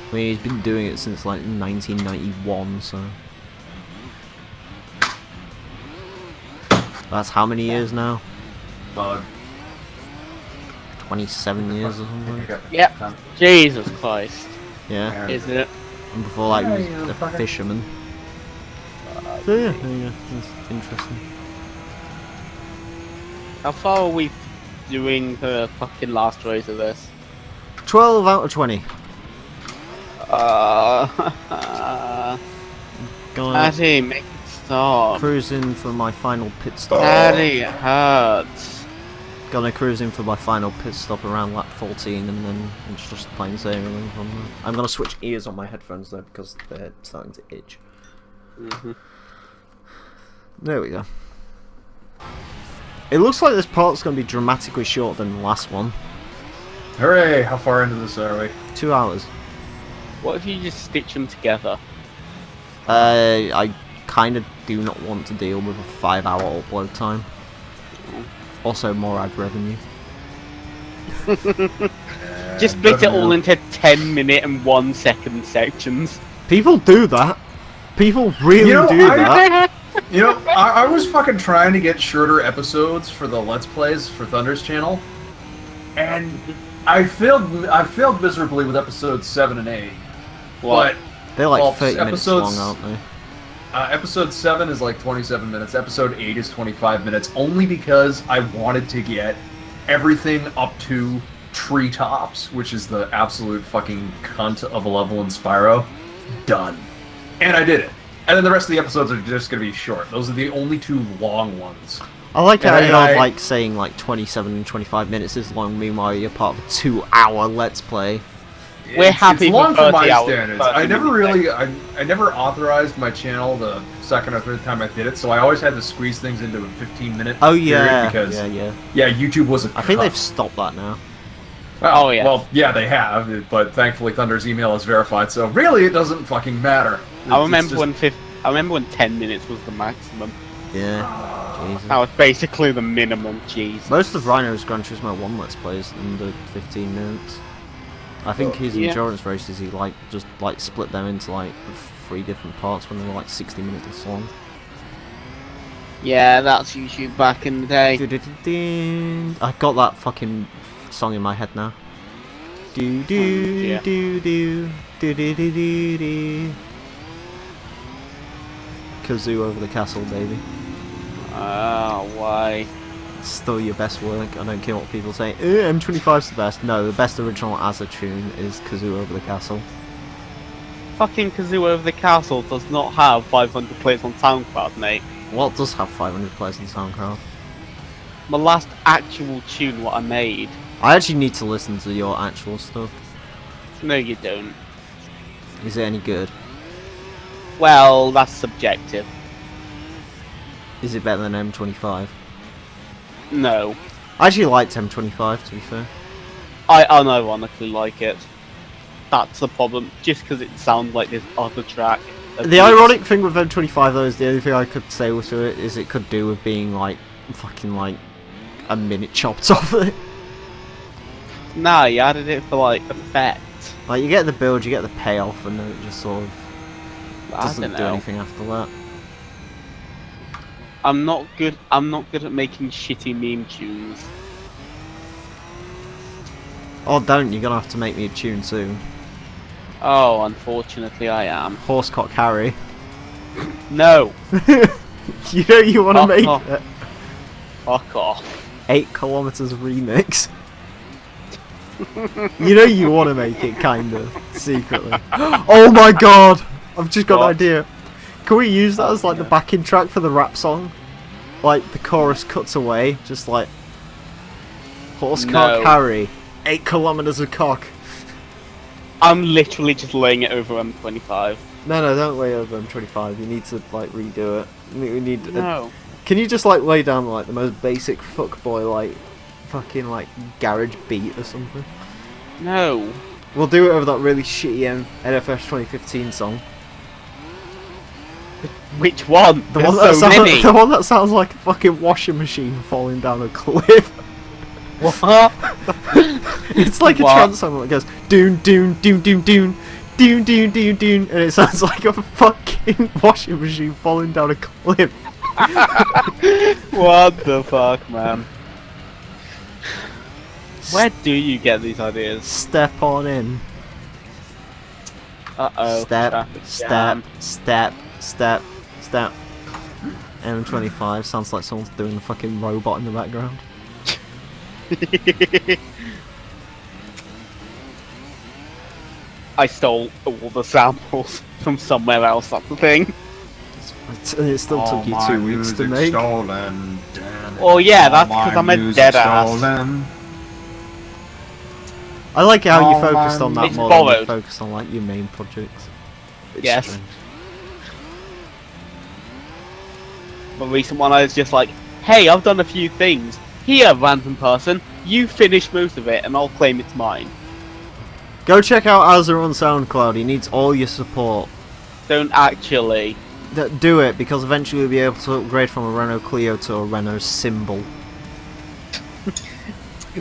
I mean, he's been doing it since like 1991, so... That's how many years now? Bug. 27 years or something? Yep. Jesus Christ. Yeah, Isn't it? and before that he Yeah, was a fucker. fisherman. So yeah, that's interesting. How far are we doing the fucking last race of this? 12 out of 20. Gonna Daddy, make it stop. cruising for my final pit stop. Daddy, it hurts. Gonna cruise in for my final pit stop around lap 14 and then it's just plain sailing from there. I'm gonna switch ears on my headphones though because they're starting to itch. There we go. It looks like this part's gonna be dramatically shorter than the last one. Hooray! How far into this are we? 2 hours. What if you just stitch them together? I kind of do not want to deal with a 5-hour upload time. Also, more ad revenue. Just split it all into 10-minute and 1-second sections. People do that. People really do that. You know, I was fucking trying to get shorter episodes for the Let's Plays for Thunder's channel, and I failed miserably with episodes 7 and 8. What? But They're like 30 minutes long, aren't they? Episode 7 is like 27 minutes. Episode 8 is 25 minutes, only because I wanted to get everything up to Treetops, which is the absolute fucking cunt of a level in Spyro, done. And I did it. And then the rest of the episodes are just going to be short. Those are the only 2 long ones. I like how you're like saying like 27 and 25 minutes is long, meanwhile you're part of a 2-hour Let's Play. We're happy it's long for for my 30 hours, standards. I never authorized my channel the second or third time I did it, so I always had to squeeze things into a 15-minute yeah, period because yeah. YouTube was a I think they've stopped that now. Well, Oh, yeah. Well, yeah, they have, but thankfully Thunder's email is verified, so really it doesn't fucking matter. I remember when 10 minutes was the maximum. Yeah. Jesus. That was basically the minimum. Jeez. Most of Rhino's Gran Turismo 1 Let's Plays under 15 minutes. I think his endurance races, he just split them into like 3 different parts when they were like 60 minutes long. Yeah, that's YouTube back in the day. I got that fucking song in my head now. Do do do do do do do do do. Kazoo over the castle, baby. Why? Still your best work. I don't care what people say. M25's the best. No, the best original Azza tune is Kazoo over the castle. Fucking Kazoo over the castle does not have 500 plays on SoundCloud, mate. Well, it does have 500 plays on SoundCloud. My last actual tune what I made. I actually need to listen to your actual stuff. No, you don't. Is it any good? Well, that's subjective. Is it better than M25? No. I actually liked M25, to be fair. I unironically like it. That's the problem, just because it sounds like this other track. The ironic thing with M25 though is the only thing I could say to it is it could do with being like fucking like a minute chopped off it. Nah, you added it for like effect. Like you get the build, you get the payoff, and then it just sort of I doesn't don't do know. anything after that. I'm not good at making shitty meme tunes. Oh, don't! You're gonna have to make me a tune soon. Oh, unfortunately I am. Horsecock Harry. No! You know you want to Fuck make off. it. Fuck off. 8 kilometers remix. You know you want to make it, kinda secretly. Oh my god! I've just got an idea. Can we use that as like the backing track for the rap song? Like the chorus cuts away, just like Horsecock No. Harry, 8 kilometers of cock. I'm literally just laying it over M25. No, don't lay over M25. You need to like redo it. We need. No. Can you just like lay down like the most basic fuckboy like fucking like garage beat or something? No. We'll do it over that really shitty NFS 2015 song. Which one? The There's one, that so many. the one that sounds like a fucking washing machine falling down a cliff. What? It's like a What? trance song that goes doon doon doon doon doon doon doon doon doon, and it sounds like a fucking washing machine falling down a cliff. What the fuck, man? Where do you get these ideas? Step on in. Uh-oh. Step, traffic step, jam. step, step, step. M25 sounds like someone's doing a fucking robot in the background. I stole all the samples from somewhere else, that's the thing. It's It still took you 2 weeks to make. Stolen. Oh yeah, that's because I'm a dead ass. I like how you Oh, focused man. on that It's more than you borrowed. focused on like your main projects. It's Yes. strange. The recent one, I was just like, hey, I've done a few things. Here, random person, you finish most of it, and I'll claim it's mine. Go check out Azza on SoundCloud. He needs all your support. Don't actually. Do it, because eventually you'll be able to upgrade from a Renault Clio to a Renault Symbol.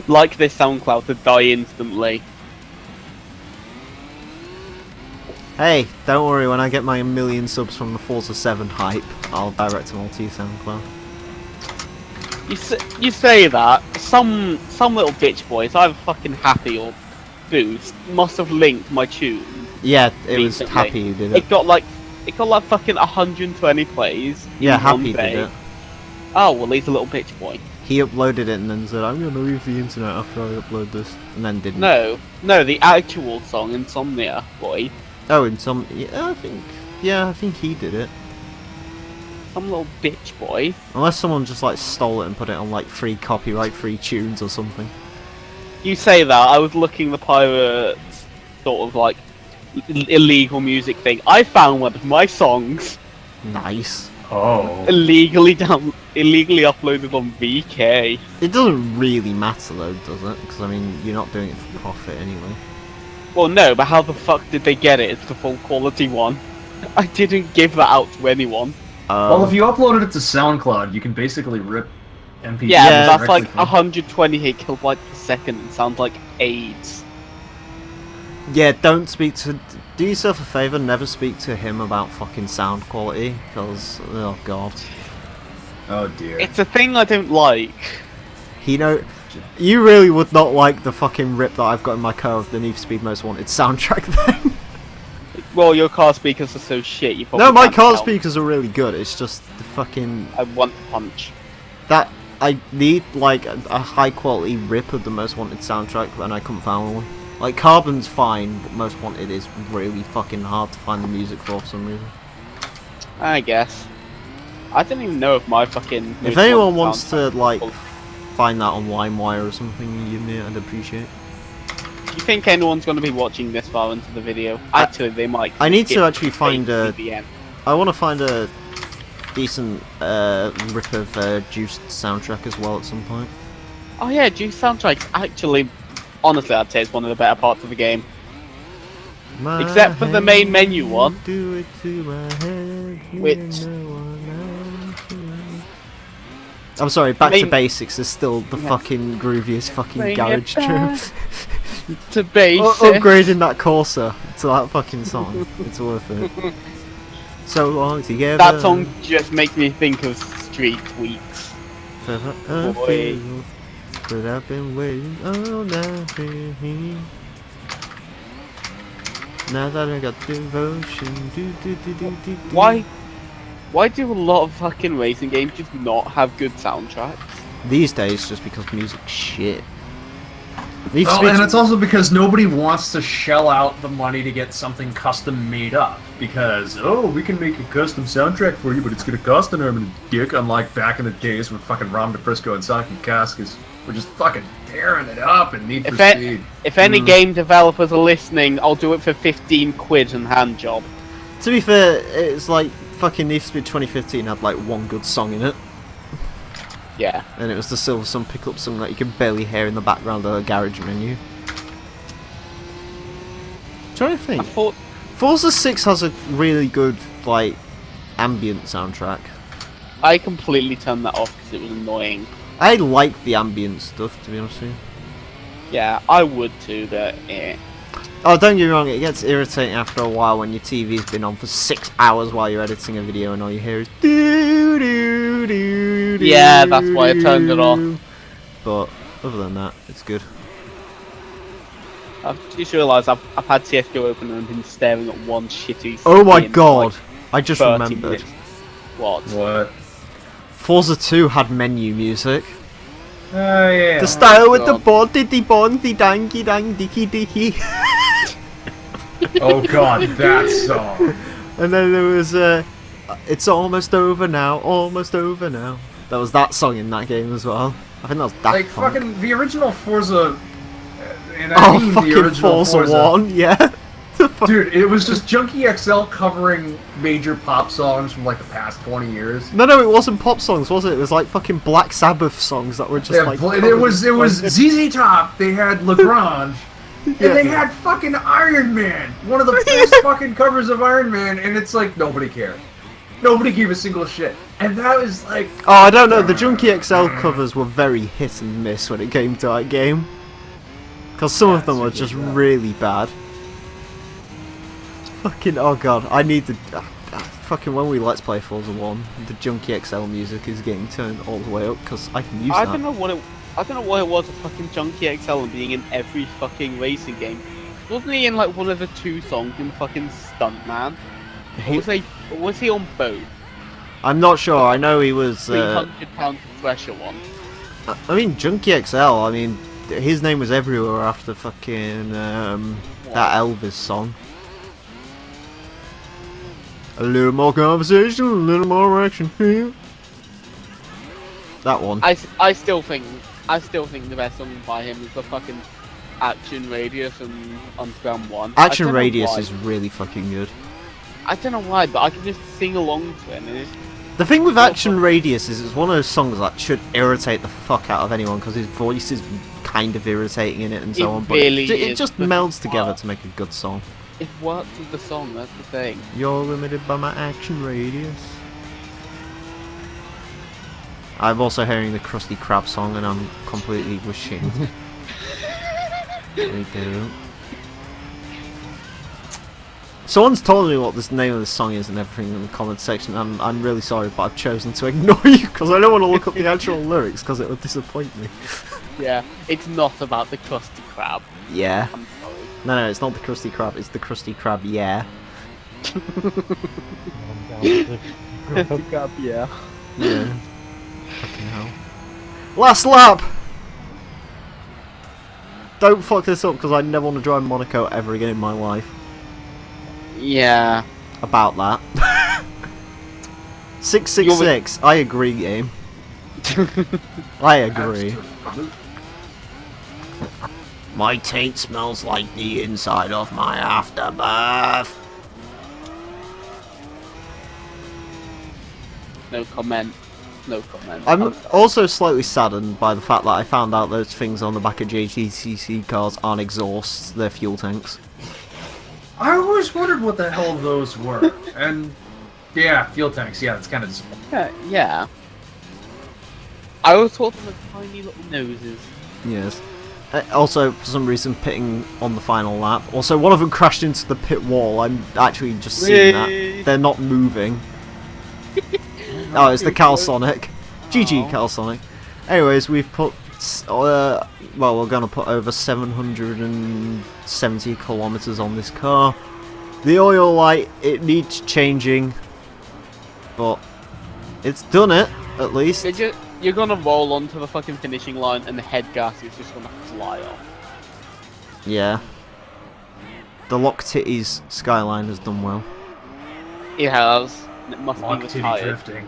Like this SoundCloud to die instantly. Hey, don't worry, when I get my 1 million subs from the Forza 7 hype, I'll direct them all to your SoundCloud. You say that, some little bitch boys, either fucking Happy or Boost, must have linked my tune. Yeah, it was Recently. Happy who did it. It got like fucking 120 plays. Yeah, in one Happy day. did it. Oh, well, he's a little bitch boy. He uploaded it and then said, I'm gonna leave the internet after I upload this. And then didn't. No, the actual song, Insomnia boy. Oh, in some... Yeah, I think he did it. Some little bitch boy. Unless someone just like stole it and put it on like free copyright free tunes or something. You say that, I was looking the pirates sort of like illegal music thing. I found one of my songs Nice. Oh. illegally uploaded on VK. It doesn't really matter though, does it? Because I mean, you're not doing it for profit anyway. Well, no, but how the fuck did they get it? It's the full quality one. I didn't give that out to anyone. Well, if you uploaded it to SoundCloud, you can basically rip MP3. Yeah, Yeah, but that's like directly from- 128 kilobytes per second and sounds like AIDS. Yeah, don't speak to... Do yourself a favour, never speak to him about fucking sound quality, because, oh god. Oh dear. It's a thing I don't like. You really would not like the fucking rip that I've got in my car of the Need for Speed Most Wanted soundtrack then. Well, your car speakers are so shit, you probably No, my can't car tell. speakers are really good, it's just the fucking... I want to punch. That... I need, like, a high quality rip of the Most Wanted soundtrack, and I couldn't find one. Like, Carbon's fine, but Most Wanted is really fucking hard to find the music for some reason. I guess. I don't even know if my fucking... If anyone wants sounds to, like, find that on LimeWire or something, I'd appreciate it. Do you think anyone's going to be watching this far into the video? Actually, they might. I need to skip actually find straight a... to the end. I want to find a decent rip of Juiced soundtrack as well at some point. Oh yeah, Juice soundtrack's actually... Honestly, I'd say it's one of the better parts of the game. Except for the main menu one. Do it to my head, you Which- know what I'm sorry, back to Main- basics is still the Yeah. fucking grooviest fucking Bring it garage tune. To basics. Upgrading that Corsa to that fucking song, it's worth it. So long together. That song just makes me think of Street Tweaks. Forever I Boy. feel, but I've been waiting all night for you. Now that I got devotion, do. Why do a lot of fucking racing games just not have good soundtracks? These days, just because music's shit. Well, and it's also because nobody wants to shell out the money to get something custom made up. Because, oh, we can make a custom soundtrack for you, but it's gonna cost an arm and a dick, unlike back in the days when fucking Rom DeFrisco and Saki Cascas were just fucking tearing it up and Need for Speed. If any game developers are listening, I'll do it for 15 quid and hand job. To be fair, it's like fucking Need for Speed 2015 had like one good song in it. Yeah. And it was the Silver Sun pickup song that you can barely hear in the background of the garage menu. Trying to I think. thought Forza 6 has a really good, like, ambient soundtrack. I completely turned that off because it was annoying. I like the ambient stuff, to be honest with you. Yeah, I would too, but Oh, don't get me wrong, it gets irritating after a while when your TV's been on for 6 hours while you're editing a video and all you hear is doo doo doo doo. Yeah, that's why I turned it off. But other than that, it's good. I've just realised I've had CSGO open and been staring at one shitty Oh my screen for, god, like, I just 30 remembered. minutes. What? What? Forza 2 had menu music. Oh, yeah. The style with the God. body, the bondy, dangy, dang, dicky, dicky. Oh god, that song. And then there was It's almost over now, almost over now. There was that song in that game as well. I think that was Daft Like, Punk. fucking the original Forza... And I mean fucking the original Forza 1, yeah. Dude, it was just Junkie XL covering major pop songs from like the past 20 years. No, it wasn't pop songs, was it? It was like fucking Black Sabbath songs that were just Yeah, like... it was ZZ Top, they had Lagrange, and they had fucking Iron Man! One of the best fucking covers of Iron Man, and it's like, nobody cared. Nobody gave a single shit. And that was like... Oh, I don't know, the Junkie XL covers were very hit and miss when it came to that game. Because some of them were just really bad. Fucking, oh god, I need to... fucking when we Let's Play Forza 1, the Junkie XL music is getting turned all the way up, because I can use that. I don't know what it was with fucking Junkie XL and being in every fucking racing game. Wasn't he in like one of the 2 songs in fucking Stuntman? Or was he on both? I'm not sure, I know he was... 300 pounds of pressure one. I mean, Junkie XL, I mean, his name was everywhere after fucking, that Elvis song. A little more conversation, a little more action here. That one. I still think the best song by him is the fucking Action Radius and Underground 1. Action Radius is really fucking good. I don't know why, but I can just sing along to it. And it's... The thing with Action Radius is it's one of those songs that should irritate the fuck out of anyone because his voice is kind of irritating in it and so on, but really it is, just but melds together to make a good song. It works with the song, that's the thing. You're limited by my action radius. I'm also hearing the Krusty Krab song and I'm completely wishing. We do. Someone's told me what the name of the song is and everything in the comments section. I'm really sorry, but I've chosen to ignore you because I don't want to look up the actual lyrics because it would disappoint me. Yeah, it's not about the Krusty Krab. Yeah. I'm sorry. No, it's not the Krusty Krab, it's the Krusty Krab, yeah. Krusty Krab, yeah. Yeah. Fucking hell. Last lap! Don't fuck this up because I never want to drive Monaco ever again in my life. Yeah. About that. 666, I agree, game. I agree. My taint smells like the inside of my afterbirth. No comment. No comment. I'm also slightly saddened by the fact that I found out those things on the back of JGTC cars aren't exhausts, they're fuel tanks. I always wondered what the hell those were. And, yeah, fuel tanks, yeah, that's kind of disappointing. Yeah. I always thought them as tiny little noses. Yes. Also, for some reason, pitting on the final lap. Also, one of them crashed into the pit wall. I'm actually just seeing that. They're not moving. Oh, it's the Calsonic. GG, Calsonic. Anyways, we've put... well, we're going to put over 770 kilometers on this car. The oil light, it needs changing. But it's done it, at least. You're gonna roll onto the fucking finishing line and the head gas is just gonna fly off. Yeah. The Lock Titties Skyline has done well. It has. It must Lock be titty retired. drifting.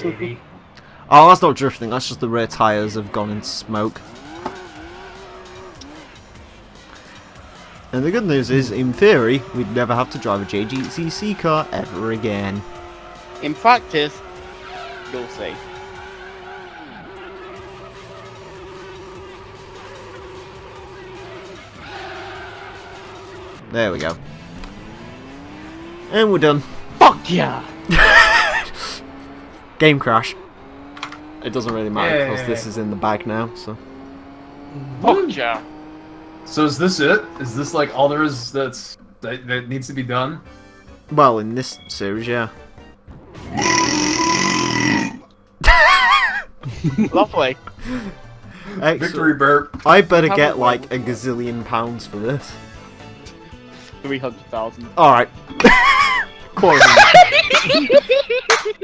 Baby. Oh, that's not drifting, that's just the rear tyres have gone into smoke. And the good news is, in theory, we'd never have to drive a JGTC car ever again. In practice, you'll see. There we go. And we're done. Fuck yeah! Game crash. It doesn't really matter because Yay. this is in the bag now, so. Fuck yeah! So is this it? Is this like all there is that needs to be done? Well, in this series, yeah. Lovely. Excellent. Victory burp. I better get like a gazillion pounds for this. 300,000. Alright.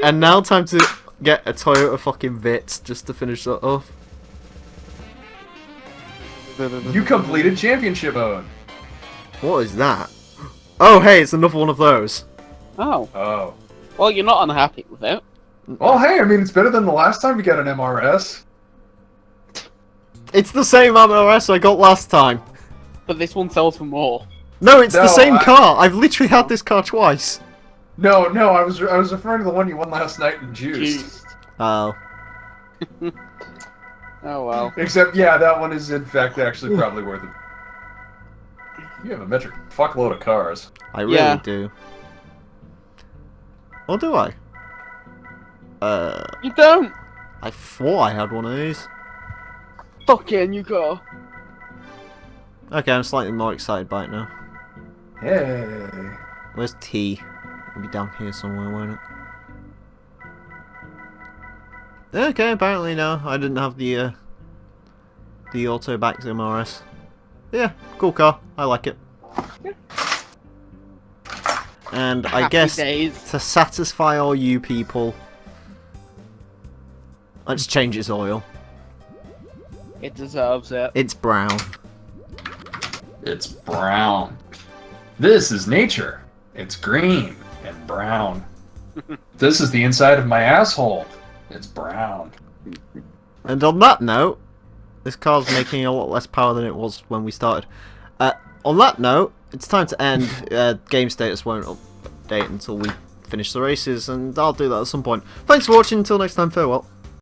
And now time to get a Toyota fucking Vitz just to finish that off. You completed championship mode. What is that? Oh hey, it's another one of those. Oh. Oh. Well, you're not unhappy with it. Well, hey, I mean, it's better than the last time you got an MRS. It's the same MRS I got last time. But this one sells for more. No, it's No, the same car. I've literally had this car twice. No, I was referring to the one you won last night in Juiced. Oh. Oh well. Except, yeah, that one is in fact actually probably worth it. You have a metric fuckload of cars. I really do. Or do I? You don't. I thought I had one of these. Fuck yeah, new car. Okay, I'm slightly more excited by it now. Hey. Where's T? It'll be down here somewhere, won't it? Okay, apparently no. I didn't have the auto back to MRS. Yeah, cool car. I like it. Yeah. And I Happy guess days. to satisfy all you people, let's change its oil. It deserves it. It's brown. It's brown. This is nature. It's green and brown. This is the inside of my asshole. It's brown. And on that note, this car's making a lot less power than it was when we started. On that note, it's time to end. Game status won't update until we finish the races, and I'll do that at some point. Thanks for watching. Until next time, farewell.